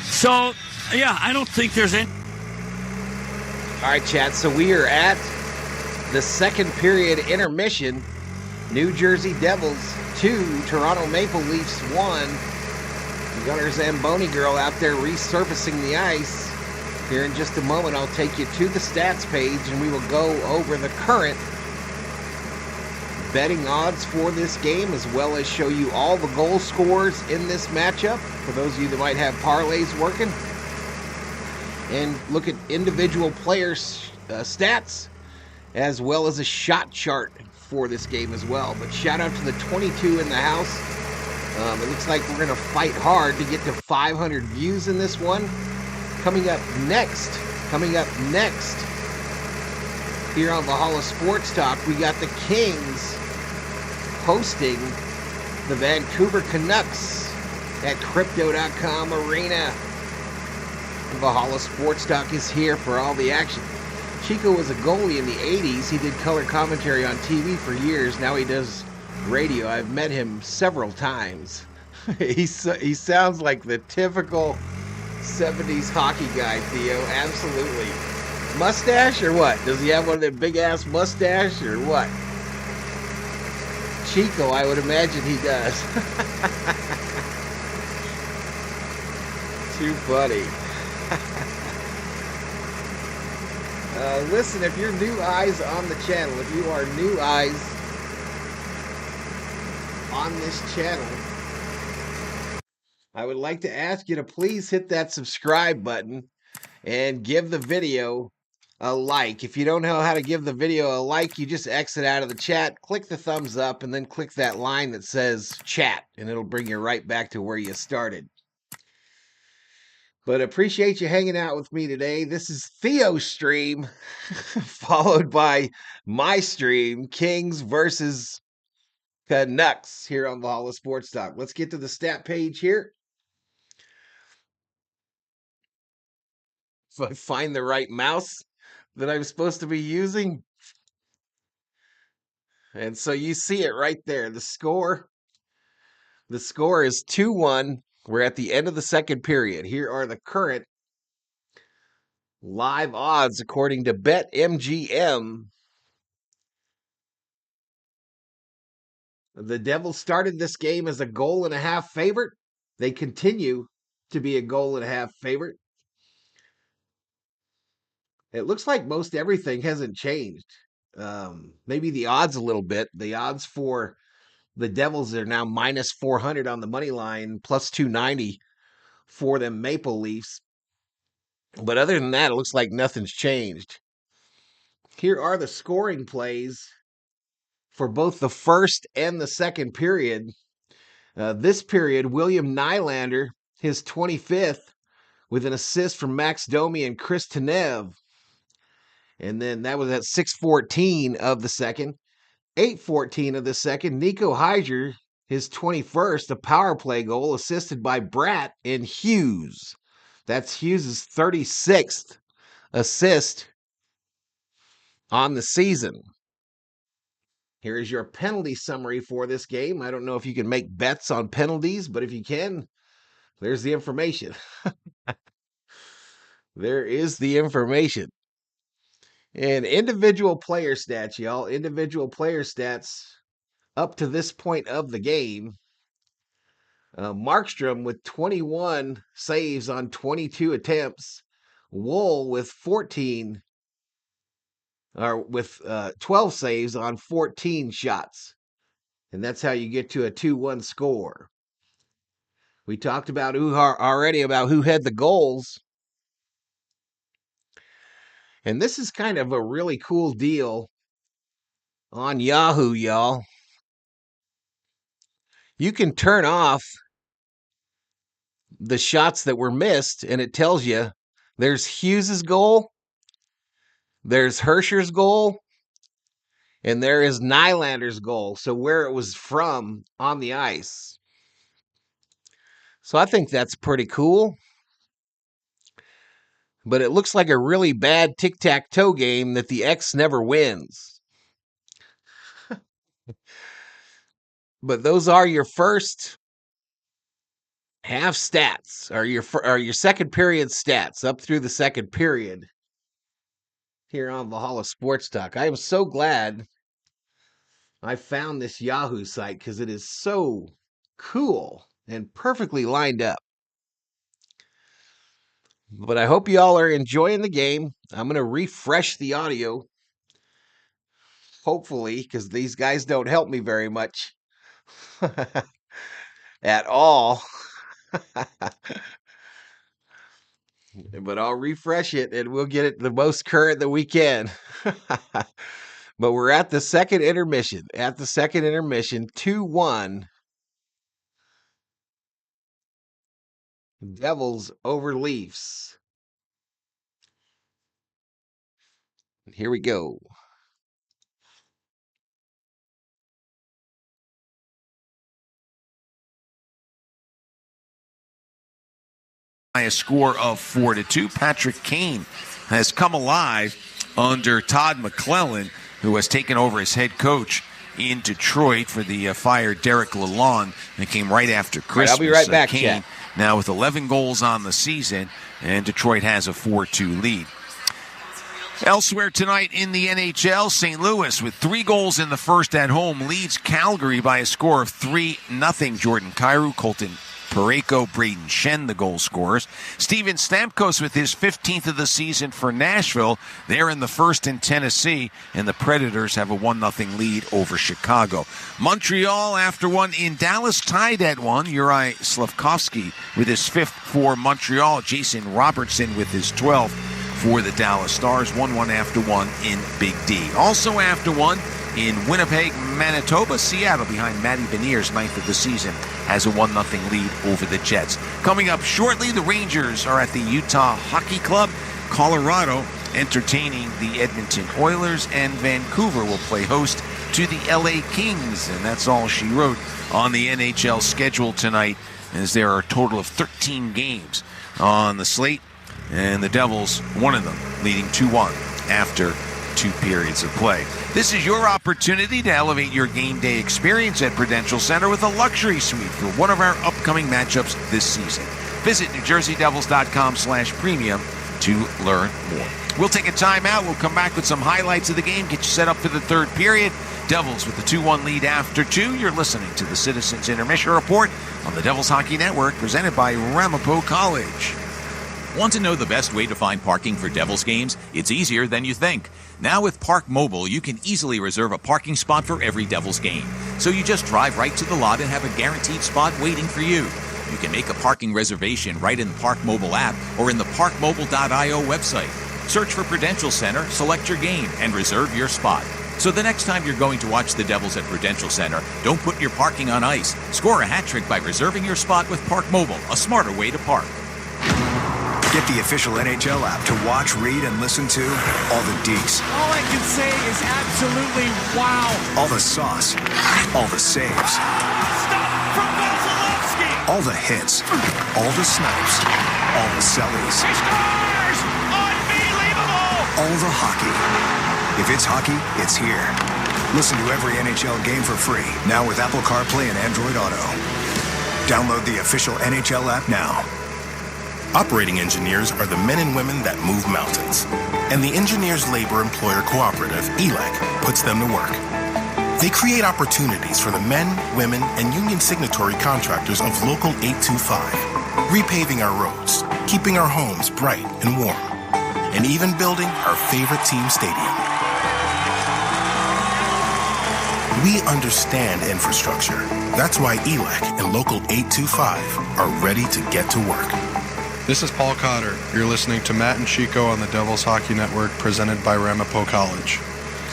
So, yeah, I don't think there's any. All right, chat. So we are at the second period intermission. New Jersey Devils 2, Toronto Maple Leafs 1. Gunnar Zamboni girl out there resurfacing the ice. Here in just a moment, I'll take you to the stats page, and we will go over the current betting odds for this game, as well as show you all the goal scorers in this matchup, for those of you that might have parlays working, and look at individual players' stats, as well as a shot chart for this game as well. But shout out to the 22 in the house. It looks like we're going to fight hard to get to 500 views in this one. Coming up next, here on Valhalla Sports Talk, we got the Kings hosting the Vancouver Canucks at Crypto.com Arena. Valhalla Sports Talk is here for all the action. Chico was a goalie in the 80s. He did color commentary on TV for years. Now he does radio. I've met him several times. He sounds like the typical 70s hockey guy, Theo. Absolutely. Mustache or what? Does he have one of them big ass mustache or what? Chico, I would imagine he does. Too funny. Listen, if you're new eyes on the channel, if you are new eyes on this channel, I would like to ask you to please hit that subscribe button and give the video a like. If you don't know how to give the video a like, you just exit out of the chat, click the thumbs up, and then click that line that says chat, and it'll bring you right back to where you started. But appreciate you hanging out with me today. This is Theo's stream, followed by my stream, Kings versus Canucks, here on Valhalla Sports Talk. Let's get to the stat page here. If I find the right mouse that I'm supposed to be using. And so you see it right there. The score is 2-1. We're at the end of the second period. Here are the current live odds according to BetMGM. The Devils started this game as a 1.5-goal favorite. They continue to be a 1.5-goal favorite. It looks like most everything hasn't changed. Maybe the odds a little bit. The odds for the Devils are now minus 400 on the money line, plus 290 for the Maple Leafs. But other than that, it looks like nothing's changed. Here are the scoring plays for both the first and the second period. This period, William Nylander, his 25th, with an assist from Max Domi and Chris Tanev. And then that was at 6:14 of the second. 8:14 of the second, Nico Heiser, his 21st, a power play goal assisted by Bratt and Hughes. That's Hughes' 36th assist on the season. Here is your penalty summary for this game. I don't know if you can make bets on penalties, but if you can, there's the information. There is the information. And individual player stats, y'all. Individual player stats up to this point of the game. Markstrom with 21 saves on 22 attempts. Wool with 12 saves on 14 shots. And that's how you get to a 2-1 score. We talked about already about who had the goals. And this is kind of a really cool deal on Yahoo, y'all. You can turn off the shots that were missed, and it tells you there's Hughes' goal, there's Hirscher's goal, and there is Nylander's goal. So where it was from on the ice. So I think that's pretty cool. But it looks like a really bad tic-tac-toe game that the X never wins. But those are your first half stats, or your second period stats up through the second period here on Valhalla Sports Talk. I am so glad I found this Yahoo site because it is so cool and perfectly lined up. But I hope you all are enjoying the game. I'm going to refresh the audio, hopefully, because these guys don't help me very much at all. But I'll refresh it and we'll get it the most current that we can. But we're at the second intermission. 2-1. Devils over Leafs. Here we go. By a score of 4-2, Patrick Kane has come alive under Todd McClellan, who has taken over as head coach in Detroit for the fired Derek Lalonde, and came right after Christmas. I'll be right back, Kane Chad. Now with 11 goals on the season, and Detroit has a 4-2 lead. Elsewhere tonight in the NHL, St. Louis with 3 goals in the first at home leads Calgary by a score of 3-0. Jordan Kyrou, Colton Parayko, Braden Shen, the goal scorers. Steven Stamkos with his 15th of the season for Nashville. They're in the first in Tennessee, and the Predators have a 1-0 lead over Chicago. Montreal, after one in Dallas, tied at 1. Juraj Slafkovsky with his 5th for Montreal. Jason Robertson with his 12th for the Dallas Stars. 1-1 after 1 in Big D. Also after 1 in Winnipeg, Manitoba, Seattle, behind Matty Beniers' 9th of the season, has a 1-0 lead over the Jets. Coming up shortly, the Rangers are at the Utah Hockey Club. Colorado entertaining the Edmonton Oilers, and Vancouver will play host to the LA Kings. And that's all she wrote on the NHL schedule tonight, as there are a total of 13 games on the slate, and the Devils, one of them, leading 2-1 after 2 periods of play. This is your opportunity to elevate your game day experience at Prudential Center with a luxury suite for one of our upcoming matchups this season. Visit NewJerseyDevils.com/premium to learn more. We'll take a timeout. We'll come back with some highlights of the game, get you set up for the third period. Devils with the 2-1 lead after 2. You're listening to the Citizens Intermission Report on the Devils Hockey Network, presented by Ramapo College. Want to know the best way to find parking for Devils games? It's easier than you think. Now with Park Mobile, you can easily reserve a parking spot for every Devils game. So you just drive right to the lot and have a guaranteed spot waiting for you. You can make a parking reservation right in the Park Mobile app or in the parkmobile.io website. Search for Prudential Center, select your game, and reserve your spot. So the next time you're going to watch the Devils at Prudential Center, don't put your parking on ice. Score a hat trick by reserving your spot with Park Mobile, a smarter way to park. Get the official NHL app to watch, read, and listen to all the deets. All I can say is absolutely wow. All the sauce. All the saves. Stop from Vasilevsky. All the hits. All the snipes. All the sellies. He scores! Unbelievable! All the hockey. If it's hockey, it's here. Listen to every NHL game for free, now with Apple CarPlay and Android Auto. Download the official NHL app now. Operating engineers are the men and women that move mountains. And the Engineers Labor Employer Cooperative, ELEC, puts them to work. They create opportunities for the men, women, and union signatory contractors of Local 825, repaving our roads, keeping our homes bright and warm, and even building our favorite team stadium. We understand infrastructure. That's why ELEC and Local 825 are ready to get to work. This is Paul Cotter. You're listening to Matt and Chico on the Devils Hockey Network, presented by Ramapo College.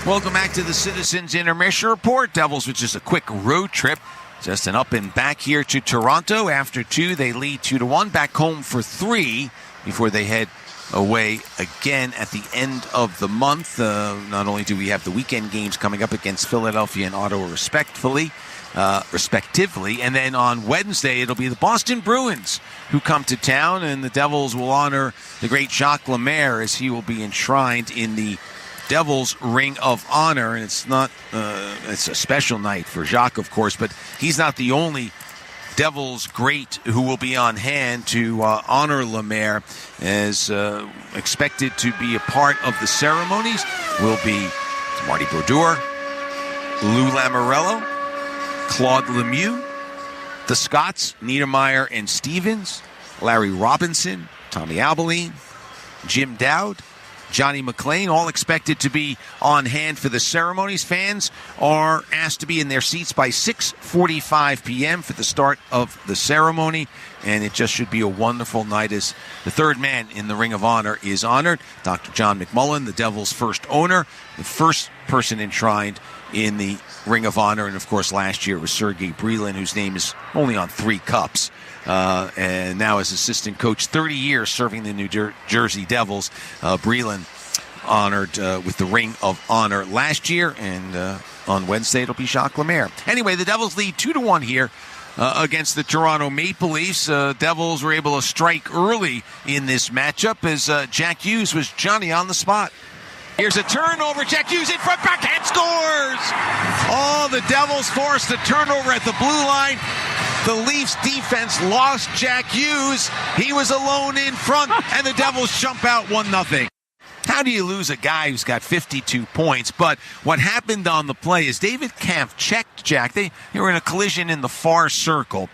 Welcome back to the Citizens Intermission Report. Devils with just a quick road trip. Just an up and back here to Toronto. After 2, they lead 2-1. Back home for 3 before they head away again at the end of the month. Not only do we have the weekend games coming up against Philadelphia and Ottawa respectively, and then on Wednesday it'll be the Boston Bruins who come to town, and the Devils will honor the great Jacques Lemaire as he will be enshrined in the Devils Ring of Honor. And it's a special night for Jacques, of course, but he's not the only Devils great who will be on hand to honor Lemaire. As expected to be a part of the ceremonies will be Marty Brodeur, Lou Lamoriello, Claude Lemieux, the Scots, Niedermeyer and Stevens, Larry Robinson, Tommy Abilene, Jim Dowd, Johnny McLean, all expected to be on hand for the ceremonies. Fans are asked to be in their seats by 6:45 p.m. for the start of the ceremony, and it just should be a wonderful night as the third man in the Ring of Honor is honored. Dr. John McMullen, the Devils' first owner, the first person enshrined in the Ring of Honor, and of course last year was Sergei Brylin, whose name is only on 3 cups. And now as assistant coach, 30 years serving the New Jersey Devils. Brylin honored with the Ring of Honor last year, and on Wednesday it'll be Jacques Lemaire. Anyway, the Devils lead 2-1 here against the Toronto Maple Leafs. Devils were able to strike early in this matchup as Jack Hughes was Johnny on the spot. Here's a turnover. Jack Hughes in front, backhand scores! Oh, the Devils forced a turnover at the blue line. The Leafs defense lost Jack Hughes. He was alone in front, and the Devils jump out 1-0. How do you lose a guy who's got 52 points? But what happened on the play is David Kampf checked Jack. They were in a collision in the far circle.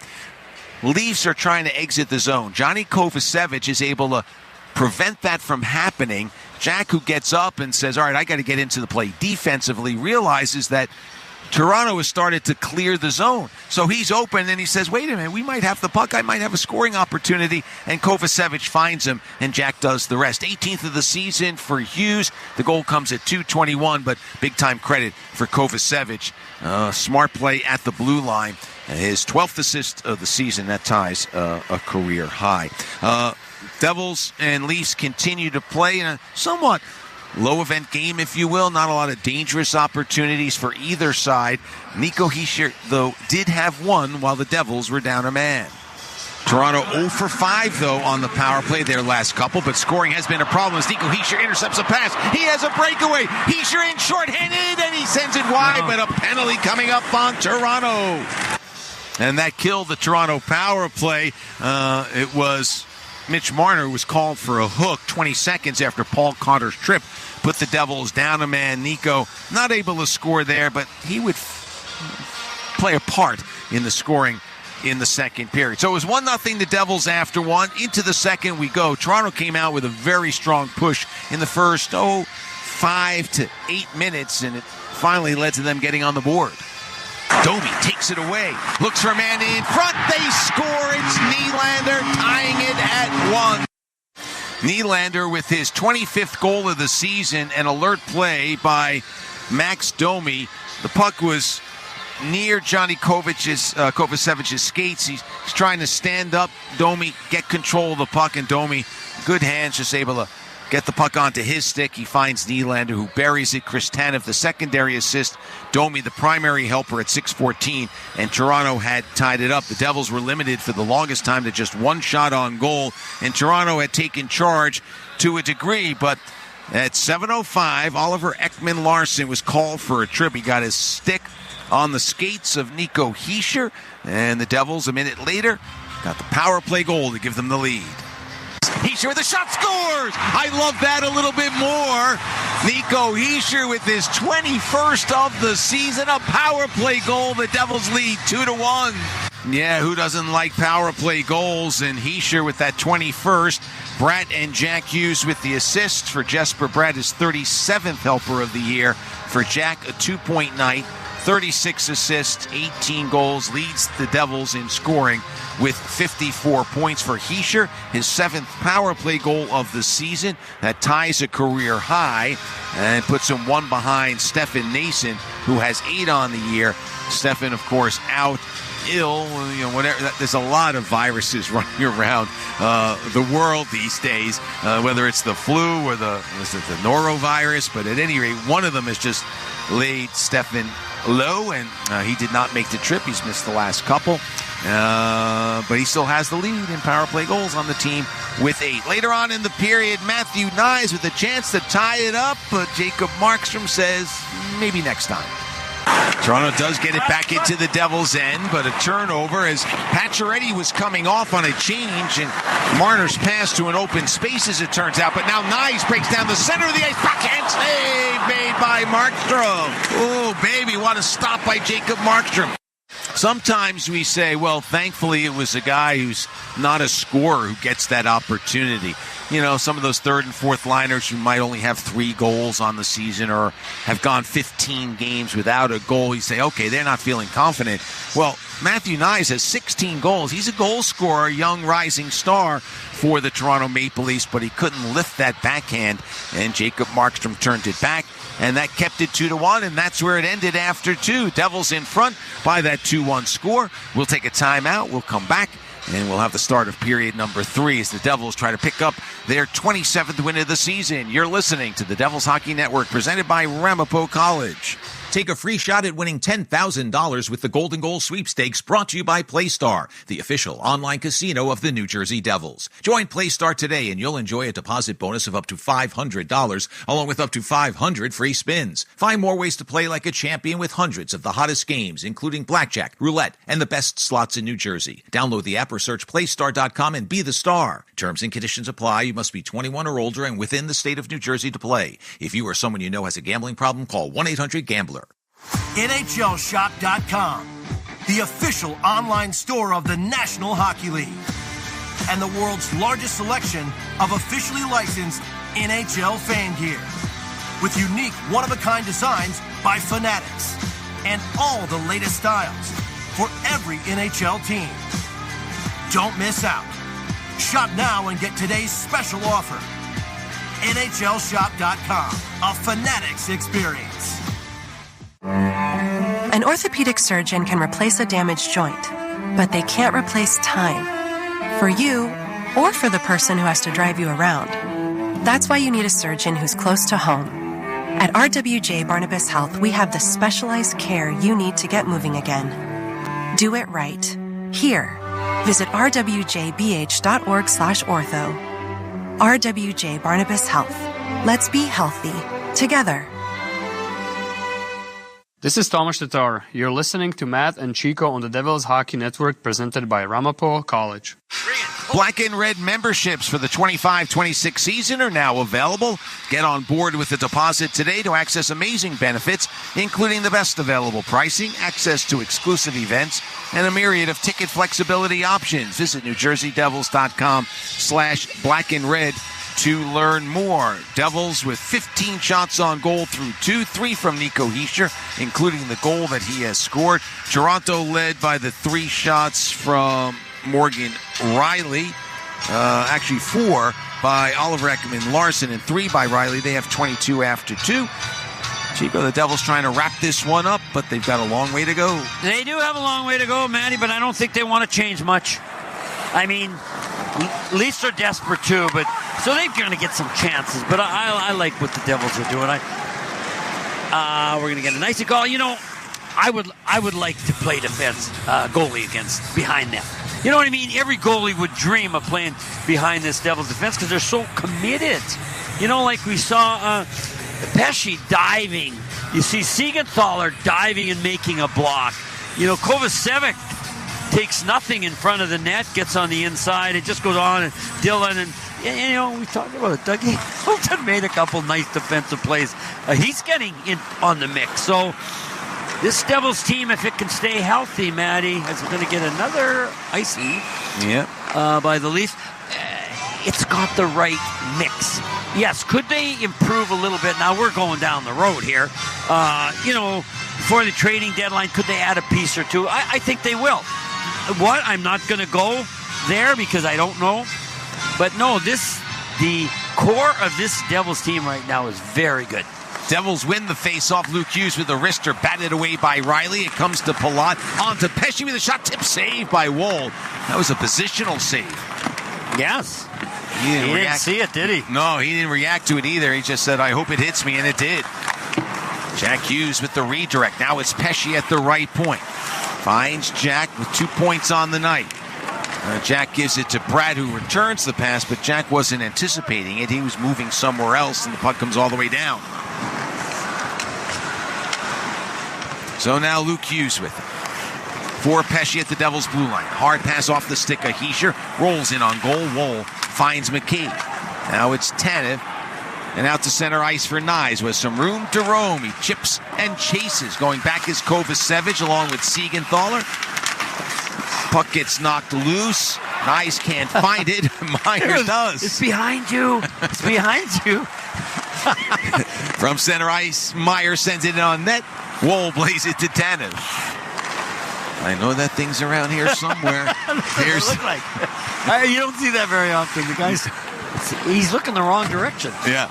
Leafs are trying to exit the zone. Johnny Kovacevic is able to prevent that from happening. Jack, who gets up and says, all right, I got to get into the play defensively, realizes that Toronto has started to clear the zone. So he's open, and he says, wait a minute, we might have the puck. I might have a scoring opportunity. And Kovacevic finds him, and Jack does the rest. 18th of the season for Hughes. The goal comes at 2:21, but big-time credit for Kovacevic. Smart play at the blue line. His 12th assist of the season. That ties a career high. Devils and Leafs continue to play in a somewhat low-event game, if you will. Not a lot of dangerous opportunities for either side. Nico Hischier, though, did have one while the Devils were down a man. Toronto 0 for 5, though, on the power play their last couple, but scoring has been a problem as Nico Hischier intercepts a pass. He has a breakaway. Hischier in short-handed, and he sends it wide, but a penalty coming up on Toronto. And that killed the Toronto power play. It was Mitch Marner was called for a hook 20 seconds after Paul Cotter's trip put the Devils down a man. Nico not able to score there, but he would play a part in the scoring in the second period. So it was 1-0 the Devils after one. Into the second we go. Toronto came out with a very strong push in the first 5 to 8 minutes, and it finally led to them getting on the board. Domi takes it away, looks for a man in front, they score. It's Nylander tying it at 1. Nylander with his 25th goal of the season, an alert play by Max Domi. The puck was near Johnny Kovacevic's skates. He's trying to stand up. Domi get control of the puck, and Domi, good hands, just able to get the puck onto his stick. He finds Nylander, who buries it. Chris Tanev, the secondary assist. Domi, the primary helper at 6:14, and Toronto had tied it up. The Devils were limited for the longest time to just one shot on goal, and Toronto had taken charge to a degree, but at 7:05, Oliver Ekman-Larsson was called for a trip. He got his stick on the skates of Nico Hischier, and the Devils, a minute later, got the power play goal to give them the lead. Hischier with a shot, scores! I love that a little bit more. Nico Hischier with his 21st of the season, a power play goal. The Devils lead 2-1. Yeah, who doesn't like power play goals? And Hischier with that 21st. Bratt and Jack Hughes with the assists for Jesper Bratt, his 37th helper of the year. For Jack, a 2-point night. 36 assists, 18 goals, leads the Devils in scoring with 54 points. For Hischier, his 7th power play goal of the season. That ties a career high and puts him one behind Stefan Nason, who has 8 on the year. Stefan, of course, out ill, whatever. There's a lot of viruses running around the world these days, whether it's the flu or the norovirus, but at any rate, one of them has just laid Stefan low, and he did not make the trip. He's missed the last couple, but he still has the lead in power play goals on the team with 8. Later on in the period, Matthew Knies with a chance to tie it up, but Jacob Markstrom says maybe next time. Toronto does get it back into the Devils' end, but a turnover as Pacioretty was coming off on a change, and Marner's pass to an open space, as it turns out. But now Knies breaks down the center of the ice. Backhand save made by Markstrom. Oh, baby, what a stop by Jacob Markstrom. Sometimes we say, well, thankfully it was a guy who's not a scorer who gets that opportunity. Some of those third and fourth liners who might only have 3 goals on the season or have gone 15 games without a goal, you say, okay, they're not feeling confident. Well, Matthew Knies has 16 goals. He's a goal scorer, young rising star for the Toronto Maple Leafs, but he couldn't lift that backhand, and Jacob Markstrom turned it back, and that kept it 2-1, and that's where it ended after 2. Devils in front by that 2-1 score. We'll take a timeout. We'll come back, and we'll have the start of period number 3 as the Devils try to pick up their 27th win of the season. You're listening to the Devils Hockey Network, presented by Ramapo College. Take a free shot at winning $10,000 with the Golden Goal Sweepstakes, brought to you by PlayStar, the official online casino of the New Jersey Devils. Join PlayStar today and you'll enjoy a deposit bonus of up to $500, along with up to 500 free spins. Find more ways to play like a champion with hundreds of the hottest games, including blackjack, roulette, and the best slots in New Jersey. Download the app or search PlayStar.com and be the star. Terms and conditions apply. You must be 21 or older and within the state of New Jersey to play. If you or someone you know has a gambling problem, call 1-800-GAMBLER. NHLShop.com, the official online store of the National Hockey League, and the world's largest selection of officially licensed NHL fan gear, with unique one-of-a-kind designs by Fanatics, and all the latest styles for every NHL team. Don't miss out. Shop now and get today's special offer. NHLShop.com, a Fanatics experience. An orthopedic surgeon can replace a damaged joint, but they can't replace time. For you, or for the person who has to drive you around. That's why you need a surgeon who's close to home. At RWJ Barnabas Health, we have the specialized care you need to get moving again. Do it right. Here. Visit rwjbh.org/ortho. RWJ Barnabas Health. Let's be healthy. Together. This is Thomas Tatar. You're listening to Matt and Chico on the Devils Hockey Network, presented by Ramapo College. Black and Red memberships for the 25-26 season are now available. Get on board with a deposit today to access amazing benefits, including the best available pricing, access to exclusive events, and a myriad of ticket flexibility options. Visit NewJerseyDevils.com/black and red to learn more. Devils with 15 shots on goal through 2, 3 from Nico Hischier, including the goal that he has scored. Toronto led by the 3 shots from Morgan Riley. Actually 4 by Oliver Ekman-Larsson and 3 by Riley. They have 22 after 2. Chico, the Devils trying to wrap this one up, but they've got a long way to go. They do have a long way to go, Matty, but I don't think they want to change much. I mean, Leafs are desperate too, but so they're going to get some chances. But I like what the Devils are doing. We're going to get a nice goal. You know, I would like to play defense goalie against behind them. You know what I mean? Every goalie would dream of playing behind this Devils defense because they're so committed. You know, like we saw Pesce diving. You see Siegenthaler diving and making a block. You know, Kovacevic takes nothing in front of the net, gets on the inside, it just goes on, and Dylan, and you know, we talked about it, Dougie Hamilton made a couple nice defensive plays. He's getting in on the mix. So this Devils team, if it can stay healthy, Matty, is going to get another icing by the Leafs. It's got the right mix. Yes, could they improve a little bit? Now we're going down the road here. You know, before the trading deadline, could they add a piece or two? I think they will. What? I'm not going to go there because I don't know. But no, the core of this Devils team right now is very good. Devils win the face-off. Luke Hughes with the wrister batted away by Riley. It comes to Palat. On to Pesce with a shot. Tip save by Woll. That was a positional save. Yes. He didn't see it, did he? No, he didn't react to it either. He just said, I hope it hits me, and it did. Jack Hughes with the redirect. Now it's Pesce at the right point. Finds Jack with 2 points on the night. Jack gives it to Brad, who returns the pass, but Jack wasn't anticipating it. He was moving somewhere else, and the puck comes all the way down. So now Luke Hughes with it. For Pesce at the Devils' blue line. Hard pass off the stick of Hischier. Rolls in on goal. Woll finds McCabe. Now it's Tanev. And out to center ice for Nyes with some room to roam. He chips and chases. Going back is Kovacevic along with Siegenthaler. Puck gets knocked loose. Nyes can't find it. Meyer does. It's behind you. It's behind you. From center ice, Meyer sends it on net. Woll plays it to Tanev. I know that thing's around here somewhere. There's look like. You don't see that very often. The guy's he's looking the wrong direction. Yeah.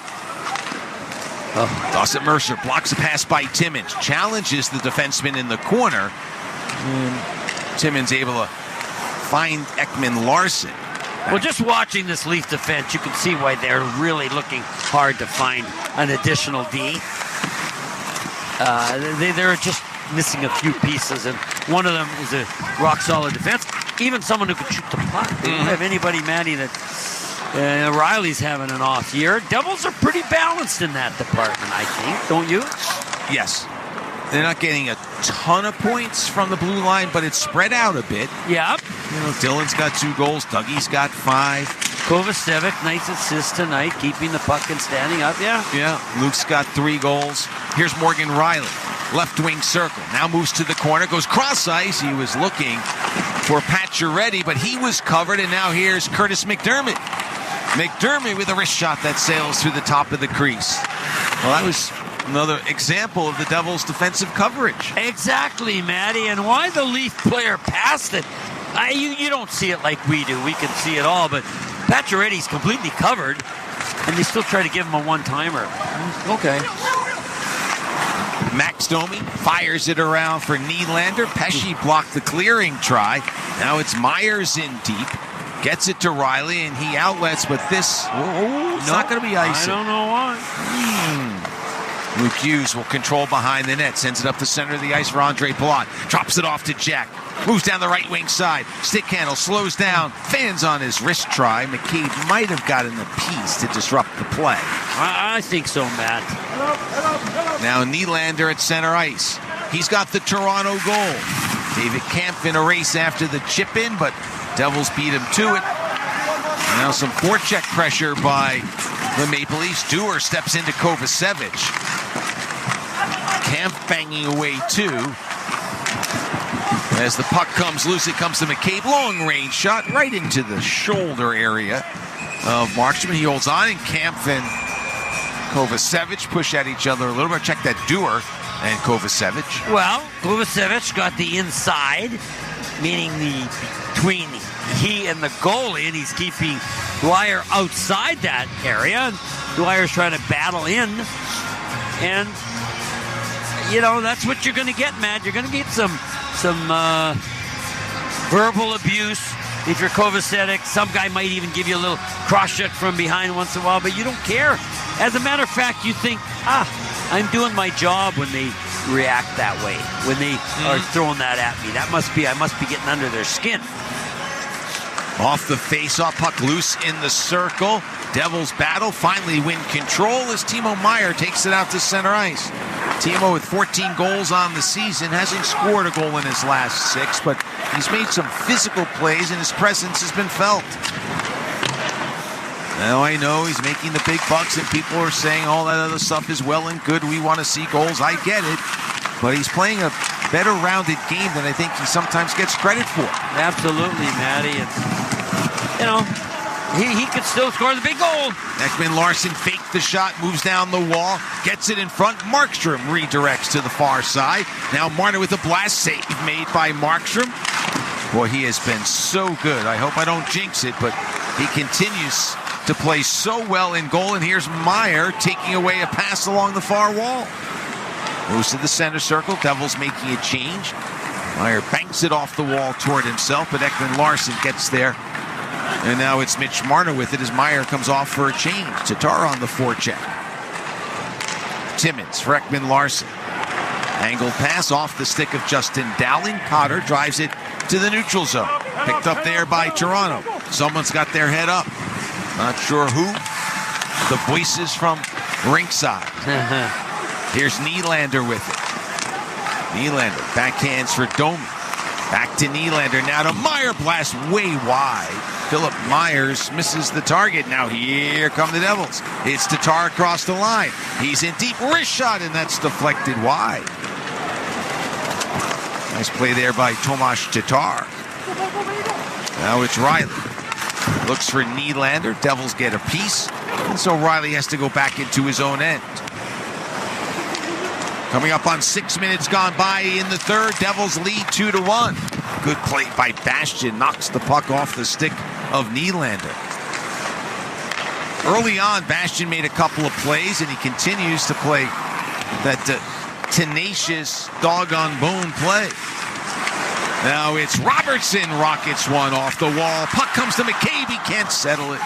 Dawson Mercer blocks a pass by Timmins. Challenges the defenseman in the corner. Timmins able to find Ekman-Larsson. Well, just watching this Leaf defense, you can see why they're really looking hard to find an additional D. They're just missing a few pieces, and one of them is a rock-solid defense. Even someone who can shoot the puck. They don't have anybody, Matty, that Riley's having an off year. Devils are pretty balanced in that department, I think. Don't you? Yes. They're not getting a ton of points from the blue line, but it's spread out a bit. Yep. You know, Dylan's got 2 goals. Dougie's got 5. Kovacevic, nice assist tonight, keeping the puck and standing up. Yeah. Luke's got 3 goals. Here's Morgan Riley. Left wing circle. Now moves to the corner. Goes cross ice. He was looking for Pacioretty, but he was covered. And now here's Curtis McDermott. McDermott with a wrist shot that sails through the top of the crease. Well, that was another example of the Devils' defensive coverage. Exactly, Matty. And why the Leaf player passed it, you don't see it like we do. We can see it all, but Pacioretty's completely covered, and they still try to give him a one-timer. Okay. Max Domi fires it around for Nylander. Pesce blocked the clearing try. Now it's Myers in deep. Gets it to Riley, and he outlets, but this it's not going to be icing. I don't know why. Luke Hughes will control behind the net. Sends it up the center of the ice for Andre Palat. Drops it off to Jack. Moves down the right wing side. Stick handle slows down. Fans on his wrist try. McCabe might have gotten a piece to disrupt the play. I think so, Matt. Now Nylander at center ice. He's got the Toronto goal. David Kampf in a race after the chip in, but Devils beat him to it. Now some forecheck pressure by the Maple Leafs. Dewar steps into Kovacevic. Camp banging away too. As the puck comes loose, it comes to McCabe. Long range shot right into the shoulder area of Markstrom. He holds on, and Camp and Kovacevic push at each other a little bit. Check that Dewar and Kovacevic. Well, Kovacevic got the inside, meaning between he and the goalie, and he's keeping Dwyer outside that area. And Dwyer's trying to battle in. And, that's what you're going to get, Matt. You're going to get some verbal abuse. If you're Kovacevic, some guy might even give you a little cross-check from behind once in a while, but you don't care. As a matter of fact, you think, I'm doing my job when they react that way, when they are throwing that at me. I must be getting under their skin. Off the face-off, puck loose in the circle. Devils battle, finally win control as Timo Meier takes it out to center ice. Timo with 14 goals on the season, hasn't scored a goal in his last 6, but he's made some physical plays and his presence has been felt. Now I know he's making the big bucks and people are saying all that other stuff is well and good. We want to see goals. I get it. But he's playing a better rounded game than I think he sometimes gets credit for. Absolutely, Matty. And, he could still score the big goal. Ekman Larsson faked the shot, moves down the wall, gets it in front. Markstrom redirects to the far side. Now Marner with a blast save made by Markstrom. Boy, he has been so good. I hope I don't jinx it, but he continues to play so well in goal. And here's Meier taking away a pass along the far wall. Moves to the center circle. Devils making a change. Meier banks it off the wall toward himself, but Ekman Larsson gets there. And now it's Mitch Marner with it as Meier comes off for a change. Tatar on the forecheck. Timmins for Ekman Larsson. Angled pass off the stick of Justin Dowling. Cotter drives it to the neutral zone. Picked up there by Toronto. Someone's got their head up. Not sure who. The voices from rinkside. Here's Nylander with it. Nylander backhands for Domi. Back to Nylander. Now to Meier. Blast way wide. Philip Myers misses the target. Now here come the Devils. It's Tatar across the line. He's in deep. Wrist shot, and that's deflected wide. Nice play there by Tomas Tatar. Now it's Riley. Looks for Nylander. Devils get a piece. And so Riley has to go back into his own end. Coming up on 6 minutes gone by in the third. Devils lead 2-1. Good play by Bastian. Knocks the puck off the stick of Nylander. Early on, Bastian made a couple of plays, and he continues to play that tenacious dog-on-bone play. Now it's Robertson. Rockets one off the wall. Puck comes to McCabe. He can't settle it.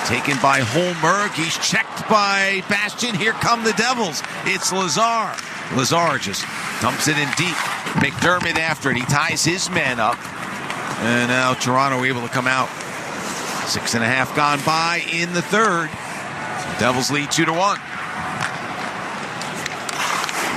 Taken by Holmberg. He's checked by Bastian. Here come the Devils. It's Lazar. Lazar just dumps it in deep. McDermott after it. He ties his man up. And now Toronto able to come out. 6.5 gone by in the third. Devils lead 2-1.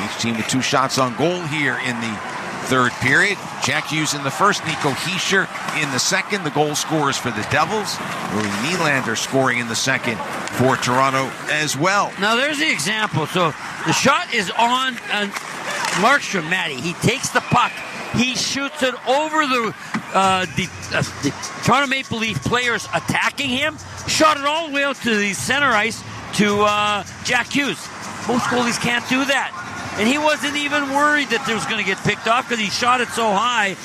Each team with 2 shots on goal here in the third period. Jack Hughes in the first, Nico Hischier in the second. The goal scorers for the Devils. Louis Nylander scoring in the second for Toronto as well. Now there's the example. So the shot is on Markstrom, Matty. He takes the puck. He shoots it over the Toronto Maple Leaf players attacking him. Shot it all the way out to the center ice to Jack Hughes. Most goalies can't do that. And he wasn't even worried that it was going to get picked off because he shot it so high.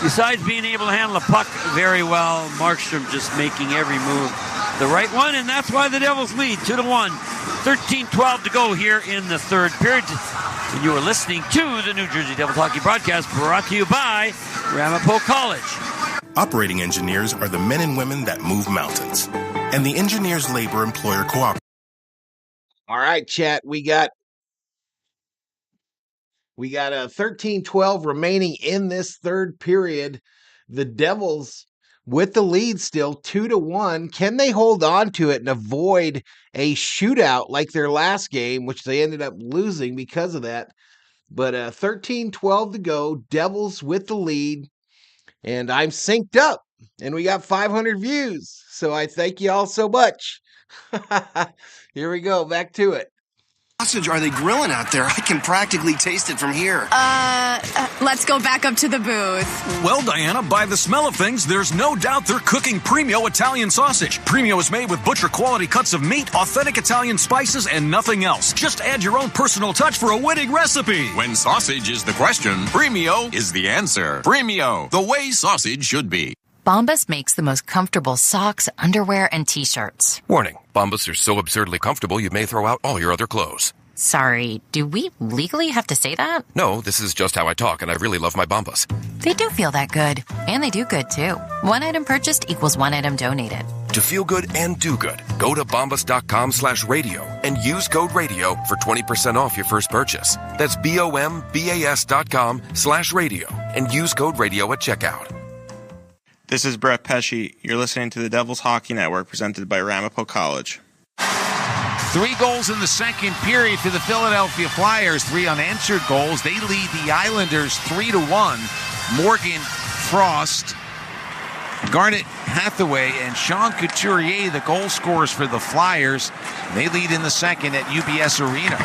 Besides being able to handle the puck very well, Markstrom just making every move the right one, and that's why the Devils lead 2-1. 13-12 to go here in the third period. And you are listening to the New Jersey Devils Hockey Broadcast, brought to you by Ramapo College. Operating engineers are the men and women that move mountains. And the Engineers Labor Employer Cooperative. All right, chat. We got a 13-12 remaining in this third period. The Devils with the lead still 2-1. Can they hold on to it and avoid a shootout like their last game, which they ended up losing because of that? But 13-12 to go. Devils with the lead. And I'm synced up and we got 500 views. So I thank you all so much. Here we go. Back to it. Sausage are they grilling out there? I can practically taste it from here. Let's go back up to the booth. Well, Diana, by the smell of things, there's no doubt they're cooking Premio Italian sausage. Premio is made with butcher-quality cuts of meat, authentic Italian spices, and nothing else. Just add your own personal touch for a winning recipe. When sausage is the question, Premio is the answer. Premio, the way sausage should be. Bombas makes the most comfortable socks, underwear, and T-shirts. Warning, Bombas are so absurdly comfortable you may throw out all your other clothes. Sorry, do we legally have to say that? No, this is just how I talk, and I really love my Bombas. They do feel that good. And they do good, too. One item purchased equals one item donated. To feel good and do good, go to bombas.com/radio and use code radio for 20% off your first purchase. That's BOMBAS.com/radio and use code radio at checkout. This is Brett Pesci. You're listening to the Devils Hockey Network, presented by Ramapo College. 3 goals in the second period for the Philadelphia Flyers, 3 unanswered goals. They lead the Islanders 3-1. Morgan, Frost, Garnet Hathaway, and Sean Couturier, the goal scorers for the Flyers. They lead in the second at UBS Arena.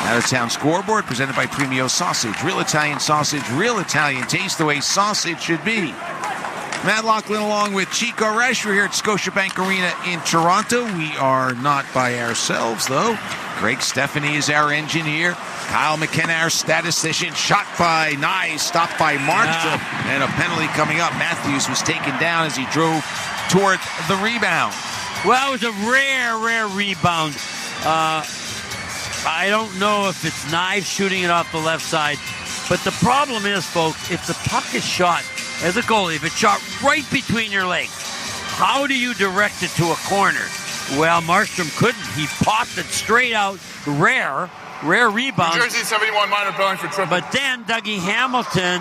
Out-of-town scoreboard presented by Premio Sausage. Real Italian sausage, real Italian taste, the way sausage should be. Matt Lachlan along with Chico Resch. We're here at Scotiabank Arena in Toronto. We are not by ourselves, though. Greg Stephanie is our engineer. Kyle McKenna, our statistician. Shot by Nye, stopped by Markstrom. And a penalty coming up. Matthews was taken down as he drove toward the rebound. Well, it was a rare rebound. I don't know if it's Nye shooting it off the left side. But the problem is, folks, if the puck is shot as a goalie, if it's shot right between your legs, how do you direct it to a corner? Well, Markstrom couldn't. He popped it straight out. Rare rebound. New Jersey 71 minor penalty for tripping. But then Dougie Hamilton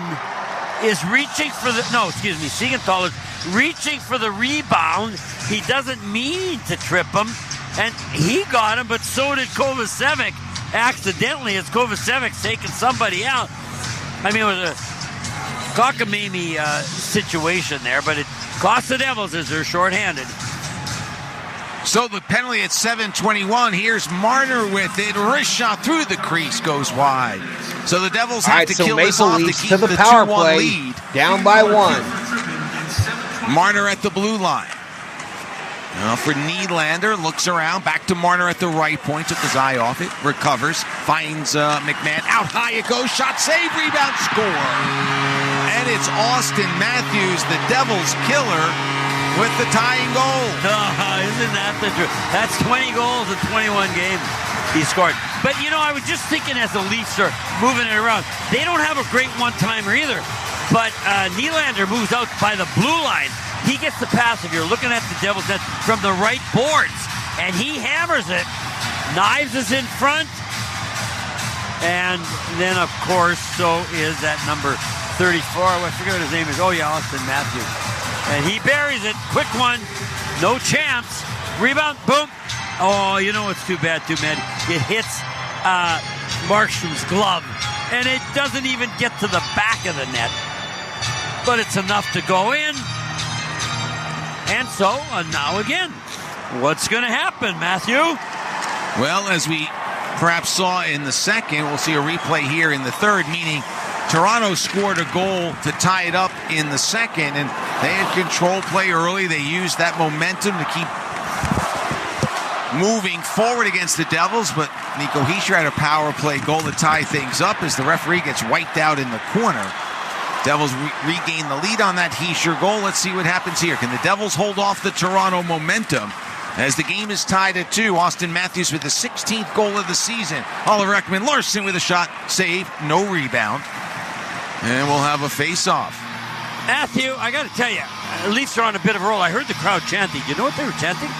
is reaching for the... No, excuse me. Siegenthaler is reaching for the rebound. He doesn't mean to trip him. And he got him, but so did Kovacevic. Accidentally, as Kovacevic's taking somebody out. I mean, it was a cockamamie situation there, but it cost the Devils as they're shorthanded. So the penalty at 7:21. Here's Marner with it. Wrist shot through the crease, goes wide. So the Devils have to kill this off to keep the power 2-1 play, lead. down by 1. Marner at the blue line. Now for Nylander, looks around, back to Marner at the right point, took his eye off it, recovers, finds McMahon, out high it goes, shot, save, rebound, score. And it's Austin Matthews, the Devils killer, with the tying goal. Isn't that the truth? That's 20 goals in 21 games he scored. But, you know, I was just thinking as the Leafs are moving it around, they don't have a great one-timer either. But Nylander moves out by the blue line. He gets the pass, if you're looking at the Devils net, from the right boards. And he hammers it. Knives is in front. And then, of course, so is that number 34. I forget what his name is. Oh, yeah, Austin Matthews. And he buries it. Quick one. No chance. Rebound. Boom. Oh, you know what's too bad, It hits Markstrom's glove. And it doesn't even get to the back of the net. But it's enough to go in. And so, now again, what's going to happen, Matthew? Well, as we perhaps saw in the second, we'll see a replay here in the third, meaning Toronto scored a goal to tie it up in the second, and they had control play early. They used that momentum to keep moving forward against the Devils, but Nico Hischier had a power play goal to tie things up as the referee gets wiped out in the corner. Devils regain the lead on that Hischier goal. Let's see what happens here. Can the Devils hold off the Toronto momentum as the game is tied at 2? Austin Matthews with the 16th goal of the season. Oliver Ekman-Larsson with a shot, save, no rebound. And we'll have a face-off. Matthew, I got to tell you, the Leafs are on a bit of a roll. I heard the crowd chanting. You know what they were chanting?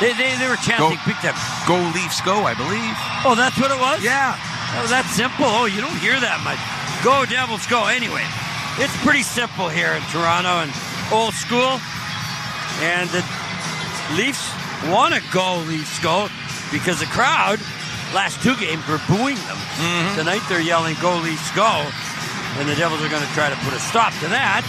They were chanting big time. Go Leafs, go, I believe. Oh, that's what it was? Yeah. Oh, that's simple. Oh, you don't hear that much. Go Devils, go. Anyway, it's pretty simple here in Toronto and old school. And the Leafs want to go Leafs, go, because the crowd last 2 games were booing them. Tonight they're yelling, "Go Leafs, go!" And the Devils are going to try to put a stop to that.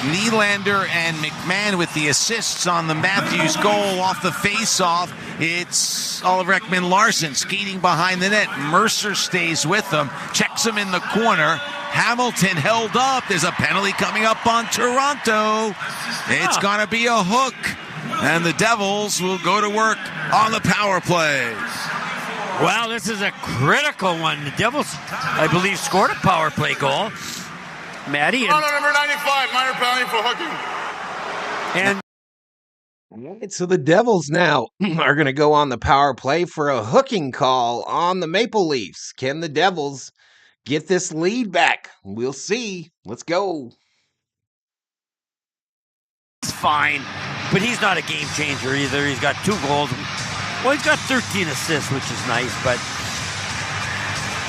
Nylander and McMahon with the assists on the Matthews goal off the face-off. It's Oliver Ekman-Larsson skating behind the net. Mercer stays with him, checks him in the corner. Hamilton held up. There's a penalty coming up on Toronto. It's going to be a hook. And the Devils will go to work on the power play. Well, this is a critical one. The Devils, I believe, scored a power play goal. Maddie. Number 95, minor penalty for hooking. And so the Devils now are going to go on the power play for a hooking call on the Maple Leafs. Can the Devils get this lead back? We'll see. Let's go. It's fine, but he's not a game changer either. He's got 2 goals. Well, he's got 13 assists, which is nice, but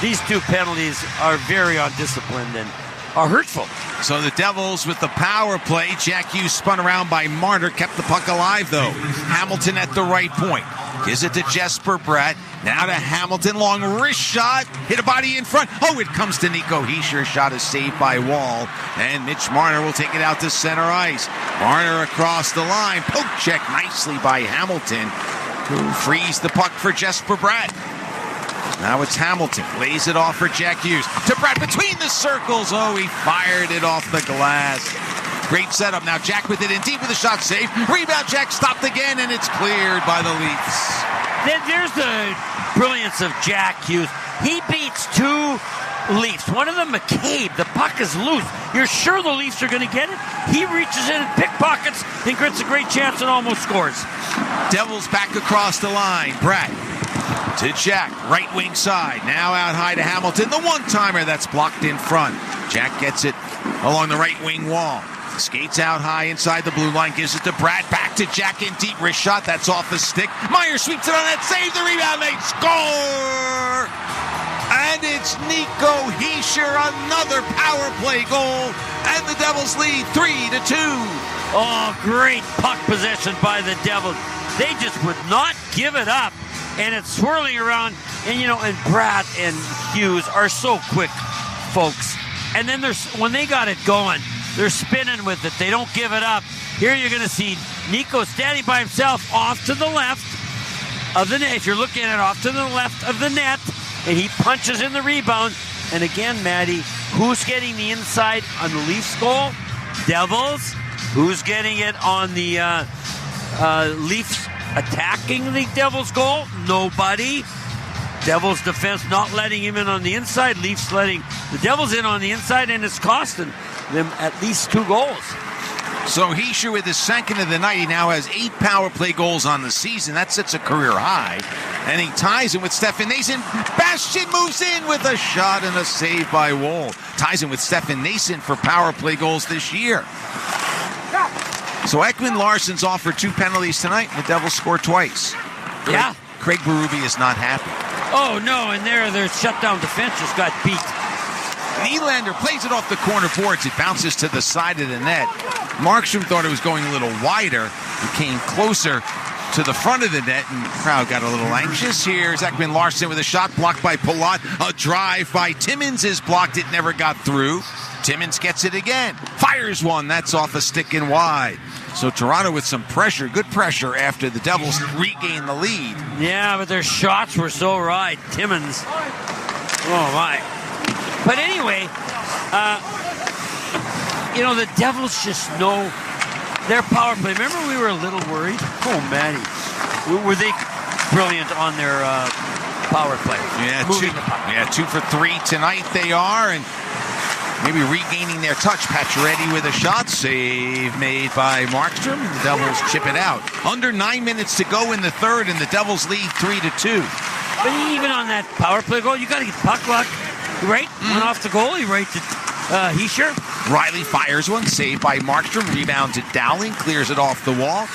these 2 penalties are very undisciplined and are hurtful. So the Devils with the power play. Jack Hughes spun around by Marner, kept the puck alive though. Hamilton at the right point. Gives it to Jesper Bratt. Now to Hamilton, long wrist shot. Hit a body in front. Oh, it comes to Nico Hischier. Shot is saved by Wall. And Mitch Marner will take it out to center ice. Marner across the line. Poke check nicely by Hamilton, who frees the puck for Jesper Bratt. Now it's Hamilton. Lays it off for Jack Hughes. To Bratt between the circles. Oh, he fired it off the glass. Great setup. Now Jack with it in deep with a shot save. Rebound Jack stopped again, and it's cleared by the Leafs. There's the brilliance of Jack Hughes. He beats 2 Leafs. One of them, McCabe. The puck is loose. You're sure the Leafs are going to get it? He reaches in and pickpockets and gets a great chance and almost scores. Devils back across the line. Bratt to Jack, right wing side. Now out high to Hamilton. The one-timer that's blocked in front. Jack gets it along the right wing wall. Skates out high inside the blue line. Gives it to Bratt. Back to Jack in deep. Wrist shot. That's off the stick. Meyer sweeps it on that. Save the rebound. They score! And it's Nico Hischier. Another power play goal. And the Devils lead 3-2. Oh, great puck possession by the Devils. They just would not give it up. And it's swirling around, and and Bratt and Hughes are so quick, folks. And then when they got it going, they're spinning with it. They don't give it up. Here you're going to see Nico standing by himself off to the left of the net. If you're looking at it, off to the left of the net, and he punches in the rebound. And again, Maddie, who's getting the inside on the Leafs goal? Devils. Who's getting it on the Leafs attacking the Devils goal? Nobody. Devils defense not letting him in on the inside. Leafs letting the Devils in on the inside, and it's costing them at least 2 goals. So Hischier with his second of the night. He now has 8 power play goals on the season. That sets a career high. And he ties him with Stefan Nason. Bastian moves in with a shot and a save by Wall. Ties him with Stefan Nason for power play goals this year. So Ekman-Larsson's offered 2 penalties tonight, and the Devils score twice. Yeah. Craig Berube is not happy. Oh, no, and their shutdown defense just got beat. Nylander plays it off the corner boards. It bounces to the side of the net. Markstrom thought it was going a little wider. It came closer to the front of the net, and the crowd got a little anxious. Here's Ekman-Larsson with a shot blocked by Palat. A drive by Timmins is blocked. It never got through. Timmins gets it again. Fires one. That's off a stick and wide. So Toronto with some pressure, good pressure after the Devils regain the lead. Yeah, but their shots were so right. Timmins. Oh, my. But anyway, the Devils just know their power play. Remember we were a little worried? Oh, Matty. Were they brilliant on their power play? Yeah, 2 for 3 tonight they are, and maybe regaining their touch. Pacioretty with a shot. Save made by Markstrom. The Devils chip it out. Under 9 minutes to go in the third, and the Devils lead 3-2. But even on that power play goal, you got to get puck luck, right? Went off the goalie, right to Hischier. Riley fires one. Saved by Markstrom. Rebound to Dowling. Clears it off the wall.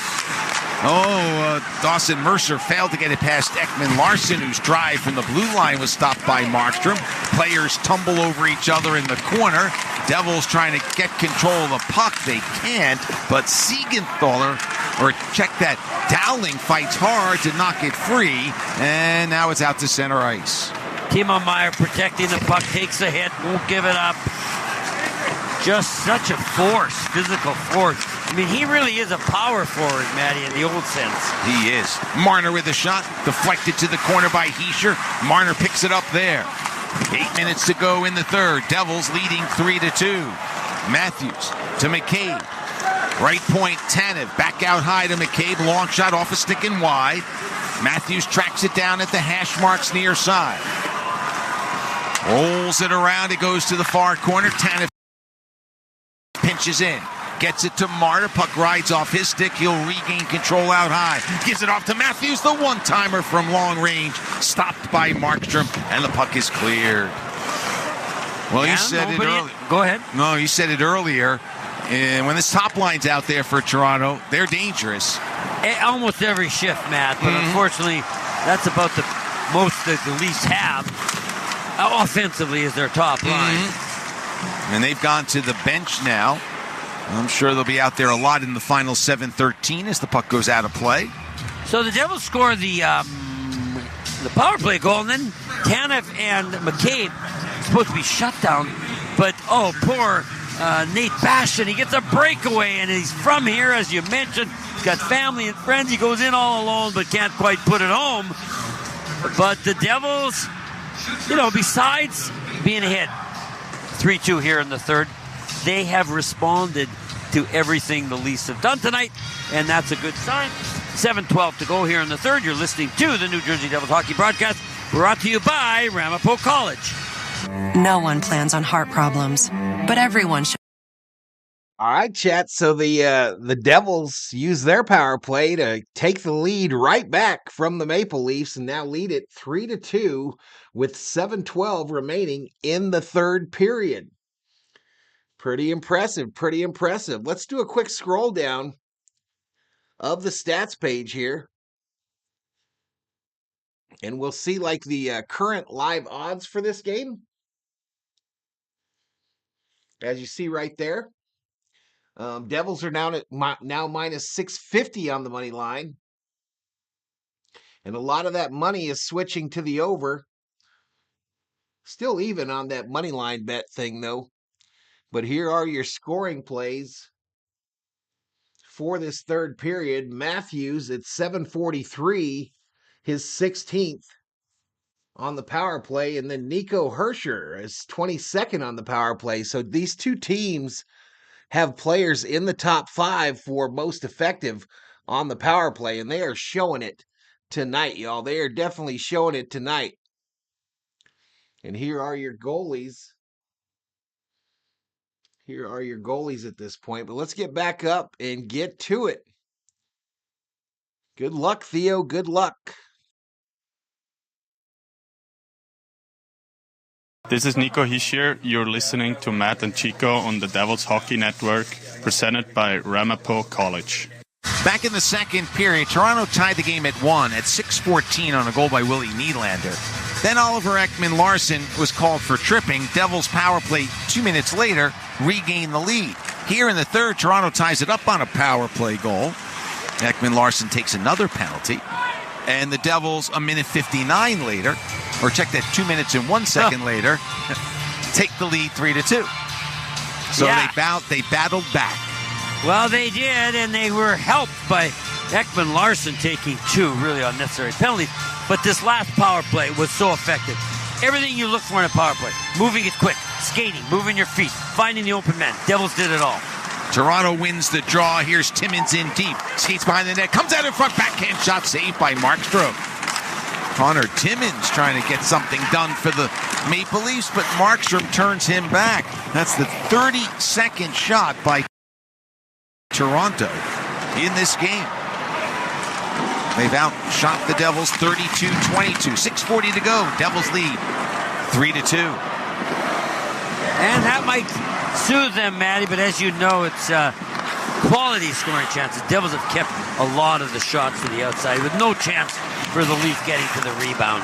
Dawson Mercer failed to get it past Ekman-Larsson, whose drive from the blue line was stopped by Markstrom. Players tumble over each other in the corner. Devils trying to get control of the puck. They can't, but Siegenthaler Or check that. Dowling fights hard to knock it free, and now it's out to center ice. Timo Meier protecting the puck, takes a hit, won't give it up. Just such a force, physical force. I mean, he really is a power forward, Matty, in the old sense. He is. Marner with a shot, deflected to the corner by Hischier. Marner picks it up there. 8 minutes to go in the third. Devils leading 3-2. Matthews to McCabe. Right point, Tanev. Back out high to McCabe. Long shot off a stick and wide. Matthews tracks it down at the hash marks near side. Rolls it around. It goes to the far corner. Tanev pinches in. Gets it to Marner. Puck rides off his stick. He'll regain control out high. Gives it off to Matthews. The one-timer from long range. Stopped by Markstrom. And the puck is cleared. Well, you said it earlier. Go ahead. No, you said it earlier. And when this top line's out there for Toronto, they're dangerous. Almost every shift, Matt. But unfortunately, that's about the most that the Leafs have. Offensively is their top line. And they've gone to the bench now. I'm sure they'll be out there a lot in the final 7:13 as the puck goes out of play. So the Devils score the power play goal, and then Tanev and McCabe supposed to be shut down. But, poor Nate Bastian, he gets a breakaway, and he's from here, as you mentioned. He's got family and friends. He goes in all alone, but can't quite put it home. But the Devils, besides being ahead 3-2 here in the third, they have responded to everything the Leafs have done tonight, and that's a good sign. 7:12 to go here in the third. You're listening to the New Jersey Devils Hockey Broadcast, brought to you by Ramapo College. No one plans on heart problems, but everyone should. All right, chat. So the Devils use their power play to take the lead right back from the Maple Leafs and now lead it 3-2 with 7:12 remaining in the third period. Pretty impressive, pretty impressive. Let's do a quick scroll down of the stats page here. And we'll see the current live odds for this game. As you see right there. Devils are now minus 650 on the money line. And a lot of that money is switching to the over. Still even on that money line bet thing, though. But here are your scoring plays for this third period. Matthews at 743, his 16th on the power play. And then Nico Hischier is 22nd on the power play. So these two teams have players in the top 5 for most effective on the power play. And they are showing it tonight, y'all. They are definitely showing it tonight. And here are your goalies. Here are your goalies at this point. But let's get back up and get to it. Good luck, Theo. Good luck. This is Nico Hischier. You're listening to Matt and Chico on the Devils Hockey Network, presented by Ramapo College. Back in the second period, Toronto tied the game at 1 at 6:14 on a goal by Willie Nylander. Then Oliver Ekman-Larsson was called for tripping. Devils power play 2 minutes later regained the lead. Here in the third, Toronto ties it up on a power play goal. Ekman-Larsson takes another penalty. And the Devils, a minute 59 later, or check that, 2 minutes and 1 second later, take the lead 3-2. So they battled back. Well, they did, and they were helped by Ekman-Larsson taking 2 really unnecessary penalties. But this last power play was so effective. Everything you look for in a power play. Moving it quick, skating, moving your feet, finding the open man. Devils did it all. Toronto wins the draw. Here's Timmins in deep. Skates behind the net. Comes out in front. Backhand shot saved by Markstrom. Connor Timmins trying to get something done for the Maple Leafs, but Markstrom turns him back. That's the 32nd shot by Toronto in this game. They've outshot the Devils 32-22. 6:40 to go. Devils lead 3-2. And that might soothe them, Matty, but as you know, it's quality scoring chances. Devils have kept a lot of the shots to the outside with no chance for the Leafs getting to the rebound.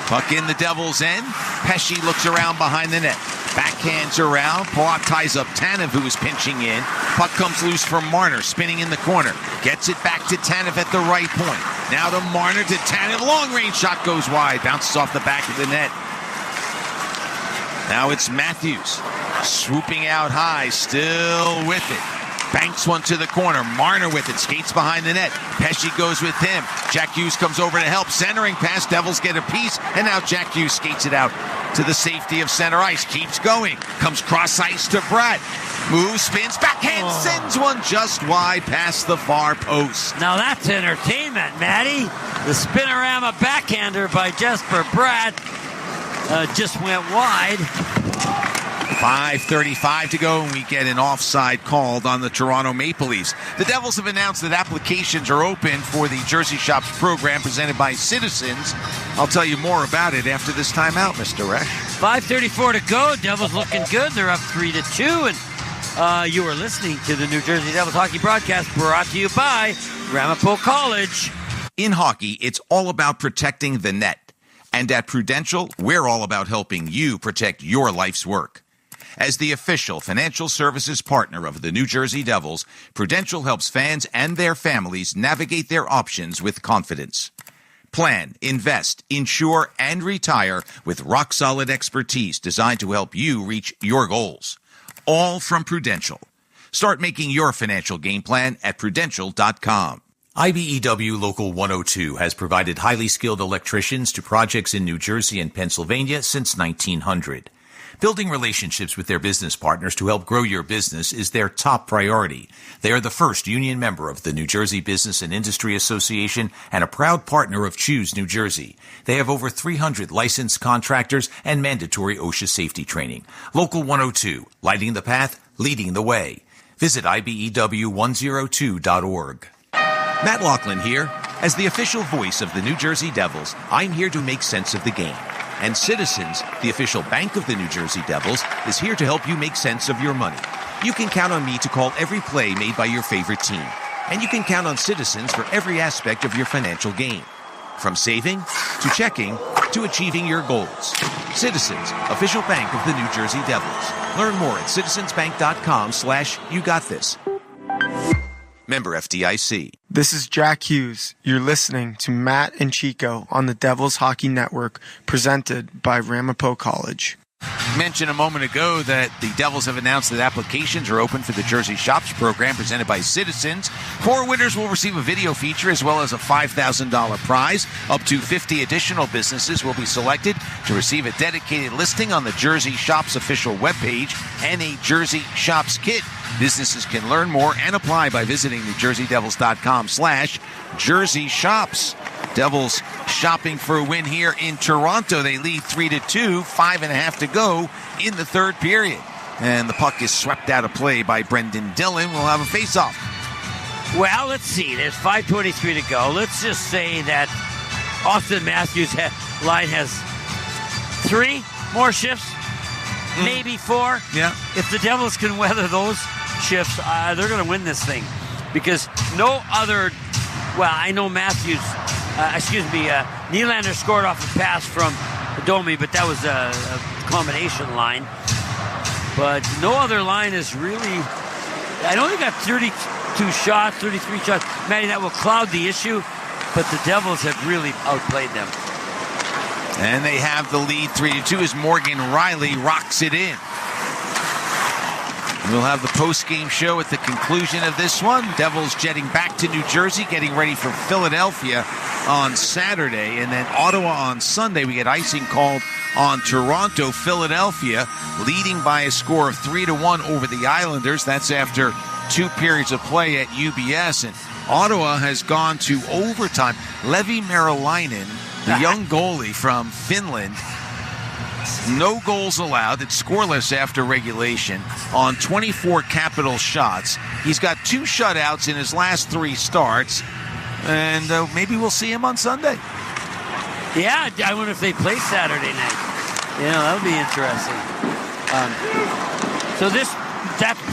Puck in the Devils' end. Pesce looks around behind the net. Backhands around. Paw ties up Tanev, who is pinching in. Puck comes loose from Marner, spinning in the corner. Gets it back to Tanev at the right point. Now to Marner, to Tanev. Long-range shot goes wide. Bounces off the back of the net. Now it's Matthews. Swooping out high, still with it. Banks one to the corner. Marner with it. Skates behind the net. Pesce goes with him. Jack Hughes comes over to help. Centering pass. Devils get a piece. And now Jack Hughes skates it out to the safety of center ice. Keeps going. Comes cross ice to Brett. Moves, spins, backhand, sends one just wide past the far post. Now that's entertainment, Matty. The spinorama backhander by Jesper Bratt just went wide. 5:35 to go, and we get an offside called on the Toronto Maple Leafs. The Devils have announced that applications are open for the Jersey Shops program presented by Citizens. I'll tell you more about it after this timeout, Mr. Resch. 5:34 to go. Devils looking good. They're up 3-2, and you are listening to the New Jersey Devils hockey broadcast brought to you by Ramapo College. In hockey, it's all about protecting the net. And at Prudential, we're all about helping you protect your life's work. As the official financial services partner of the New Jersey Devils, Prudential helps fans and their families navigate their options with confidence. Plan, invest, insure, and retire with rock-solid expertise designed to help you reach your goals. All from Prudential. Start making your financial game plan at Prudential.com. IBEW Local 102 has provided highly skilled electricians to projects in New Jersey and Pennsylvania since 1900. Building relationships with their business partners to help grow your business is their top priority. They are the first union member of the New Jersey Business and Industry Association and a proud partner of Choose New Jersey. They have over 300 licensed contractors and mandatory OSHA safety training. Local 102, lighting the path, leading the way. Visit IBEW102.org. Matt Laughlin here. As the official voice of the New Jersey Devils, I'm here to make sense of the game. And Citizens, the official bank of the New Jersey Devils, is here to help you make sense of your money. You can count on me to call every play made by your favorite team. And you can count on Citizens for every aspect of your financial game. From saving, to checking, to achieving your goals. Citizens, official bank of the New Jersey Devils. Learn more at citizensbank.com/YouGotThis. Member FDIC. This is Jack Hughes. You're listening to Matt and Chico on the Devils Hockey Network, presented by Ramapo College. Mentioned a moment ago that the Devils have announced that applications are open for the Jersey Shops program presented by Citizens. 4 winners will receive a video feature as well as a $5,000 prize. Up to 50 additional businesses will be selected to receive a dedicated listing on the Jersey Shops official webpage and a Jersey Shops kit. Businesses can learn more and apply by visiting NewJerseyDevils.com/Jersey Shops. Devils shopping for a win here in Toronto. They lead 3-2, 5.5 to go in the third period. And the puck is swept out of play by Brendan Dillon. We'll have a face-off. Well, let's see. There's 5:23 to go. Let's just say that Austin Matthews' line has 3 more shifts, maybe 4. Yeah. If the Devils can weather those shifts, they're going to win this thing. Because no other, well, I know Matthews, Nylander scored off a pass from Domi, but that was a combination line. But no other line is really, I know they got 32 shots, 33 shots. Matty, that will cloud the issue, but the Devils have really outplayed them. And they have the lead 3-2 as Morgan Riley rocks it in. We'll have the post-game show at the conclusion of this one. Devils jetting back to New Jersey, getting ready for Philadelphia on Saturday. And then Ottawa on Sunday. We get icing called on Toronto. Philadelphia leading by a score of 3-1 over the Islanders. That's after 2 periods of play at UBS. And Ottawa has gone to overtime. Levi Merilainen, the young goalie from Finland, no goals allowed. It's scoreless after regulation on 24 capital shots. He's got 2 shutouts in his last 3 starts, and maybe we'll see him on Sunday. Yeah, I wonder if they play Saturday night. Yeah, that'll be interesting. So that's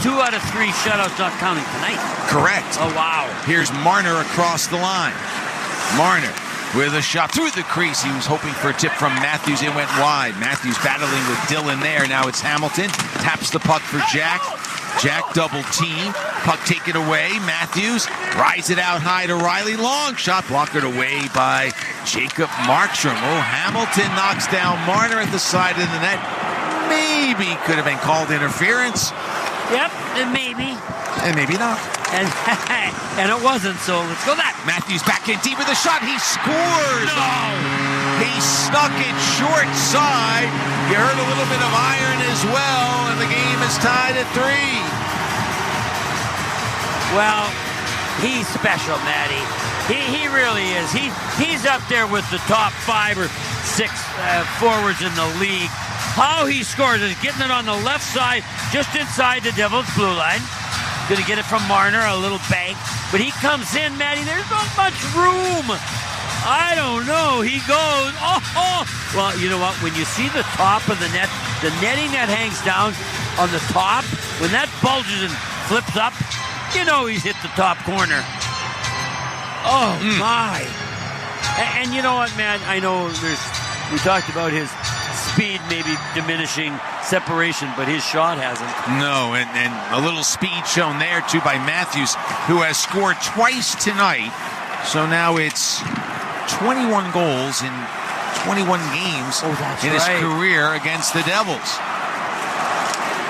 2 out of 3 shutouts not counting tonight. Correct. Oh, wow. Here's Marner across the line. Marner with a shot through the crease. He was hoping for a tip from Matthews. It went wide. Matthews battling with Dillon there. Now it's Hamilton. Taps the puck for Jack. Jack double team. Puck taken away. Matthews rides it out high to Riley. Long shot blockered away by Jacob Markstrom. Oh, Hamilton knocks down Marner at the side of the net. Maybe could have been called interference. Yep, and maybe. And maybe not. And it wasn't, so let's go that. Matthews back in deep with a shot. He scores! No! He snuck it short side. You heard a little bit of iron as well, and the game is tied at 3. Well, he's special, Matty. He really is. He's up there with the top 5 or 6 forwards in the league. How he scores is getting it on the left side, just inside the Devils' blue line. Going to get it from Marner, a little bank. But he comes in, Matty, there's not much room. I don't know. He goes, oh. Well, you know what? When you see the top of the net, the netting that hangs down on the top, when that bulges and flips up, you know he's hit the top corner. Oh, my. And you know what, man? I know we talked about his speed maybe diminishing separation, but his shot hasn't. No, and a little speed shown there, too, by Matthews, who has scored twice tonight. So now it's 21 goals in 21 games in his career against the Devils.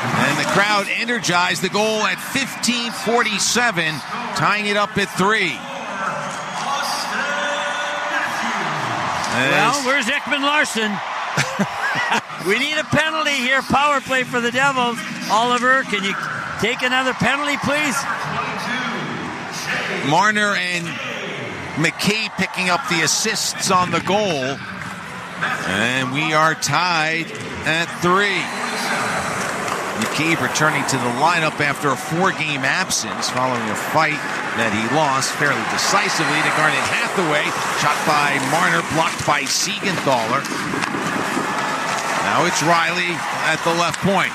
And the crowd energized the goal at 15:47, tying it up at 3. Well, where's Ekman Larson? We need a penalty here. Power play for the Devils. Oliver, can you take another penalty, please? Marner and McKay picking up the assists on the goal. And we are tied at 3. McKay returning to the lineup after a 4-game absence following a fight that he lost fairly decisively to Garnet Hathaway. Shot by Marner, blocked by Siegenthaler. Now it's Riley at the left point.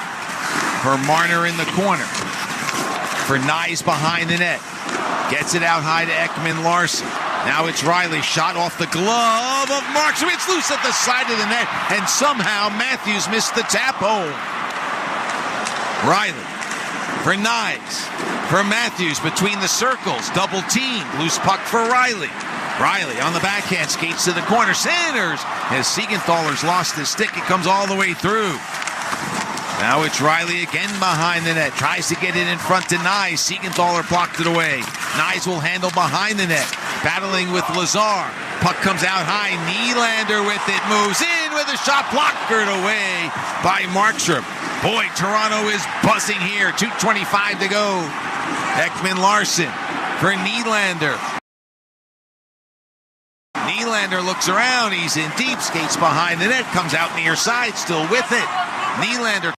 For Marner in the corner. For Nyes behind the net. Gets it out high to Ekman Larson. Now it's Riley. Shot off the glove of Markstrom. It's loose at the side of the net. And somehow Matthews missed the tap home. Riley. For Nyes. For Matthews between the circles. Double team. Loose puck for Riley. Riley on the backhand, skates to the corner, centers. As Siegenthaler's lost his stick, it comes all the way through. Now it's Riley again behind the net. Tries to get it in front to Nyes. Siegenthaler blocked it away. Nyes will handle behind the net. Battling with Lazar. Puck comes out high. Nylander with it. Moves in with a shot. Blockered away by Markstrom. Boy, Toronto is buzzing here. 2:25 to go. Ekman Larson for Nylander. Nylander looks around. He's in deep. Skates behind the net. Comes out near side. Still with it. Nylander,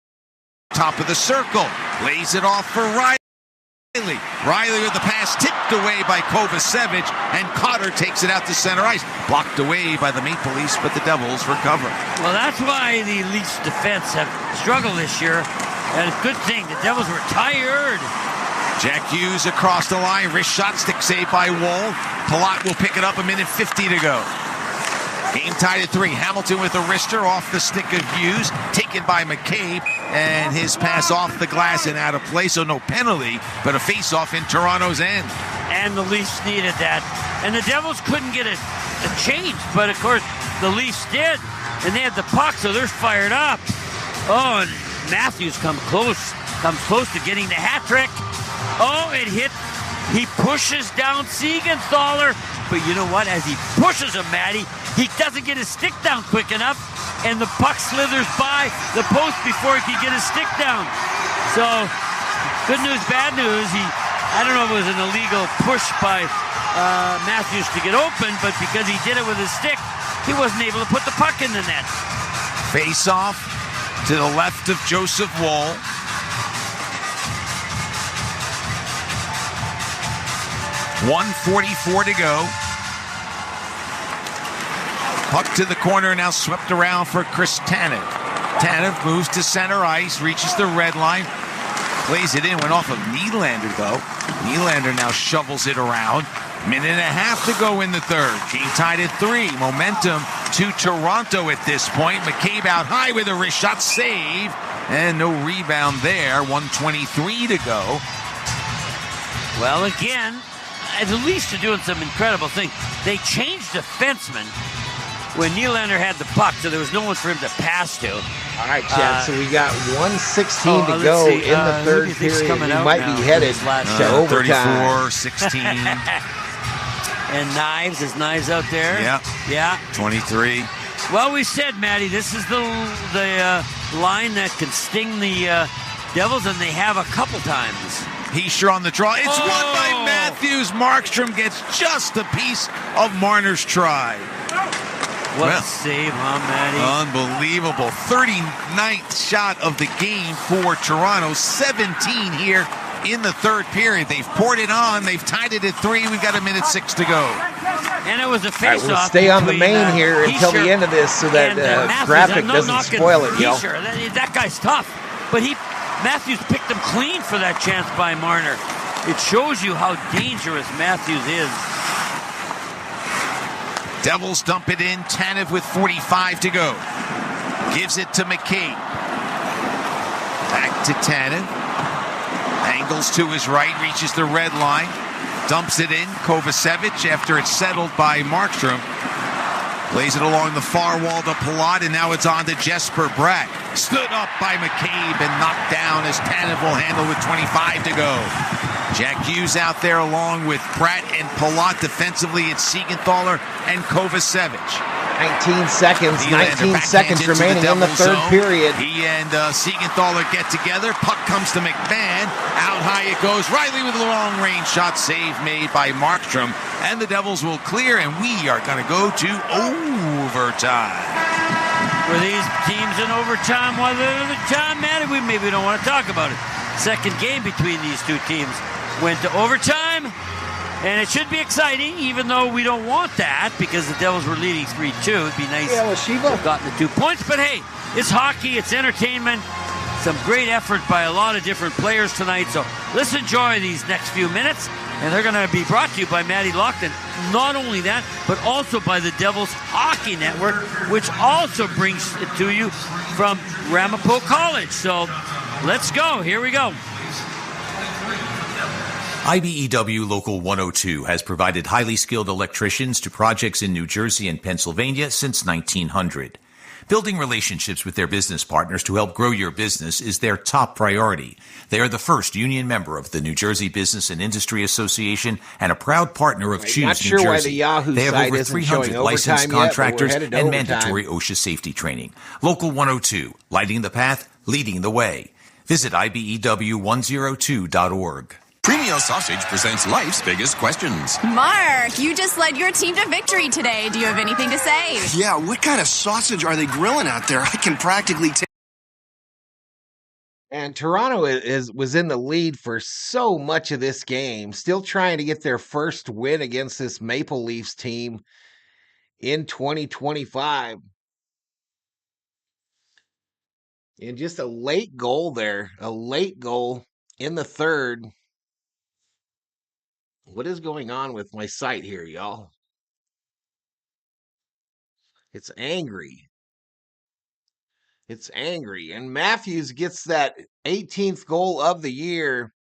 top of the circle. Lays it off for Riley. Riley with the pass tipped away by Kovacevic. And Cotter takes it out to center ice. Blocked away by the Maple Leafs, but the Devils recover. Well, that's why the Leafs defense have struggled this year. And it's a good thing. The Devils were tired. Jack Hughes across the line. Wrist shot, stick saved by Wall. Palat will pick it up. 1:50 to go. Game tied at 3. Hamilton with a wrister off the stick of Hughes. Taken by McCabe. And his pass off the glass and out of play. So no penalty, but a face-off in Toronto's end. And the Leafs needed that. And the Devils couldn't get a change. But, of course, the Leafs did. And they had the puck, so they're fired up. Oh, and Matthews comes close to getting the hat trick. Oh, it hit. He pushes down Siegenthaler. But you know what? As he pushes him, Matty, he doesn't get his stick down quick enough. And the puck slithers by the post before he can get his stick down. So, good news, bad news. I don't know if it was an illegal push by Matthews to get open, but because he did it with his stick, he wasn't able to put the puck in the net. Face off to the left of Joseph Woll. .144 to go. Puck to the corner, now swept around for Chris Tanev. Tanev moves to center ice, reaches the red line, plays it in, went off of Nylander though. Nylander now shovels it around. Minute and a half to go in the third. Game tied at 3. Momentum to Toronto at this point. McCabe out high with a wrist shot, save, and no rebound there. 1:23 to go. Well, again, at least they're doing some incredible things. They changed defensemen when Nylander had the puck, so there was no one for him to pass to. All right, Chad, so we got 1:16 to go in the third period. We might be headed to overtime. 34-16. And Knives out there. Yeah. 23. Well, we said, Matty, this is the line that can sting the Devils, and they have a couple times. Heischer on the draw. It's won by Matthews. Markstrom gets just a piece of Marner's try. What a save, huh, Matty? Unbelievable. 39th shot of the game for Toronto. 17 here in the third period. They've poured it on. They've tied it at 3. We've got 1:06 to go. And it was a face-off. We'll stay on the main here until the end of this so that graphic doesn't spoil it, yo. That guy's tough. But Matthews picked him clean for that chance by Marner. It shows you how dangerous Matthews is. Devils dump it in. Tanev with 45 to go. Gives it to McCabe. Back to Tanev. Angles to his right. Reaches the red line. Dumps it in. Kovacevic after it's settled by Markstrom. Lays it along the far wall to Palat, and now it's on to Jesper Bratt. Stood up by McCabe and knocked down as Tanev will handle with 25 to go. Jack Hughes out there along with Pratt and Palat. Defensively, it's Siegenthaler and Kovacevic. 19 seconds remaining in the third period. He and Siegenthaler get together. Puck comes to McMahon. Out high it goes. Riley with a long-range shot. Save made by Markstrom. And the Devils will clear, and we are going to go to overtime. Were these teams in overtime? Well, the time, man, we maybe don't want to talk about it. Second game between these two teams went to overtime. And it should be exciting, even though we don't want that, because the Devils were leading 3-2. It'd be nice to have gotten the 2 points. But hey, it's hockey, it's entertainment. Some great effort by a lot of different players tonight. So let's enjoy these next few minutes. And they're going to be brought to you by Matty Loughlin. Not only that, but also by the Devils Hockey Network, which also brings it to you from Ramapo College. So let's go. Here we go. IBEW Local 102 has provided highly skilled electricians to projects in New Jersey and Pennsylvania since 1900. Building relationships with their business partners to help grow your business is their top priority. They are the first union member of the New Jersey Business and Industry Association and a proud partner of Choose New Jersey. They have over 300 licensed contractors and mandatory OSHA safety training. Local 102, lighting the path, leading the way. Visit IBEW102.org. Premio Sausage presents life's biggest questions. Mark, you just led your team to victory today. Do you have anything to say? Yeah, what kind of sausage are they grilling out there? I can practically taste. And Toronto was in the lead for so much of this game, still trying to get their first win against this Maple Leafs team in 2025. And just a late goal there, a late goal in the third. What is going on with my site here, y'all? It's angry. It's angry. And Matthews gets that 18th goal of the year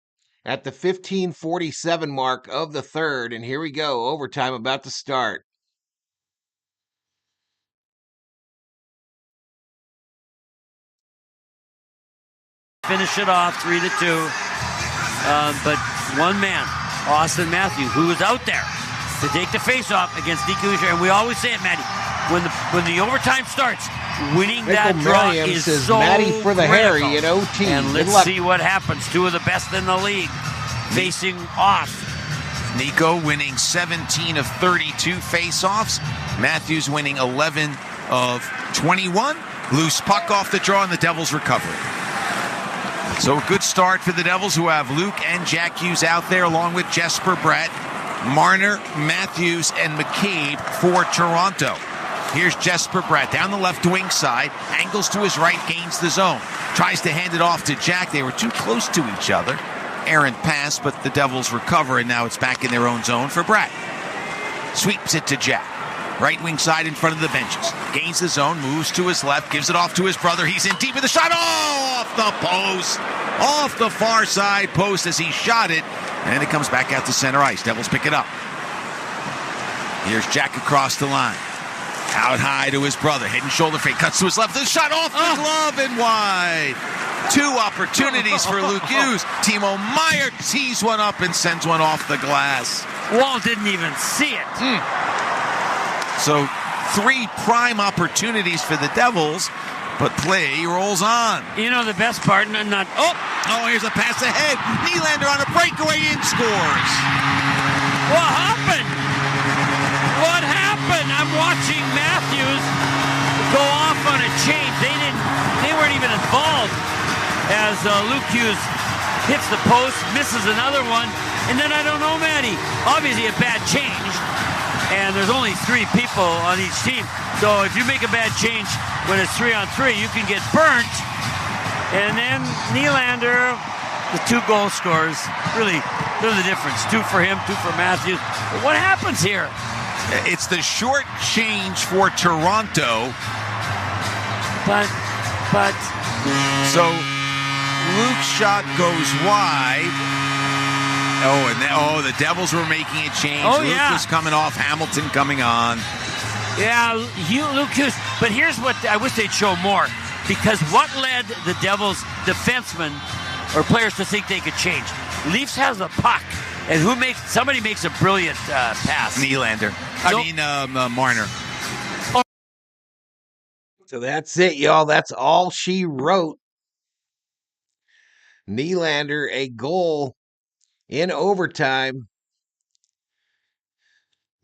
at the 15:47 mark of the third. And here we go. Overtime about to start. Finish it off 3-2. But one man, Austin Matthews, who was out there to take the face-off against Nico Hischier. And we always say it, Matty, when the overtime starts, winning that draw is so Matty for the critical. Harry in OT. And let's see what happens. Two of the best in the league facing off. Nico winning 17 of 32 face-offs. Matthews winning 11 of 21. Loose puck off the draw, and the Devils recover. So a good start for the Devils, who have Luke and Jack Hughes out there, along with Jesper Bratt, Marner, Matthews, and McCabe for Toronto. Here's Jesper Bratt down the left wing side, angles to his right, gains the zone. Tries to hand it off to Jack. They were too close to each other. Errant pass, but the Devils recover, and now it's back in their own zone for Bratt. Sweeps it to Jack. Right wing side in front of the benches. Gains the zone, moves to his left, gives it off to his brother. He's in deep with the shot. Oh, off the post. Off the far side post as he shot it. And it comes back out to center ice. Devils pick it up. Here's Jack across the line. Out high to his brother. Head and shoulder fake. Cuts to his left. The shot off the glove and wide. 2 opportunities for Luke Hughes. Timo Meier tees one up and sends one off the glass. Wall didn't even see it. So 3 prime opportunities for the Devils, but play rolls on. You know the best part? Oh, here's a pass ahead. Nylander on a breakaway and scores. What happened? What happened? I'm watching Matthews go off on a change. They weren't even involved as Luke Hughes hits the post, misses another one, and then I don't know, Matty. Obviously a bad change, and there's only 3 people on each team. So if you make a bad change when it's 3-on-3, you can get burnt. And then Nylander, the 2 goal scorers, really, they're the difference. 2 for him, 2 for Matthews. But what happens here? It's the short change for Toronto. But. So Luke's shot goes wide. The Devils were making a change. Luke was coming off, Hamilton coming on. Yeah, Luke Hughes. But here's what I wish they'd show more. Because what led the Devils defensemen or players to think they could change? Leafs has a puck. And somebody makes a brilliant pass. Nylander. Marner. So that's it, y'all. That's all she wrote. Nylander, a goal in overtime.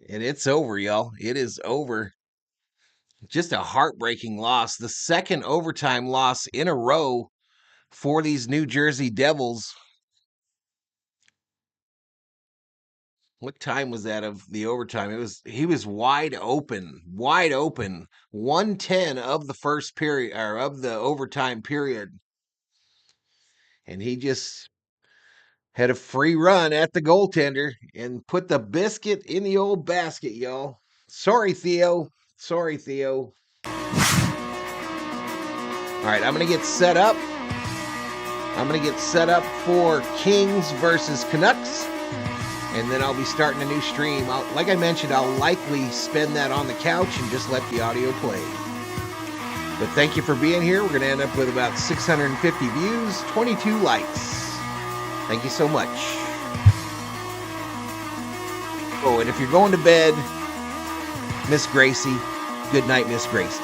And it's over, y'all. It is over. Just a heartbreaking loss. The second overtime loss in a row for these New Jersey Devils. What time was that of the overtime? He was wide open. 1:10 of the first period, or of the overtime period. And he just had a free run at the goaltender and put the biscuit in the old basket, y'all. Sorry, Theo. All right, I'm going to get set up. For Kings versus Canucks. And then I'll be starting a new stream. Like I mentioned, I'll likely spend that on the couch and just let the audio play. But thank you for being here. We're going to end up with about 650 views, 22 likes. Thank you so much. Oh, and if you're going to bed, Miss Gracie, good night, Miss Gracie.